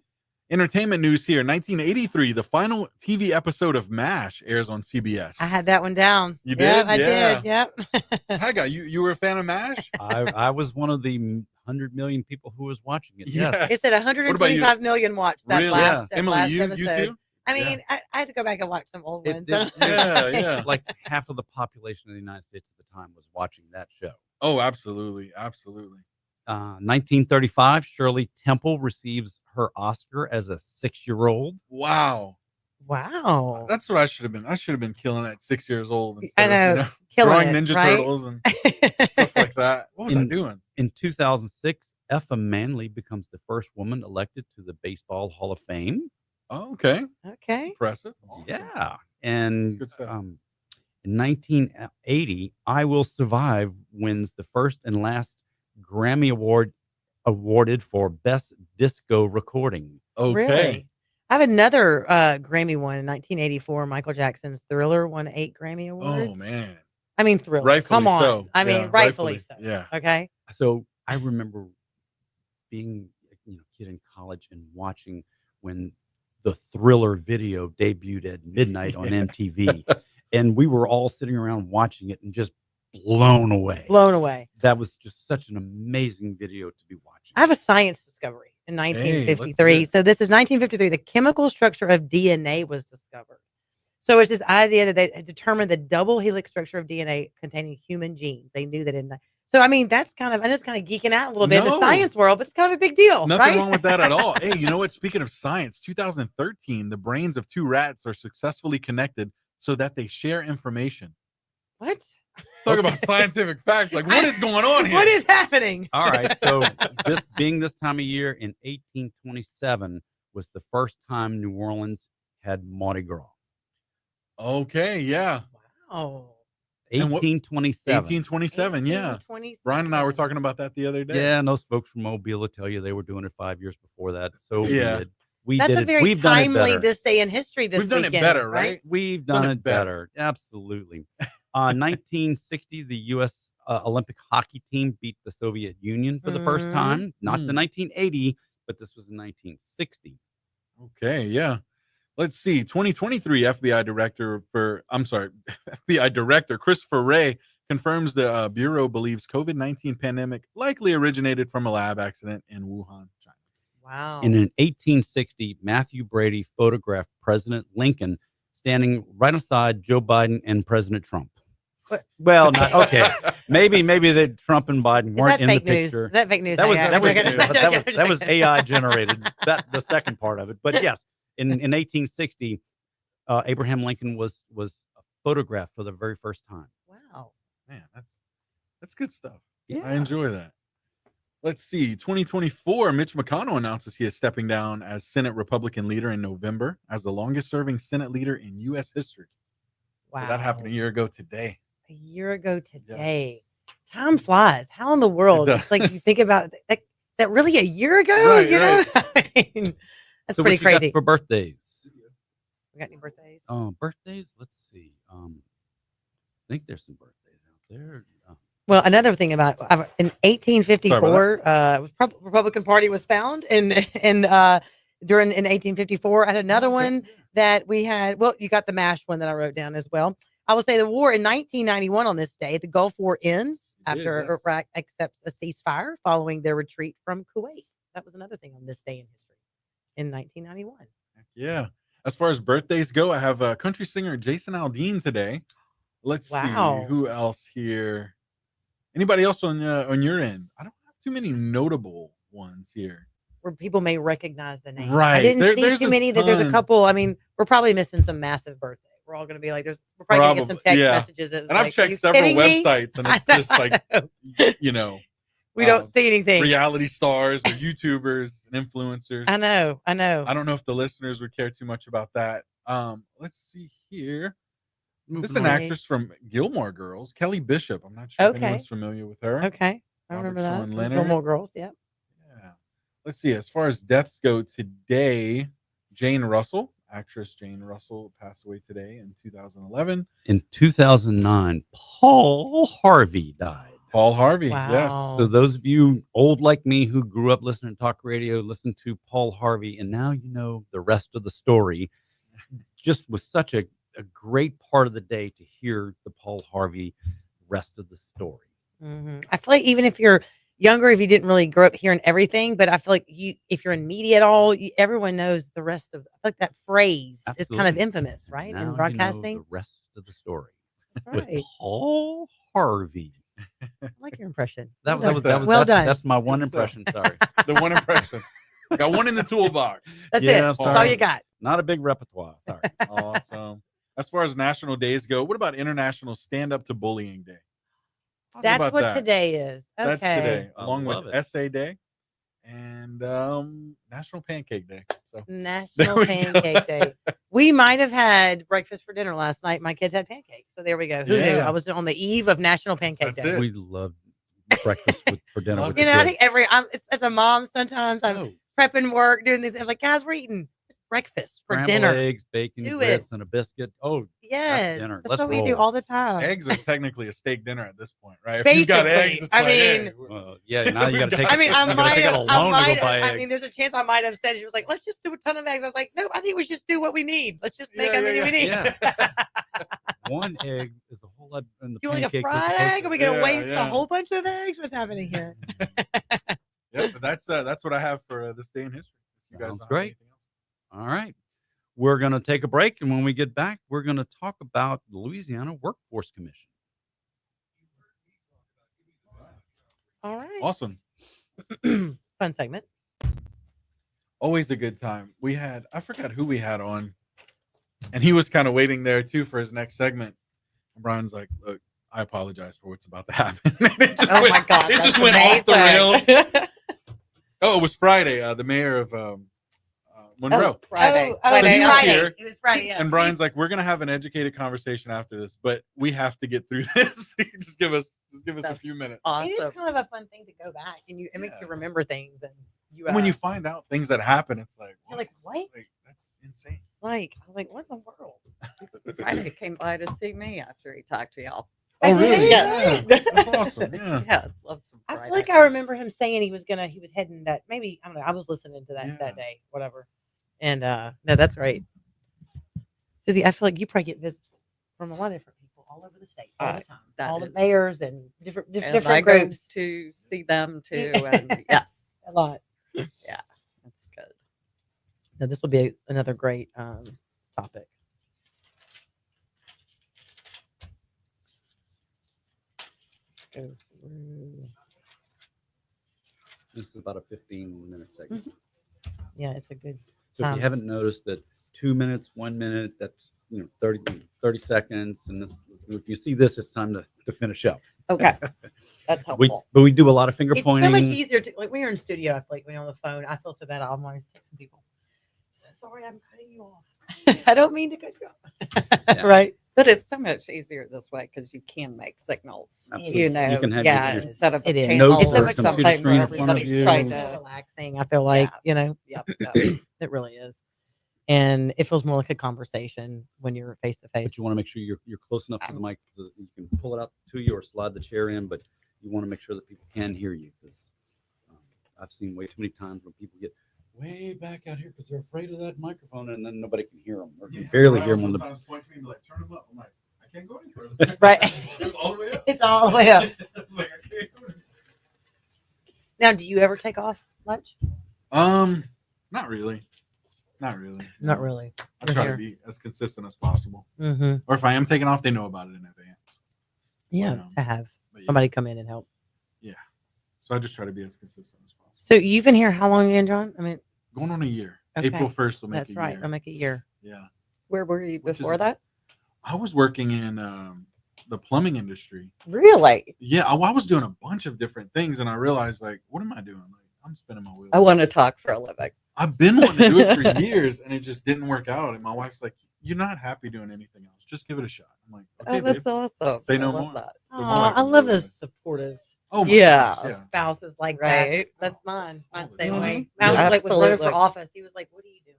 Entertainment news here. 1983, the final TV episode of MASH airs on CBS. I had that one down. You Yep, did? I Yeah. did. Yep. Haggai, you were a fan of MASH? I was one of the 100 million people who was watching it. Yes. It said 125 million watched that Really? last, that Emily, last you episode. too? I mean, I had to go back and watch some old ones. Yeah. Like half of the population of the United States at the time was watching that show. Oh, absolutely. Absolutely. 1935, Shirley Temple receives her Oscar as a 6-year-old. Wow. Wow. That's what I should have been. I should have been killing at 6 years old I instead know. of Killing drawing it, Ninja right? Turtles and stuff like that. What was I doing? In 2006, Effa Manley becomes the first woman elected to the Baseball Hall of Fame. Oh, okay. Okay. Impressive. Awesome. Yeah. And Good stuff. in 1980, I Will Survive wins the first and last Grammy Award awarded for Best Disco Recording. Okay. Really? I have another Grammy one in 1984. Michael Jackson's Thriller won 8 Grammy Awards. Oh man. I mean, Thriller. Rightfully Come on. so. I mean, Yeah, rightfully so. Yeah. Okay. So I remember being a kid in college and watching when the Thriller video debuted at midnight on MTV. And we were all sitting around watching it and just blown away. Blown away. That was just such an amazing video to be watching. I have a science discovery in Hey, 1953. let's So this is 1953. The chemical structure of DNA was discovered. So it's this idea that they had determined the double helix structure of DNA containing human genes. They knew that in the, so I mean that's kind of, I'm just kind of geeking out a little bit in the No. science world, but it's kind of a big deal. Nothing right? wrong with that at all. Hey, you know what? Speaking of science, 2013, the brains of 2 rats are successfully connected so that they share information. What? Talk about scientific facts. Like, what is going on here? What is happening? All right. So this time of year in 1827 was the first time New Orleans had Mardi Gras. Okay, yeah. Wow. And what- 1827. 1827, yeah. 1827. Brian and I were talking about that the other day. Yeah, and those folks from Mobile will tell you they were doing it 5 years before that. So Yeah. we That's did a it. very We've done it timely better. this day in history. This We've done weekend, it better, right? We've Done done it it better. Absolutely. 1960, the U.S. Olympic hockey team beat the Soviet Union for the first Mhm. time. Not the Mm. 1980, but this was in 1960. Okay, yeah. Let's see. 2023 FBI Director Christopher Wray confirms the Bureau believes COVID-19 pandemic likely originated from a lab accident in Wuhan, China. Wow. In an 1860, Matthew Brady photographed President Lincoln standing right beside Joe Biden and President Trump. What? Well, not okay. Maybe the Trump and Biden Is weren't that in the fake news? picture. Is that fake news? That was Haggai? that was AI generated. That the second part of it. But yes, in 1860, Abraham Lincoln was photographed for the very first time. Wow. Man, that's good stuff. Yeah. I enjoy that. Let's see. 2024, Mitch McConnell announces he is stepping down as Senate Republican leader in November as the longest serving Senate leader in U.S. history. Wow. So that happened a year ago today. A year ago today. Yes. Time flies. How in the world? It's like you does. think about that really a year ago, Right, you know? right. I mean, that's So pretty what you got crazy. for birthdays. We got any birthdays? Birthdays. Let's see. I think there's some birthdays out there. Well, another thing about in 1854, Republican Party was found, and during in 1854, I had another one that we had. Well, you got the MASH one that I wrote down as well. I will say the war in 1991 on this day, the Gulf War ends It did, after yes. Iraq accepts a ceasefire following their retreat from Kuwait. That was another thing on this day in history in 1991. Yeah. As far as birthdays go, I have country singer Jason Aldean today. Let's Wow. see who else here. Anybody else on your end? I don't have too many notable ones here. Where people may recognize the name. I Right. didn't see There's too a many. That there's a ton. couple. I mean, we're probably missing some massive birthday. We're all going to be like, we're probably going to get some text Yeah. messages. That, And I've like, are checked you several kidding me? websites, and I it's just like, know. We don't see anything. reality stars or YouTubers and influencers. I know. I don't know if the listeners would care too much about that. Let's see here. This is an Moving on. actress from Gilmore Girls, Kelly Bishop. I'm not sure if Okay. anyone's familiar with her. Okay. I Robert remember Sean that. Leonard. Gilmore Girls. Yep. Yeah. Let's see. As far as deaths go today, Jane Russell, actress Jane Russell, passed away today in 2011. In 2009, Paul Harvey died. Paul Harvey. Wow. Yes. So those of you old like me who grew up listening to talk radio, listen to Paul Harvey, and now you know the rest of the story. Just was such a great part of the day to hear the Paul Harvey rest of the story. I feel like even if you're younger, if you didn't really grow up hearing everything, but I feel like if you're in media at all, everyone knows the rest of. I feel like that phrase is kind of Absolutely. infamous, right? Now you In know broadcasting. the rest of the story That's with right. Paul Harvey. I like your impression. That Well was done. Well done. That's my one Good stuff. impression. Sorry. The one impression. Got one in the toolbox. That's Yeah, it. That's all sorry. you got. Not a big repertoire. Sorry. Awesome. As far as national days go, what about International Stand Up to Bullying Day? Talk That's about what that. today is. Okay. That's today, I along with love it. Essay Day and National Pancake Day. So National we go. Pancake Day. We might have had breakfast for dinner last night. My kids had pancakes. So there we go. Who knew? Yeah. I was on the eve of National Pancake That's Day. it. We love breakfast for dinner Love with it. the You know, I kids. think as a mom, sometimes I'm Oh, prepping work, doing these. I'm like, guys, we're eating breakfast for scrambled dinner. eggs, bacon, Do grits, it. and a biscuit. Oh, Yes. dinner. That's Let's what we do roll. all the time. Eggs are technically a steak dinner at this point, right? If you've got Basically. eggs, it's I like, hey, mean, Well, yeah, now you got to take. I mean, I you gotta might take out have, a loan to go buy I eggs. mean, there's a chance I might have said, she was like, let's just do a ton of eggs. I was like, no, I think we just do what we need. Let's just make how many we need. Yeah. One egg is a whole lot in the You want like a pancakes. fried egg? Are we going to waste Yeah. a whole bunch of eggs? What's happening here? Yeah, but that's what I have for this day in history. You guys Sounds don't have great. anything else? All right. We're going to take a break. And when we get back, we're going to talk about the Louisiana Workforce Commission. All right. Awesome. Fun segment. Always a good time. I forgot who we had on, and he was kind of waiting there too for his next segment. And Brian's like, look, I apologize for what's about to happen. It just Oh my God, it that's just went off the rails. amazing. Oh, it was Friday. The mayor of Monroe. Friday. Oh, So he was Friday. here, It was Friday. Yeah. and Brian's like, we're gonna have an educated conversation after this, but we have to get through this. just give us a That's few minutes. It is Awesome. kind of a fun thing to go back and it makes you remember things. And you, And when you find out things that happen, it's like, you're like, what? Like, that's insane. Like, I was like, what in the world? Friday came by to see me after he talked to y'all. Oh, really? Yes. Yeah. That's awesome. Yeah. Yeah, love some I Friday. feel like I remember him saying he was heading that, maybe, I don't know. I was listening to that Yeah. that day, whatever. And no, that's great. Susie, I feel like you probably get visits from a lot of different people all over the state all the time. that All the is- mayors and different and I different go groups. to see them too. And yes, A lot. yeah, that's good. No, this will be another great topic. Go through. This is about a 15-minute segment. Yeah, it's a good. So if you haven't noticed that 2 minutes, 1 minute, that's 30 seconds. And if you see this, it's time to finish up. Okay, that's helpful. But we do a lot of finger It's pointing. so much easier to like when you're in studio. I feel like when you're on the phone, I feel so bad. I'm always texting people. So sorry, I'm cutting you off. I don't mean to cut you off. Yeah. Right? But it's so much easier this way because you can make signals. Absolutely. You know, You can have yeah, your instead of a It is. panel notes It's so or much something computer where screen in front of everybody's you. trying More to. relaxing. I feel like Yeah. Yep. it really is, and it feels more like a conversation when you're face to face. But you want to make sure you're close enough to the mic so that you can pull it out to you or slide the chair in. But you want to make sure that people can hear you because I've seen way too many times when people get way back out here because they're afraid of that microphone and then nobody can hear them or can barely hear them. Sometimes point to me and be like, turn them up. I'm like, I can't go any further. Right. It's all the way up. It's all the way up. It's like, I can't go any Now, do you ever take off much? Not really. Not really. Not really. I try to be as consistent as possible. Mm-hmm. Or if I am taking off, they know about it in advance. Yeah, Um, to have But yeah. somebody come in and help. So I just try to be as consistent as possible. So you've been here how long again, John? I mean, Going on a year. Okay. April 1st will make that's a right. year. I'll make a year. Yeah. Where were you Which is before a- that? I was working in the plumbing industry. Really? Yeah, I was doing a bunch of different things, and I realized, like, what am I doing? Like, I'm spinning my wheels. I want to talk for a living. I've been wanting to do it for years, and it just didn't work out. And my wife's like, "You're not happy doing anything else. Just give it a shot." I'm like, "Okay, Oh, that's babe. awesome. Say no I love more." that. So my Aw, wife I was love really a good. supportive Oh my Yeah. gosh, yeah. spouses like Right. that. That's mine. Mine's the All the same time. way. Yeah, Mine was like with running for absolutely. office. He was like, "What are you doing?"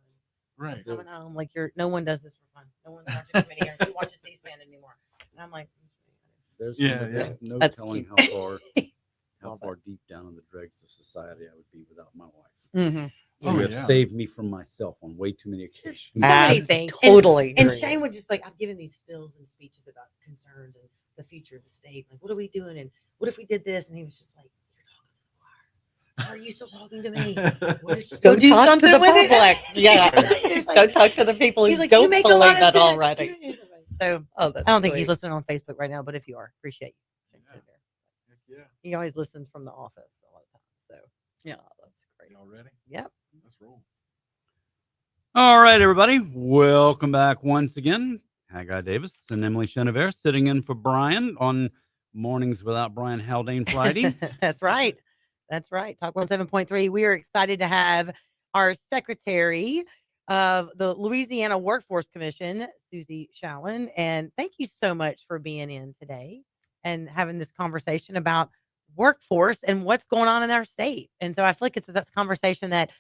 Right. Coming home, like no one does this for fun. No one's watching committee hearings. Who watches C-SPAN anymore? And I'm like, There's, Yeah, there's no That's telling cute. how Love far deep down in the dregs of society I would be without my wife. Mm-hmm. So Oh, you have yeah. saved me from myself on way too many occasions. so many I things. totally And agree. Shane would just be like, I'm giving these spills and speeches about concerns and the future of the state. Like, what are we doing? And what if we did this? And he was just like, you're talking to the choir. Why are you still talking to me? What if you Go do talk to something the with it? public. Yeah. He was Go like- talk to the people he who was like, you don't make a lot believe of that sense. already. So Oh, that's I don't think he's sweet. listening on Facebook right now, but if you are, appreciate you. Yeah. Heck yeah. He always listens from the office a lot of times. So Yeah, that's great. Y'all ready? yep. Let's roll. All right, everybody. Welcome back once again. Haggai Davis and Emily Chenevert sitting in for Brian on Mornings Without Brian Haldane Friday. That's right. That's right. Talk 107.3. We are excited to have our secretary of the Louisiana Workforce Commission, Susana Schowen. And thank you so much for being in today and having this conversation about workforce and what's going on in our state. And so I feel like that's a conversation that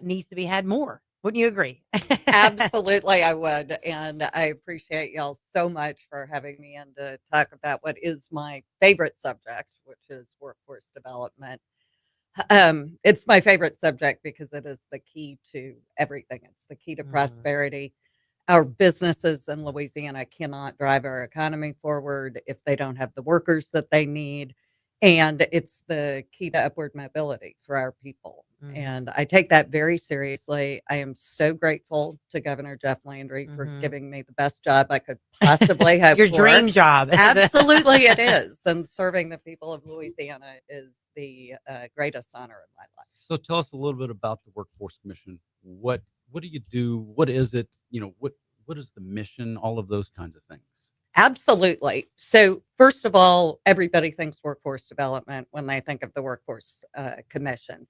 needs to be had more. Wouldn't you agree? Absolutely, I would. And I appreciate y'all so much for having me in to talk about what is my favorite subject, which is workforce development. It's my favorite subject because it is the key to everything. It's the key to prosperity. Our businesses in Louisiana cannot drive our economy forward if they don't have the workers that they need. And it's the key to upward mobility for our people. And I take that very seriously. I am so grateful to Governor Jeff Landry for giving me the best job I could possibly hope Your for. dream job. Absolutely, it is. And serving the people of Louisiana is the greatest honor of my life. So tell us a little bit about the Workforce Commission. What do you do? What is it? What is the mission? All of those kinds of things. Absolutely. So, first of all, everybody thinks workforce development when they think of the Workforce Commission.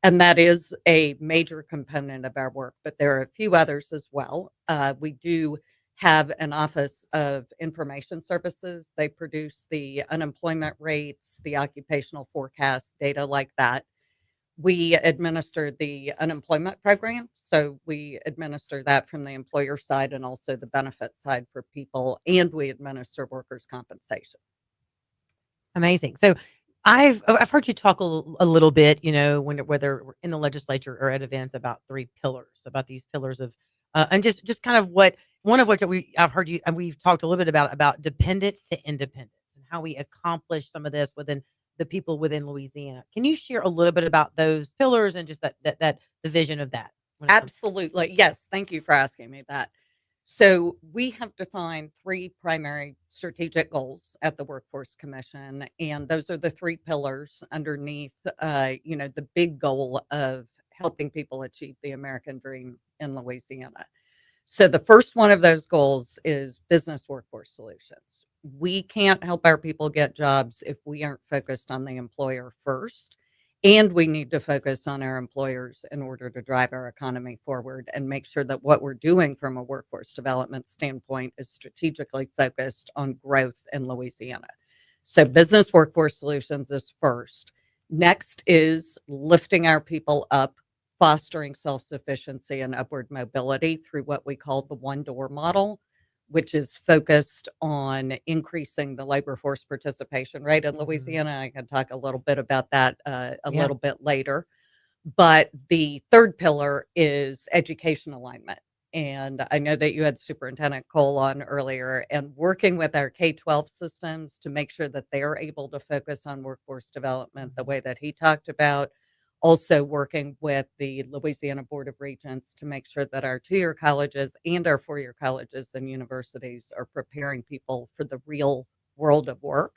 And that is a major component of our work, but there are a few others as well. We do have an Office of Information Services. They produce the unemployment rates, the occupational forecast, data like that. We administer the unemployment program. So we administer that from the employer side and also the benefit side for people. And we administer workers' compensation. Amazing. So I've heard you talk a little bit, whether we're in the legislature or at events about about these pillars of, and just kind of one of which I've heard you, and we've talked a little bit about dependence to independence and how we accomplish some of this within the people within Louisiana. Can you share a little bit about those pillars and just that the vision of that? Absolutely. Yes. Thank you for asking me that. So we have defined 3 primary strategic goals at the Workforce Commission, and those are the 3 pillars underneath, the big goal of helping people achieve the American dream in Louisiana. So the first one of those goals is business workforce solutions. We can't help our people get jobs if we aren't focused on the employer first. And we need to focus on our employers in order to drive our economy forward and make sure that what we're doing from a workforce development standpoint is strategically focused on growth in Louisiana. So business workforce solutions is first. Next is lifting our people up, fostering self-sufficiency and upward mobility through what we call the one-door model, which is focused on increasing the labor force participation rate in Louisiana. I can talk a little bit about that little bit later. But the third pillar is education alignment. And I know that you had Superintendent Cole on earlier, and working with our K-12 systems to make sure that they're able to focus on workforce development the way that he talked about. Also working with the Louisiana Board of Regents to make sure that our 2-year colleges and our 4-year colleges and universities are preparing people for the real world of work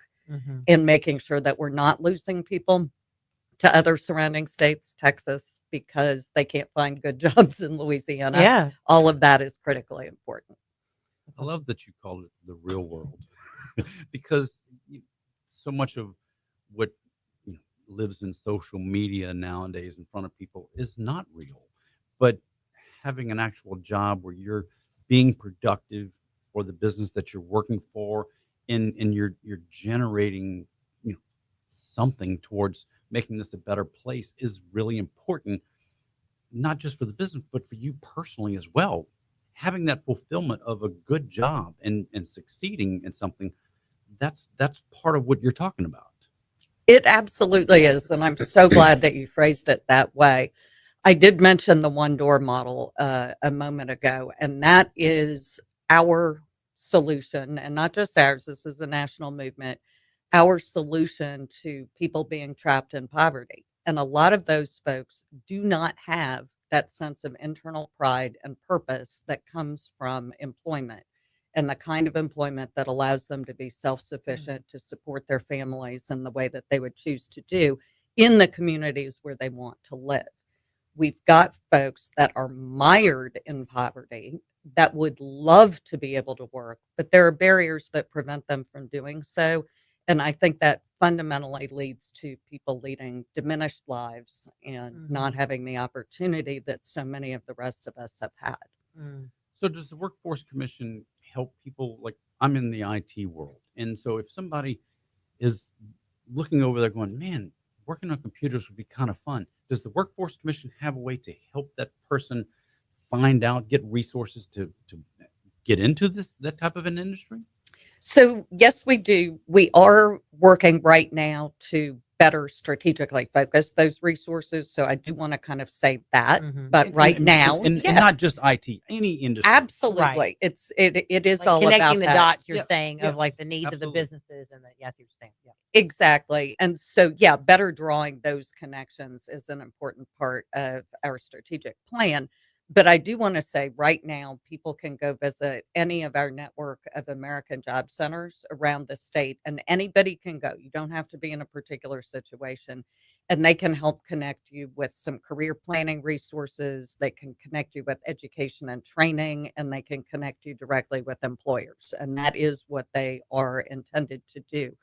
and making sure that we're not losing people to other surrounding states, Texas, because they can't find good jobs in Louisiana. Yeah. All of that is critically important. I love that you call it the real world because so much of what lives in social media nowadays in front of people is not real. But having an actual job where you're being productive for the business that you're working for and you're generating something towards making this a better place is really important, not just for the business but for you personally as well. Having that fulfillment of a good job and succeeding in something, that's part of what you're talking about. It absolutely is. And I'm so glad that you phrased it that way. I did mention the one door model a moment ago, and that is our solution, and not just ours. This is a national movement, our solution to people being trapped in poverty. And a lot of those folks do not have that sense of internal pride and purpose that comes from employment, and the kind of employment that allows them to be self-sufficient, to support their families in the way that they would choose to do in the communities where they want to live. We've got folks that are mired in poverty that would love to be able to work, but there are barriers that prevent them from doing so. And I think that fundamentally leads to people leading diminished lives and not Mhm. having the opportunity that so many of the rest of us have had. Mm. So does the Workforce Commission help people? Like, I'm in the IT world, and so if somebody is looking over there going, man, working on computers would be kind of fun. Does the Workforce Commission have a way to help that person find out, get resources to get into that type of an industry? So, yes, we do. We are working right now to better strategically focus those resources. So, I do want to kind of say that. Mhm. But right now, and yeah, not just IT, any industry. absolutely. It is Like all connecting about the that. dots you're Yes, saying of like yes, the needs of absolutely. the businesses and the yes, you're saying. Yeah. Exactly. And so, yeah, better drawing those connections is an important part of our strategic plan. But I do want to say right now, people can go visit any of our network of American Job Centers around the state, and anybody can go. You don't have to be in a particular situation. And they can help connect you with some career planning resources. They can connect you with education and training, and they can connect you directly with employers. And that is what they are intended to do.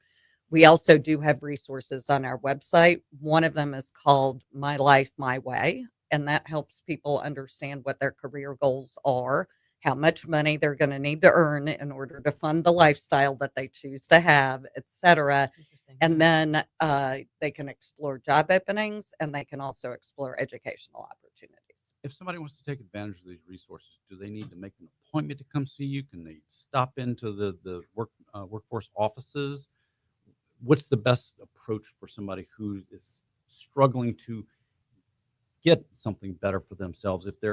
We also do have resources on our website. One of them is called My Life, My Way, and that helps people understand what their career goals are, how much money they're going to need to earn in order to fund the lifestyle that they choose to have, et cetera. Interesting. And then they can explore job openings, and they can also explore educational opportunities. If somebody wants to take advantage of these resources, do they need to make an appointment to come see you? Can they stop into the workforce offices? What's the best approach for somebody who is struggling to get something better for themselves if they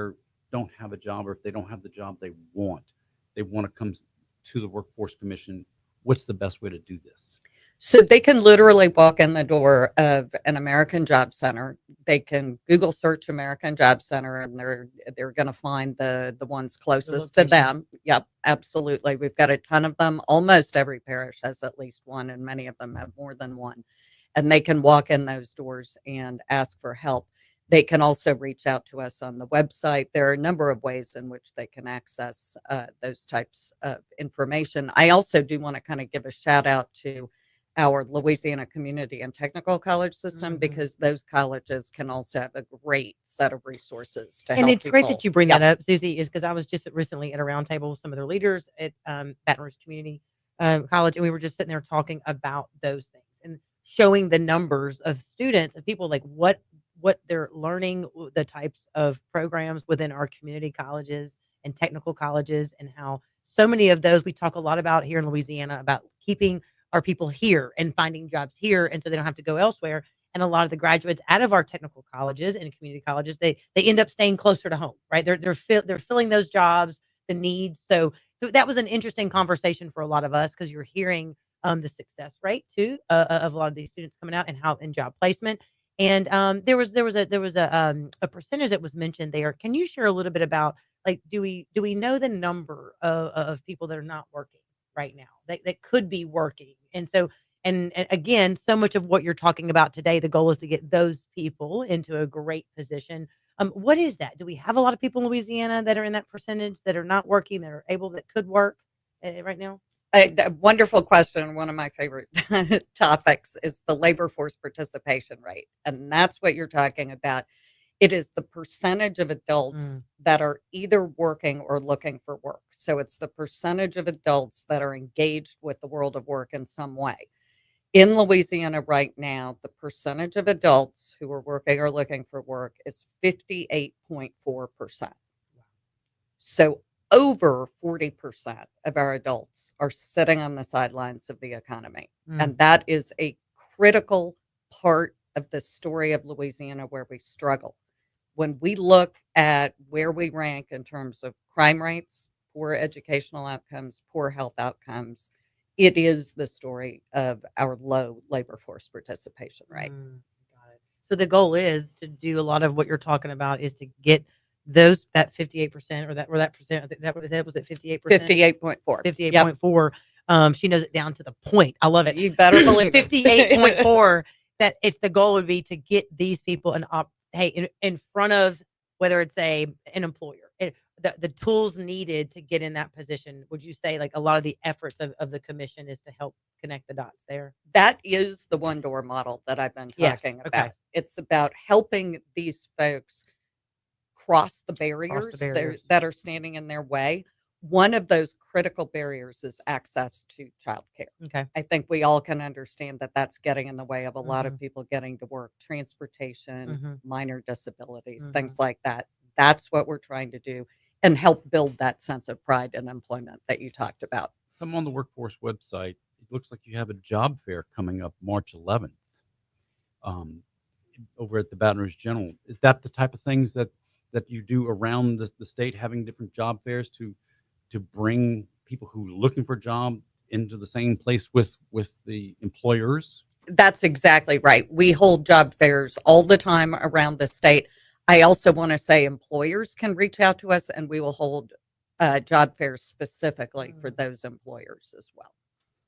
don't have a job, or if they don't have the job they want to come to the Workforce Commission? What's the best way to do this? So they can literally walk in the door of an American Job Center. They can Google search American Job Center, and they're going to find the ones closest to location. them. Yep, absolutely. We've got a ton of them. Almost every parish has at least one, and many of them have more than one. And they can walk in those doors and ask for help. They can also reach out to us on the website. There are a number of ways in which they can access those types of information. I also do want to kind of give a shout out to our Louisiana Community and Technical College system, Mhm. because those colleges can also have a great set of resources to And help it's great people. that you bring Yep. that up, Susie, is because I was just recently at a roundtable with some of their leaders at Baton Rouge Community College, and we were just sitting there talking about those things and showing the numbers of students and people like what they're learning, the types of programs within our community colleges and technical colleges, and how so many of those we talk a lot about here in Louisiana about keeping our people here and finding jobs here, and so they don't have to go elsewhere. And a lot of the graduates out of our technical colleges and community colleges, they end up staying closer to home, right? They're filling those jobs, the needs. So that was an interesting conversation for a lot of us because you're hearing the success rate too of a lot of these students coming out and how in job placement. And there was a percentage that was mentioned there. Can you share a little bit about like do we know the number of people that are not working right now that could be working? And so and again, so much of what you're talking about today, the goal is to get those people into a great position. What is that? Do we have a lot of people in Louisiana that are in that percentage that are not working, that are able, that could work right now? A wonderful question. One of my favorite topics is the labor force participation rate. And that's what you're talking about. It is the percentage of adults that are either working or looking for work. So it's the percentage of adults that are engaged with the world of work in some way. In Louisiana right now, the percentage of adults who are working or looking for work is 58.4%. So over 40% of our adults are sitting on the sidelines of the economy. And that is a critical part of the story of Louisiana where we struggle. When we look at where we rank in terms of crime rates, poor educational outcomes, poor health outcomes, it is the story of our low labor force participation rate. Got it. So the goal is to do a lot of what you're talking about is to get that 58% or that percent. Is that what it said? Was it 58%? 58.4. 58.4. She knows it down to the point. I love it. You better believe it. 58.4. That it's the goal would be to get these people hey, in front of whether it's an employer, the tools needed to get in that position, would you say like a lot of the efforts of the commission is to help connect the dots there? That is the one door model that I've been Yes, talking okay. about. It's about helping these folks cross the barriers, barriers. that are standing in their way. One of those critical barriers is access to childcare. Okay. I think we all can understand that that's getting in the way of a lot Mhm. of people getting to work, transportation, Mhm. minor disabilities, Mhm. things like that. That's what we're trying to do and help build that sense of pride and employment that you talked about. Some on the workforce website, it looks like you have a job fair coming up March 11th over at the Baton Rouge General. Is that the type of things that you do around the state, having different job fairs to bring people who are looking for a job into the same place with the employers? That's exactly right. We hold job fairs all the time around the state. I also want to say employers can reach out to us and we will hold job fairs specifically for those employers as well.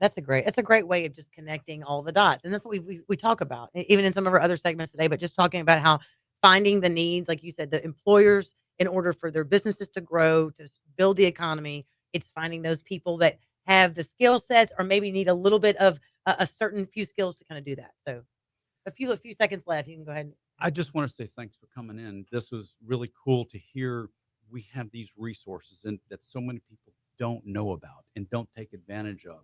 That's a great way of just connecting all the dots. And that's what we talk about, even in some of our other segments today, but just talking about how finding the needs, like you said, the employers, in order for their businesses to grow, to build the economy, it's finding those people that have the skill sets or maybe need a little bit of a certain few skills to kind of do that. So a few seconds left. You can go ahead. I just want to say thanks for coming in. This was really cool to hear. We have these resources and that so many people don't know about and don't take advantage of.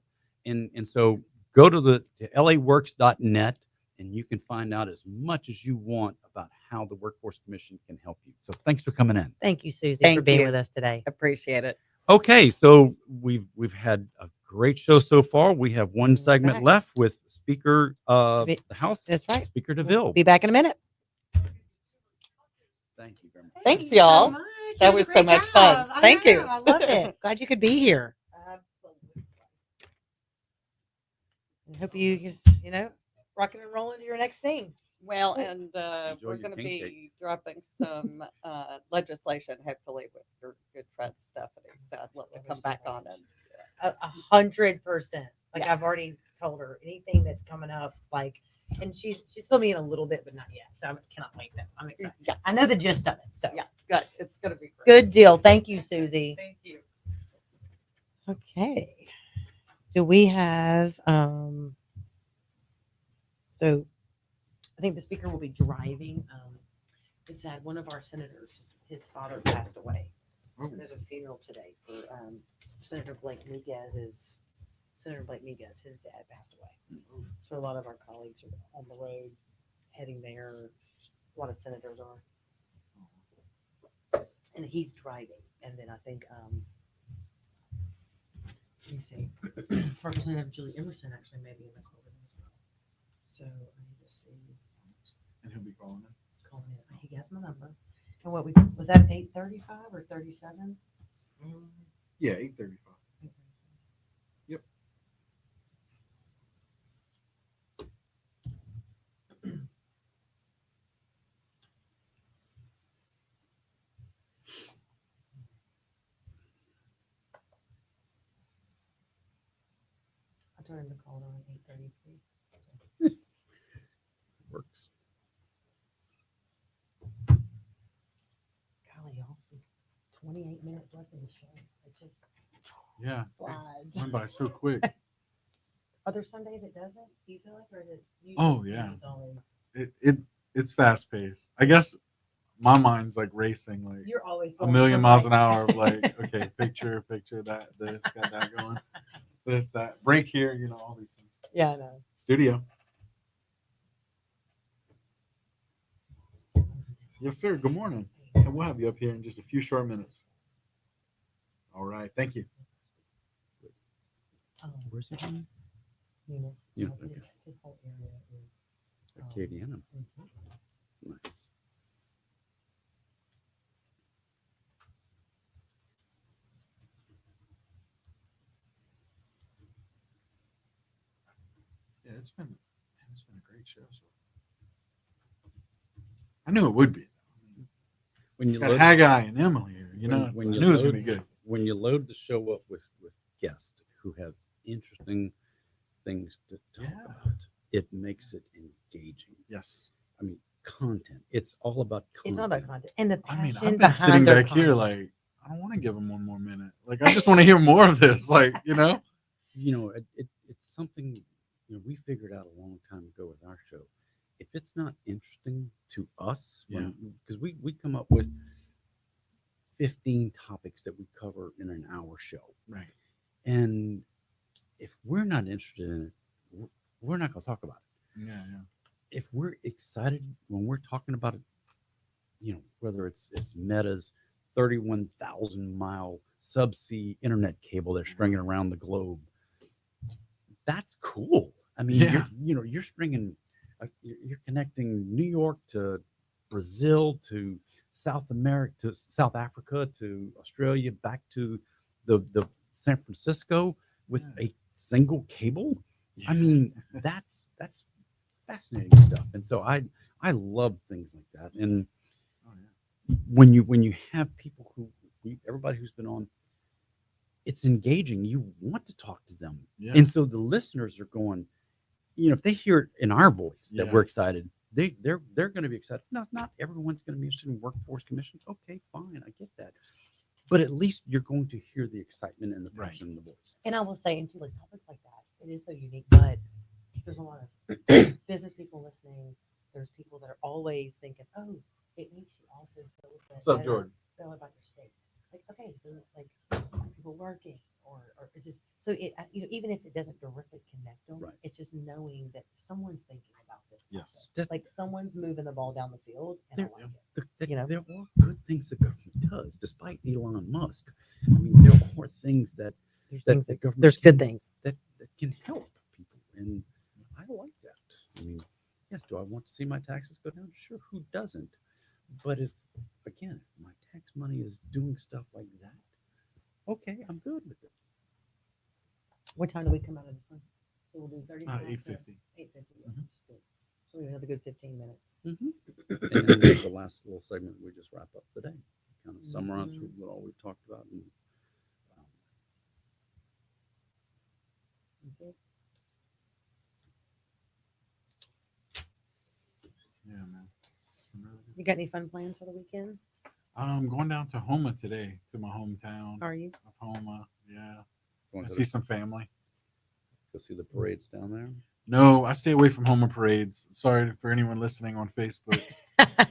And so go to laworks.net and you can find out as much as you want about how the Workforce Commission can help you. So thanks for coming in. Thank you, Susie, for Thank being you. with us today. Appreciate it. Okay, so we've had a great show so far. We have one We're segment back. left with Speaker of Be- the House, That's right. Speaker We'll DeVille. be back in a minute. Thank you very much. Thanks, you so y'all. much. That You was did a so great much fun. job. I Thank you. know. I love it. Glad you could be here. Absolutely. I hope you just, rocking and rolling to your next thing. Well, Cool. and Enjoy we're your going to king be cake. dropping some legislation, hopefully, with your good friend Stephanie. So I'd love to come back on and 100%. Like Yeah. I've already told her anything that's coming up, and she's filled me in a little bit, but not yet. So I cannot wait. I'm excited. Yes. I know the gist of it. So yeah, good. It's going to be great. good deal. Thank you, Susie. Thank you. Okay. Do we have so I think the speaker will be driving. It's sad. One of our senators, his father passed away. And there's a funeral today for Senator Blake Miguez. His dad passed away. So a lot of our colleagues are on the road heading there. A lot of senators are. And he's driving. And then I think let me see. Representative Julie Emerson actually may be in the call as well. So I need to see. And he'll be calling in. He has my number. And what was that 8:35 or 37? Yeah, 8:35. Yep. I told him to call it on 8:33. Works. Golly, y'all, 28 minutes left in the show. It just Yeah. flies. Went by so quick. Are there some days it doesn't? Do you feel like, or is it? Oh, usually yeah. it's always- It's fast paced. I guess my mind's like racing, like You're always a going million from, miles like- an hour of like, okay, picture that, this, got that going, this, that, break here, all these things. Yeah, I know. Studio. Yes, sir. Good morning. And we'll have you up here in just a few short minutes. All right. Thank you. Where's he from? Eunice. Yeah, So okay. his whole area is. Acadiana. Mhm. Nice. Yeah, it's been a great show. I knew it would be. When you Got load, Haggai and Emily here. when I you knew it was load- gonna be good. when you load the show up with guests who have interesting things to talk Yeah. about, it makes it engaging. Yes. I mean, content. It's all about content. It's all about content and the I mean, passion I've been sitting behind their back here content. like, I don't want to give them one more minute. Like, I just want to hear more of this. Like, It's something we figured out a long time ago with our show. If it's not interesting to us, because we come up with 15 topics that we cover in an hour show, right? And if we're not interested in it, we're not going to talk about it. Yeah. If we're excited when we're talking about it, whether it's Meta's 31,000-mile subsea internet cable they're stringing around the globe, that's cool. I mean, you're stringing, you're connecting New York to Brazil to South America to South Africa to Australia back to the San Francisco with a single cable. I mean, that's fascinating stuff. And so I love things like that. And when you have people everybody who's been on, it's engaging. You want to talk to them. Yeah. And so the listeners are going, if they hear it in our voice that we're excited, they're going to be excited. Now, not everyone's going to be interested in workforce commissions. Okay, fine, I get that. But at least you're going to hear the excitement and the passion in the voice. And I will say, and too, like topics like that, it is so unique. But there's a lot of business people listening. There's people that are always thinking, "Oh, it makes you also feel What's up, Jordan? Feel about your state." Like, okay, so like, are people working, or is this? So it, even if it doesn't directly connect them, it's just knowing that someone's thinking about this. Yes, like someone's moving the ball down the field, and I like it. There are good things the government does, despite Elon Musk. I mean, there are things that the government there's good things that can help people, and I like that. I mean, yes, do I want to see my taxes go down? Sure, who doesn't? But if my tax money is doing stuff like that, okay, I'm good with it. What time do we come out of this one? So we'll do 30 minutes. 8:50. 8:50. So we have another good 15 minutes. And then the last little segment we just wrap up the day, kind of summarize what all we've talked about. And, Yeah, man. You got any fun plans for the weekend? I'm going down to Homa today, to my hometown. Are you? Of Homa, yeah. Going I to see some family. Go see the parades down there. No, I stay away from Homa parades. Sorry for anyone listening on Facebook.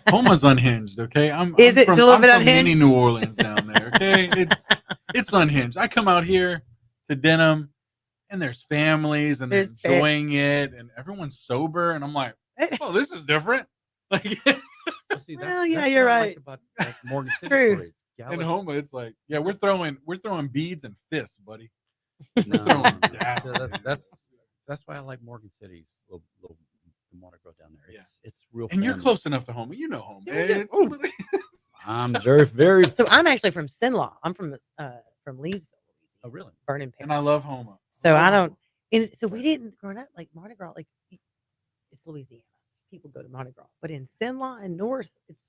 Homa's unhinged, okay? Is it a little bit from unhinged? mini New Orleans down there, okay? It's unhinged. I come out here to Denham, and there's families, and they're enjoying it, and everyone's sober, and I'm like, oh, this is different. Like, See, Well, yeah, that's you're what I right. like about like Morgan City True. parades. in Homa, it's like, yeah, we're throwing beads and fists, buddy. No, throwing so down. that's why I like Morgan City's little the Mardi Gras down there. It's real. And you're family. close enough to Homa. You know Homa. Yeah. It's Oh. I'm very. So I'm actually from Sinlaw. I'm from Leesville. Oh, really? Vernon Parish. and I love Homa. So love I Homa. don't. And so we didn't growing up like Mardi Gras. Like it's Louisiana. People go to Mardi Gras, but in Sinlaw and North, it's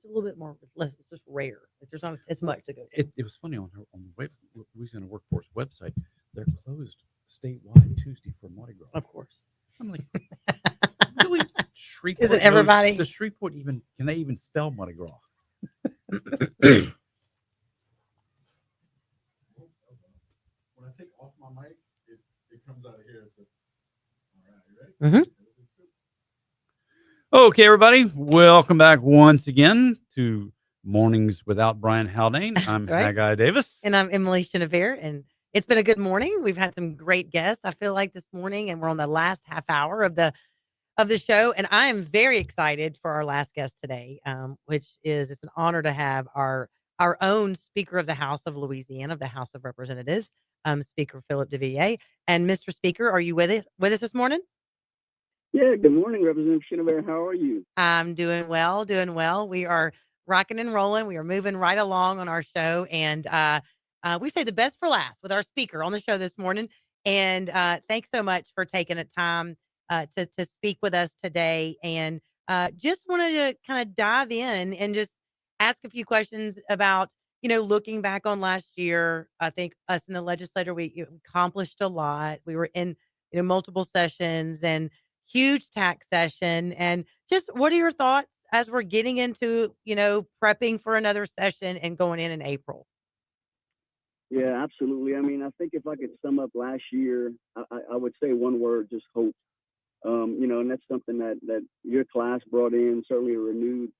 a little bit more less. It's just rare. Like, there's not as much to go to. It was funny on the Louisiana Workforce website. They're closed statewide Tuesday for Mardi Gras. Of course. I'm like, really? Shreveport Isn't knows- everybody? Does Shreveport can they even spell Mardi Gras? When I take off my mic, it comes out of here. So, all right, you ready? Mhm. Okay, everybody, welcome back once again to Mornings Without Brian Haldane. I'm That's right. Haggai Davis. And I'm Emily Chenevert, and it's been a good morning. We've had some great guests. I feel like this morning, and we're on the last half hour of the show, and I am very excited for our last guest today, which is it's an honor to have our own Speaker of the House of Louisiana, of the House of Representatives, Speaker Philip Devillier. And Mr. Speaker, are you with us this morning? Yeah, good morning, Representative Chenevert. How are you? I'm doing well, doing well. We are rocking and rolling. We are moving right along on our show. And we say the best for last with our speaker on the show this morning. And thanks so much for taking the time to speak with us today. And just wanted to kind of dive in and just ask a few questions about, looking back on last year. I think us in the legislature, we accomplished a lot. We were in, multiple sessions and huge tax session. And just what are your thoughts as we're getting into, prepping for another session and going in April? Yeah, absolutely. I mean, I think if I could sum up last year, I would say one word, just hope. And that's something that your class brought in, certainly a renewed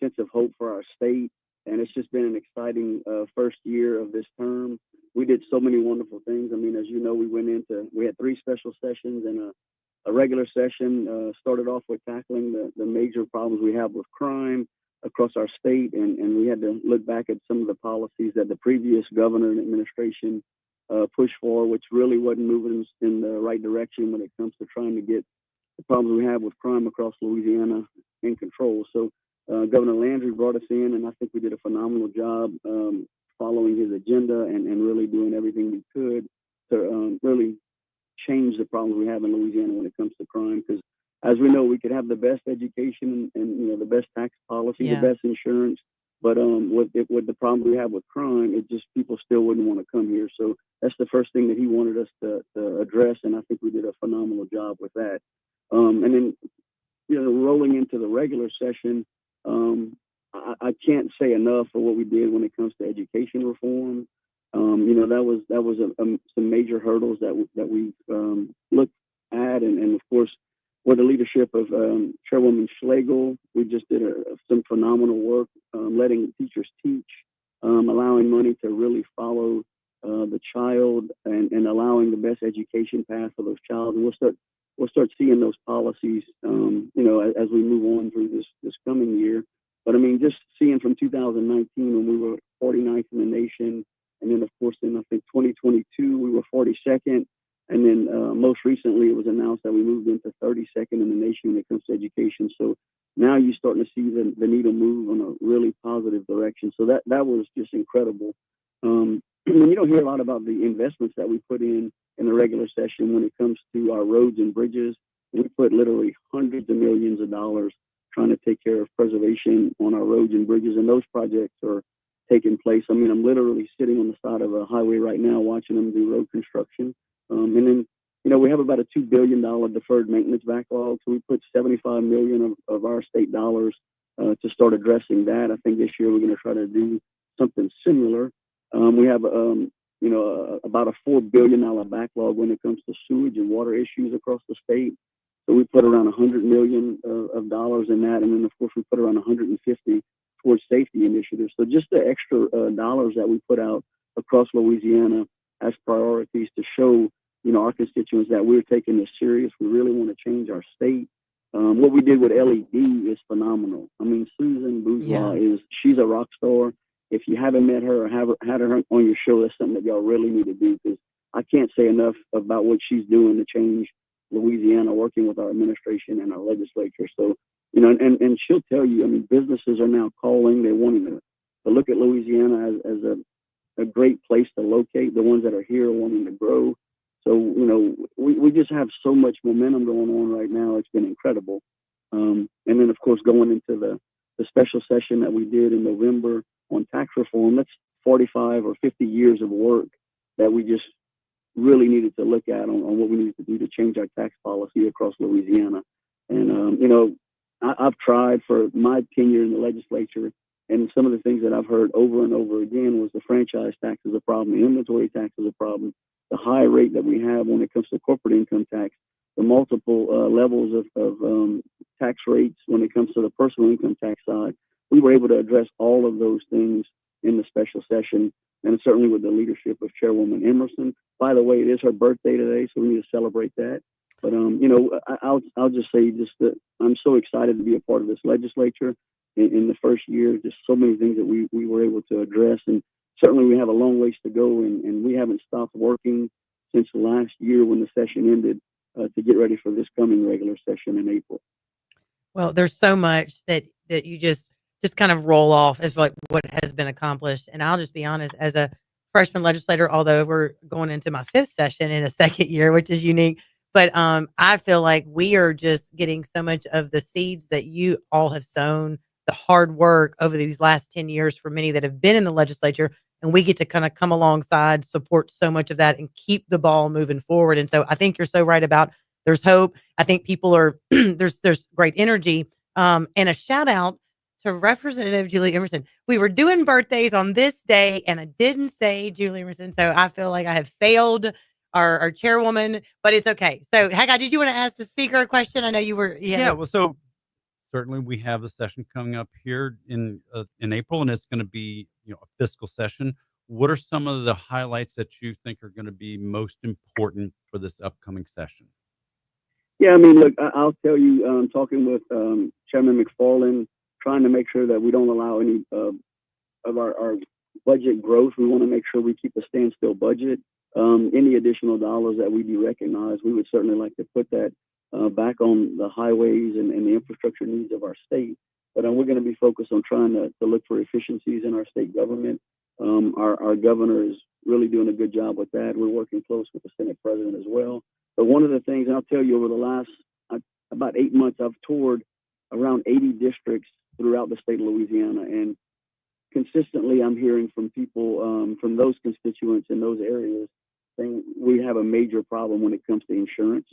sense of hope for our state. And it's just been an exciting first year of this term. We did so many wonderful things. I mean, as you know, we had 3 special sessions and a regular session. Started off with tackling the major problems we have with crime across our state. And we had to look back at some of the policies that the previous governor and administration pushed for, which really wasn't moving us in the right direction when it comes to trying to get the problems we have with crime across Louisiana in control. So Governor Landry brought us in, and I think we did a phenomenal job following his agenda and really doing everything we could to really change the problems we have in Louisiana when it comes to crime. Because as we know, we could have the best education and the best tax policy, the best insurance, but with the problem we have with crime, it just people still wouldn't want to come here. So that's the first thing that he wanted us to address, and I think we did a phenomenal job with that. And then rolling into the regular session, I can't say enough for what we did when it comes to education reform. That was some major hurdles that we looked at, and of course, with the leadership of Chairwoman Schlegel, we just did some phenomenal work, letting teachers teach, allowing money to really follow the child, and allowing the best education path for those child. And we'll start seeing those policies, as we move on through this coming year. But I mean, just seeing from 2019 when we were 49th in the nation, and then of course in I think 2022 we were 42nd, and then most recently it was announced that we moved into 32nd in the nation when it comes to education. So now you're starting to see the needle move in a really positive direction. So that was just incredible. You don't hear a lot about the investments that we put in the regular session when it comes to our roads and bridges. We put literally hundreds of millions of dollars trying to take care of preservation on our roads and bridges, and those projects are taking place. I mean, I'm literally sitting on the side of a highway right now watching them do road construction. And then, we have about a $2 billion deferred maintenance backlog. So we put $75 million of our state dollars to start addressing that. I think this year we're going to try to do something similar. We have, about a $4 billion backlog when it comes to sewage and water issues across the state. So we put around $100 million of dollars in that. And then, of course, we put around 150 towards safety initiatives. So just the extra dollars that we put out across Louisiana as priorities to show, our constituents that we're taking this serious. We really want to change our state. What we did with LED is phenomenal. I mean, Susan Bourgeois she's a rock star. If you haven't met her or had her on your show, that's something that y'all really need to do, because I can't say enough about what she's doing to change Louisiana, working with our administration and our legislature. So, and she'll tell you, I mean, businesses are now calling. They're wanting to look at Louisiana as a great place to locate. The ones that are here are wanting to grow. So, we just have so much momentum going on right now. It's been incredible. And then, of course, going into the special session that we did in November on tax reform, that's 45 or 50 years of work that we just really needed to look at on what we needed to do to change our tax policy across Louisiana. And, I've tried for my tenure in the legislature, and some of the things that I've heard over and over again was the franchise tax is a problem, the inventory tax is a problem, the high rate that we have when it comes to corporate income tax, the multiple levels of tax rates when it comes to the personal income tax side. We were able to address all of those things in the special session, and certainly with the leadership of Chairwoman Emerson. By the way, it is her birthday today, so we need to celebrate that. But I'll just say that I'm so excited to be a part of this legislature in the first year. Just so many things that we were able to address, and certainly we have a long ways to go, and we haven't stopped working since last year when the session ended to get ready for this coming regular session in April. Well, there's so much that you just kind of roll off as like what has been accomplished. And I'll just be honest, as a freshman legislator, although we're going into my 5th session in a second year, which is unique, but I feel like we are just getting so much of the seeds that you all have sown, the hard work over these last 10 years for many that have been in the legislature, and we get to kind of come alongside, support so much of that, and keep the ball moving forward. And so I think you're so right about there's hope. I think people are there's great energy. And a shout out to Representative Julie Emerson. We were doing birthdays on this day, and I didn't say Julie Emerson, so I feel like I have failed our chairwoman, but it's okay. So, Haggai, did you want to ask the speaker a question? I know you were. Yeah, well, so certainly we have a session coming up here in April, and it's going to be a fiscal session. What are some of the highlights that you think are going to be most important for this upcoming session? Yeah, I mean, look, I'll tell you, talking with Chairman McFarland, trying to make sure that we don't allow any of our budget growth. We want to make sure we keep a standstill budget. Any additional dollars that we do recognize, we would certainly like to put that back on the highways and the infrastructure needs of our state. But we're going to be focused on trying to look for efficiencies in our state government. Our governor is really doing a good job with that. We're working close with the Senate president as well. But one of the things, and I'll tell you, over the last about 8 months, I've toured around 80 districts throughout the state of Louisiana. And consistently, I'm hearing from people from those constituents in those areas saying we have a major problem when it comes to insurance.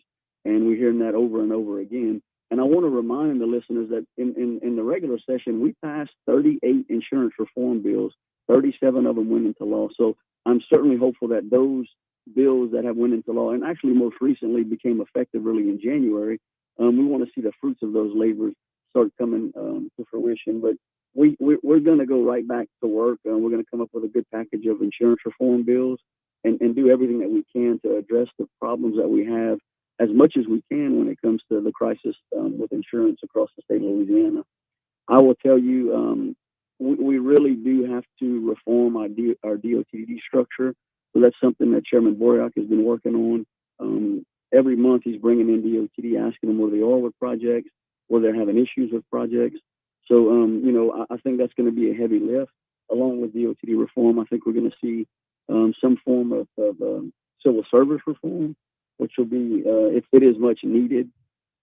And we're hearing that over and over again. And I want to remind the listeners that in the regular session, we passed 38 insurance reform bills. 37 of them went into law. So I'm certainly hopeful that those bills that have went into law, and actually most recently became effective early in January, we want to see the fruits of those labors start coming to fruition. But we're going to go right back to work. We're going to come up with a good package of insurance reform bills and do everything that we can to address the problems that we have as much as we can when it comes to the crisis with insurance across the state of Louisiana. I will tell you, we really do have to reform our DOTD structure. So that's something that Chairman Boyack has been working on. Every month he's bringing in DOTD, asking them where they are with projects, where they're having issues with projects. So, I think that's going to be a heavy lift. Along with DOTD reform, I think we're going to see some form of civil service reform, which will be, if it is much needed.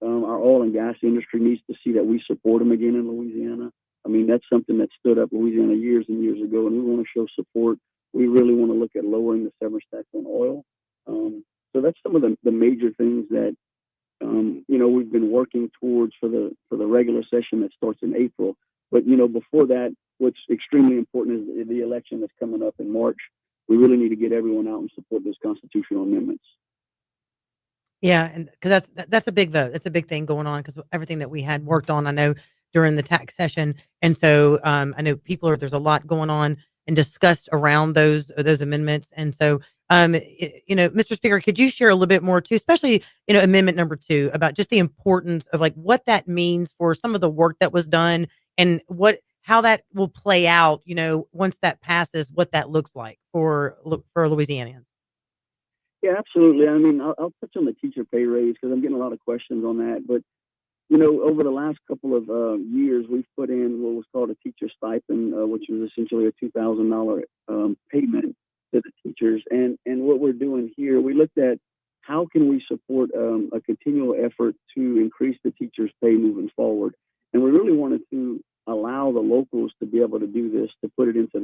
Our oil and gas industry needs to see that we support them again in Louisiana. I mean, that's something that stood up Louisiana years and years ago, and we want to show support. We really want to look at lowering the severance tax on oil. So that's some of the major things that, we've been working towards for the regular session that starts in April. But, before that, what's extremely important is the election that's coming up in March. We really need to get everyone out and support those constitutional amendments. Yeah, and because that's a big vote. That's a big thing going on because everything that we had worked on, I know during the tax session, and so I know there's a lot going on and discussed around those amendments, and so Mr. Speaker, could you share a little bit more too, especially amendment number 2 about just the importance of like what that means for some of the work that was done and how that will play out, once that passes, what that looks like for Louisianians. Yeah, absolutely. I mean, I'll touch on the teacher pay raise because I'm getting a lot of questions on that. But, over the last couple of years, we've put in what was called a teacher stipend, which was essentially a $2,000 payment to the teachers. And what we're doing here, we looked at how can we support a continual effort to increase the teachers' pay moving forward. And we really wanted to allow the locals to be able to do this, to put it into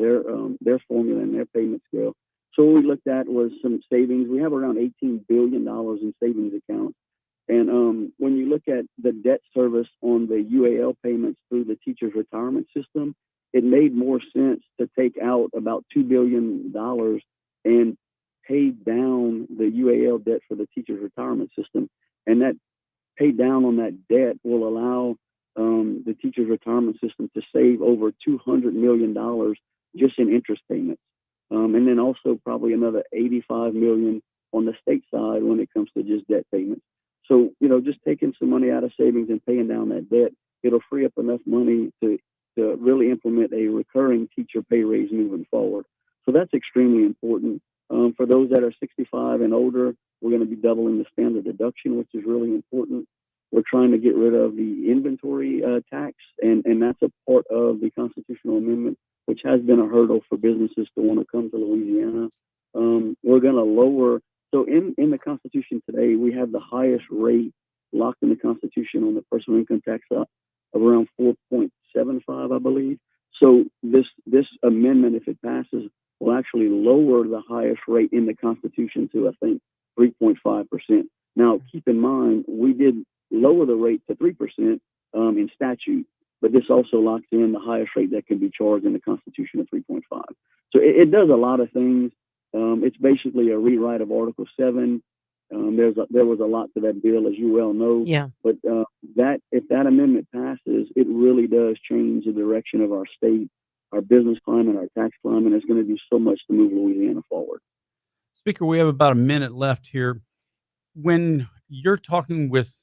their formula and their payment scale. So what we looked at was some savings. We have around $18 billion in savings accounts. And when you look at the debt service on the UAL payments through the teachers' retirement system, it made more sense to take out about $2 billion and pay down the UAL debt for the teachers' retirement system. And that pay down on that debt will allow the teachers' retirement system to save over $200 million just in interest payments. And then also probably another $85 million on the state side when it comes to just debt payments. So, just taking some money out of savings and paying down that debt, it'll free up enough money to really implement a recurring teacher pay raise moving forward. So that's extremely important. For those that are 65 and older, we're going to be doubling the standard deduction, which is really important. We're trying to get rid of the inventory tax, and that's a part of the constitutional amendment, which has been a hurdle for businesses to want to come to Louisiana. We're going to lower. So in the Constitution today, we have the highest rate locked in the Constitution on the personal income tax of around 4.75, I believe. So this amendment, if it passes, will actually lower the highest rate in the Constitution to, I think, 3.5%. Now, keep in mind, we did lower the rate to 3% in statute, but this also locks in the highest rate that can be charged in the Constitution of 3.5. So it does a lot of things. It's basically a rewrite of Article 7. There was a lot to that bill, as you well know. Yeah. But if that amendment passes, it really does change the direction of our state, our business climate, our tax climate. It's going to do so much to move Louisiana forward. Speaker, we have about a minute left here. When you're talking with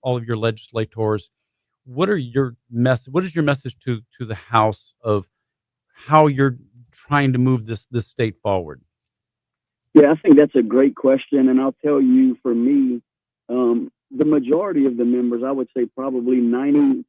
all of your legislators, what is your message to the House of how you're trying to move this state forward? Yeah, I think that's a great question. And I'll tell you, for me, the majority of the members, I would say probably 99%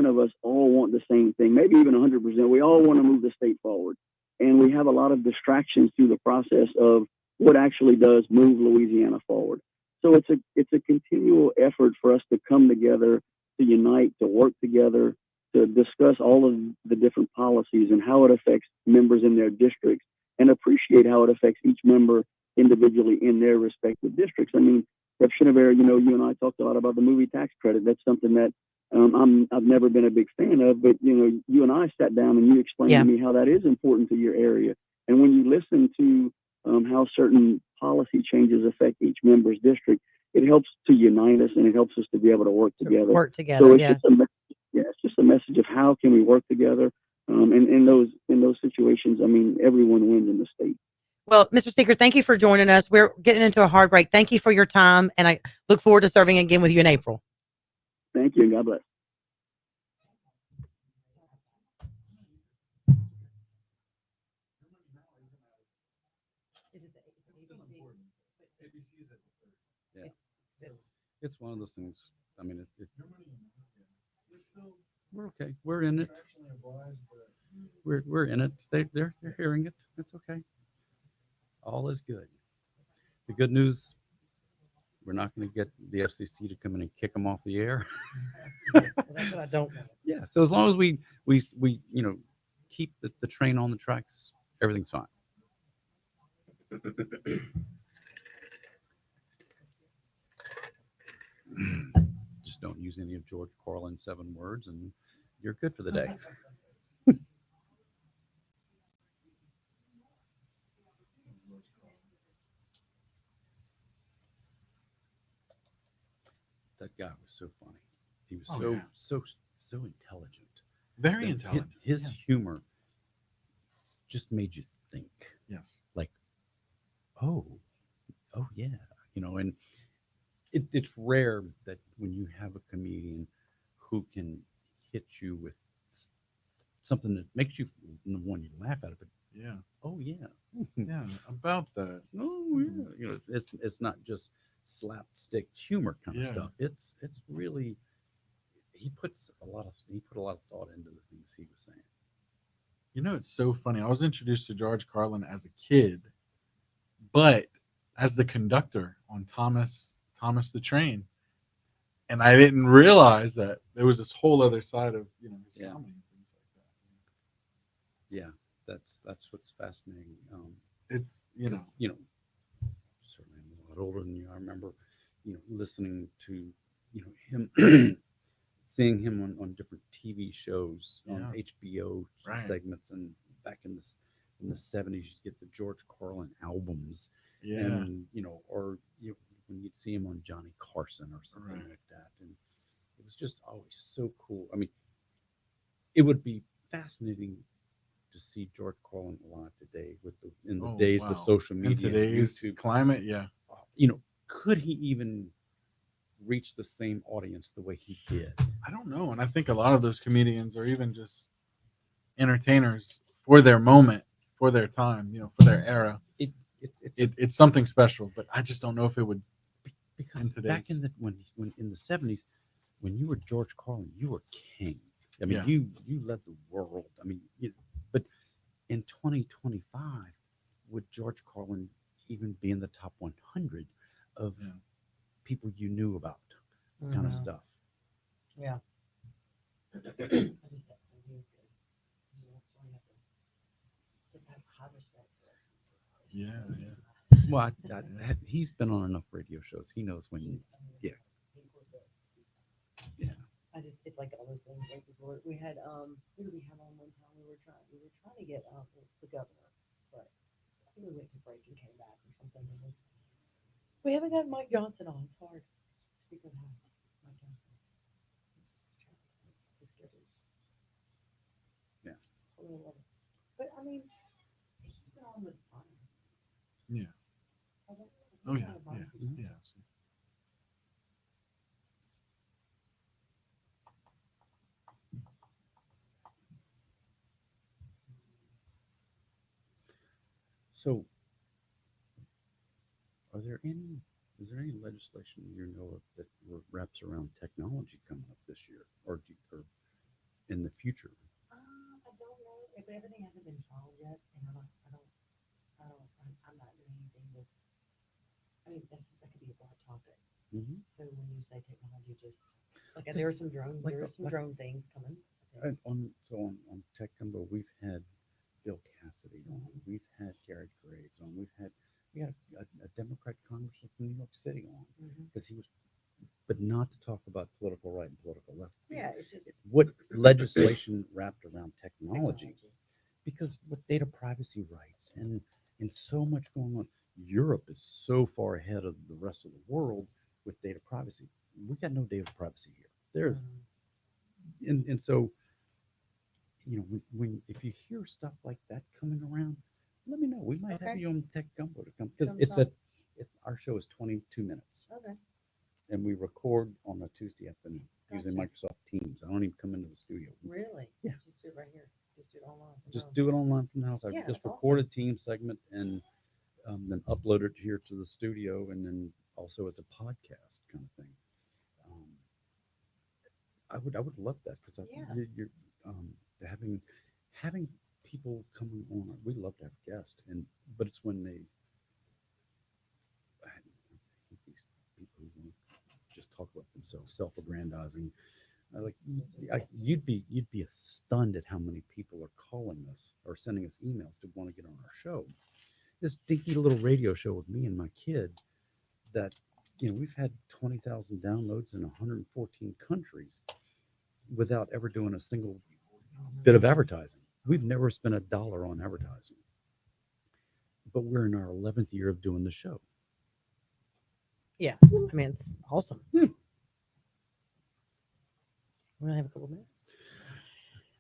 of us all want the same thing, maybe even 100%. We all want to move the state forward. And we have a lot of distractions through the process of what actually does move Louisiana forward. So it's a continual effort for us to come together, to unite, to work together, to discuss all of the different policies and how it affects members in their districts, and appreciate how it affects each member individually in their respective districts. I mean, Rep. Chenevert, you and I talked a lot about the movie tax credit. That's something that I've never been a big fan of, but you and I sat down and you explained to me how that is important to your area. And when you listen to how certain policy changes affect each member's district, it helps to unite us and it helps us to be able to work together. So it's just a message of how can we work together. And in those situations, I mean, everyone wins in the state. Well, Mr. Speaker, thank you for joining us. We're getting into a hard break. Thank you for your time, and I look forward to serving again with you in April. Thank you, and God bless. Yeah. It's one of those things. I mean, we're okay. We're in it. We're in it. They're hearing it. It's okay. All is good. The good news, we're not going to get the FCC to come in and kick them off the air. That's what I don't want. Yeah. So as long as we keep the train on the tracks, everything's fine. Just don't use any of George Carlin's 7 words, and you're good for the day. That guy was so funny. He was so intelligent. Very intelligent. His humor just made you think. Yes. Like, oh yeah, and it's rare that when you have a comedian who can hit you with something that makes you, one, you laugh at it, but yeah, oh yeah, yeah, about that. Oh yeah, it's not just slapstick humor kind of stuff. It's really he put a lot of thought into the things he was saying. It's so funny. I was introduced to George Carlin as a kid, but as the conductor on Thomas the Train, and I didn't realize that there was this whole other side of his comedy and things like that. Yeah, that's what's fascinating. It's certainly I'm a lot older than you. I remember listening to him. Seeing him on different TV shows on HBO segments, and back in the 70s, you get the George Carlin albums, and or when you'd see him on Johnny Carson or something like that, and it was just always so cool. I mean, it would be fascinating to see George Carlin alive today in the days of social media, in today's YouTube climate. Yeah, could he even reach the same audience the way he did? I don't know. And I think a lot of those comedians are even just entertainers for their moment, for their time, for their era. It's something special, but I just don't know if it would, because back in when in the 70s, when you were George Carlin, you were king. I mean, you led the world. I mean, but in 2025, would George Carlin even be in the top 100 of people you knew about, kind of stuff? Yeah. Yeah. Well, he's been on enough radio shows. He knows when. Yeah. Yeah. It's like all those things. Like before, we had who did we have on one time? We were trying to get the governor, but I think we went to break and came back or something. And we haven't got Mike Johnson on. It's hard. Speaker of the House, Mike Johnson. The schedules. Yeah. I really love it. But I mean, he's been on with fun. Yeah. Oh yeah. Yeah. Yeah. So, is there any legislation you know of that wraps around technology coming up this year, or in the future? I don't know if everything hasn't been filed yet, and I'm not doing anything with. I mean, that could be a broad topic. Mm-hmm. So when you say technology, just like there are some drone things coming. On Tech Gumbo, we've had Bill Cassidy on, we've had Gary Graves on, we had a Democrat congressman from New York City on, because he was, but not to talk about political right and political left. Yeah, it's just what legislation wrapped around technology, because with data privacy rights and so much going on. Europe is so far ahead of the rest of the world with data privacy. We got no data privacy here. There's and so, you know, when if you hear stuff like that coming around, let me know. We might have you on Tech Gumbo to come, because our show is 22 minutes. Okay. And we record on a Tuesday afternoon using Microsoft Teams. I don't even come into the studio. Really? Yeah. Just do it right here. Just do it online. Just do it online from the house. I Yeah, just that's record a team segment and then upload it here to the studio, and then also as a podcast kind of thing. I would love that, because you're having people coming on. We love to have guests, but it's when they these people who just talk about themselves, self-aggrandizing. You'd be stunned at how many people are calling us or sending us emails to want to get on our show. This dinky little radio show with me and my kid, that we've had 20,000 downloads in 114 countries without ever doing a single bit of advertising. We've never spent $1 on advertising, but we're in our 11th year of doing the show. Yeah, I mean, it's awesome. We only have a couple minutes.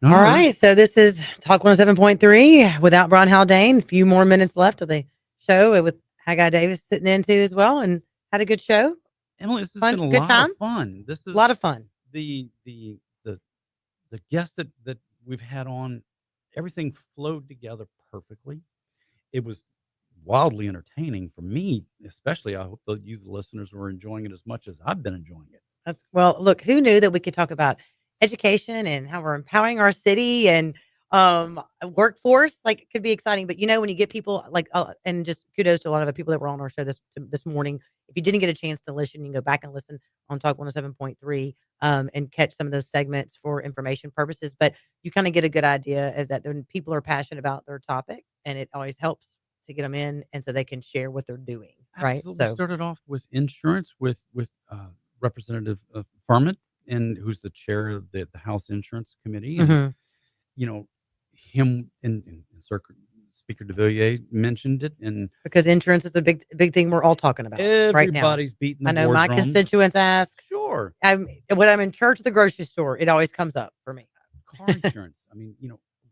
All right, so this is Talk 107.3 without Brian Haldane. A few more minutes left of the show with Haggai Davis sitting in too as well, and had a good show. Emily, this has been a lot of fun. This is a lot of fun. The guests that we've had on, everything flowed together perfectly. It was wildly entertaining for me, especially. I hope that you, the listeners, were enjoying it as much as I've been enjoying it. Look, who knew that we could talk about education and how we're empowering our city and workforce? Like, it could be exciting. But when you get people like, and just kudos to a lot of the people that were on our show this morning. If you didn't get a chance to listen, you can go back and listen on Talk 107.3 and catch some of those segments for information purposes. But you kind of get a good idea is that when people are passionate about their topic, and it always helps to get them in, and so they can share what they're doing. Right. Absolutely. So we started off with insurance with Representative Firment, and who's the chair of the House Insurance Committee, and him and Speaker Devillier mentioned it, and because insurance is a big thing we're all talking about right now. Everybody's beating the I know my constituents ask. Sure. When I'm in church at the grocery store, it always comes up for me. Car insurance. I mean,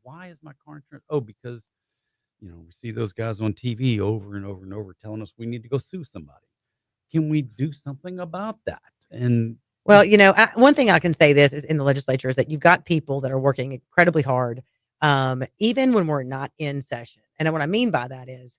why is my car insurance? Oh, because we see those guys on TV over and over and over telling us we need to go sue somebody. Can we do something about that? And well, one thing I can say this is in the legislature is that you've got people that are working incredibly hard, even when we're not in session. And what I mean by that is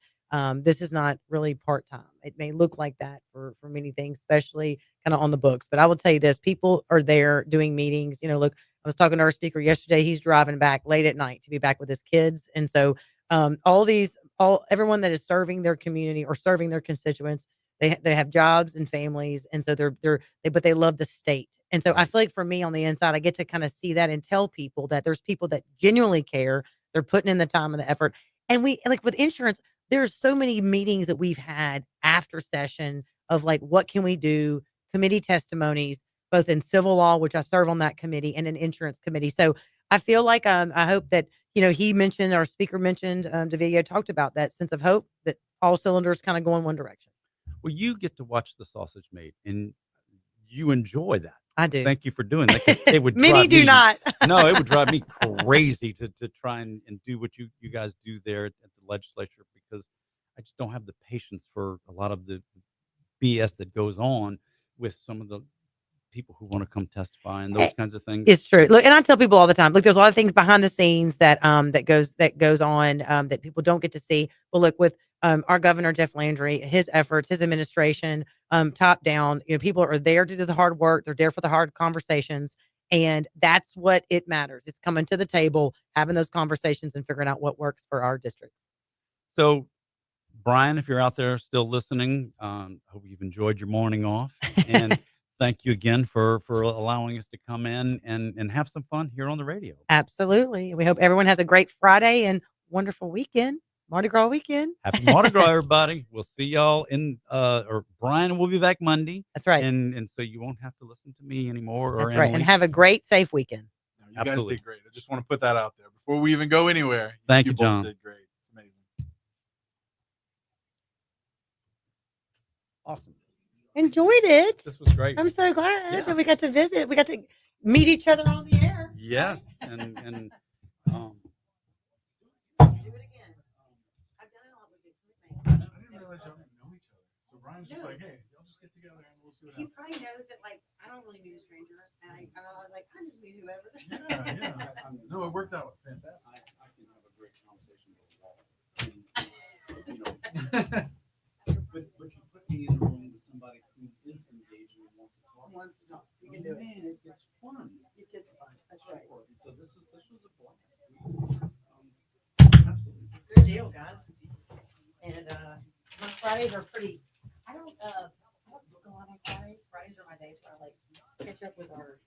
this is not really part-time. It may look like that for many things, especially kind of on the books. But I will tell you this, people are there doing meetings. Look, I was talking to our speaker yesterday. He's driving back late at night to be back with his kids. And so everyone that is serving their community or serving their constituents, they have jobs and families. And so but they love the state. And so I feel like for me on the inside, I get to kind of see that and tell people that there's people that genuinely care. They're putting in the time and the effort. And we, like with insurance, there's so many meetings that we've had after session of like, what can we do? Committee testimonies, both in civil law, which I serve on that committee, and an insurance committee. So I feel like I hope that he mentioned, our speaker mentioned, Devillier talked about that sense of hope that all cylinders kind of go in one direction. Well, you get to watch the sausage made, and you enjoy that. I do. Thank you for doing that. 'Cause it would Many drive do me, not. no, it would drive me crazy to try and do what you guys do there at the legislature, because I just don't have the patience for a lot of the BS that goes on with some of the people who want to come testify and those kinds of things. It's true. Look, and I tell people all the time, look, there's a lot of things behind the scenes that goes on that people don't get to see. But look, with our governor Jeff Landry, his efforts, his administration, top down, people are there to do the hard work. They're there for the hard conversations, and that's what it matters. It's coming to the table, having those conversations, and figuring out what works for our districts. So, Brian, if you're out there still listening, hope you've enjoyed your morning off, and thank you again for allowing us to come in and have some fun here on the radio. Absolutely. We hope everyone has a great Friday and wonderful weekend, Mardi Gras weekend. Happy Mardi Gras, everybody. We'll see y'all or Brian will be back Monday. That's right. And so you won't have to listen to me anymore. Or That's right. Emily. And have a great, safe weekend. No, you guys did great. I just want to put that out there before we even go anywhere. Thank you, both John. Did great. It's amazing. Awesome. Enjoyed it. This was great. I'm so glad Yes. that we got to visit. We got to meet each other on the air. Yes, and Do it again. I've done it all with you. I didn't realize y'all didn't know each other. So Brian's just like, hey, y'all just get together and we'll see what He happens. probably knows that, like, I don't really meet a stranger. And I was like, I just meet whoever. Yeah. No, it worked out fantastic. I can have a great conversation with a wall. But you put me in a room with somebody who is engaged and wants to talk. Wants to talk. You can do it. Man, it gets fun. It gets fun. That's right. So this was a blast. Absolutely. Good deal, guys. And my Fridays are pretty. I don't book a lot on Fridays. Fridays are my days where I like catch up with our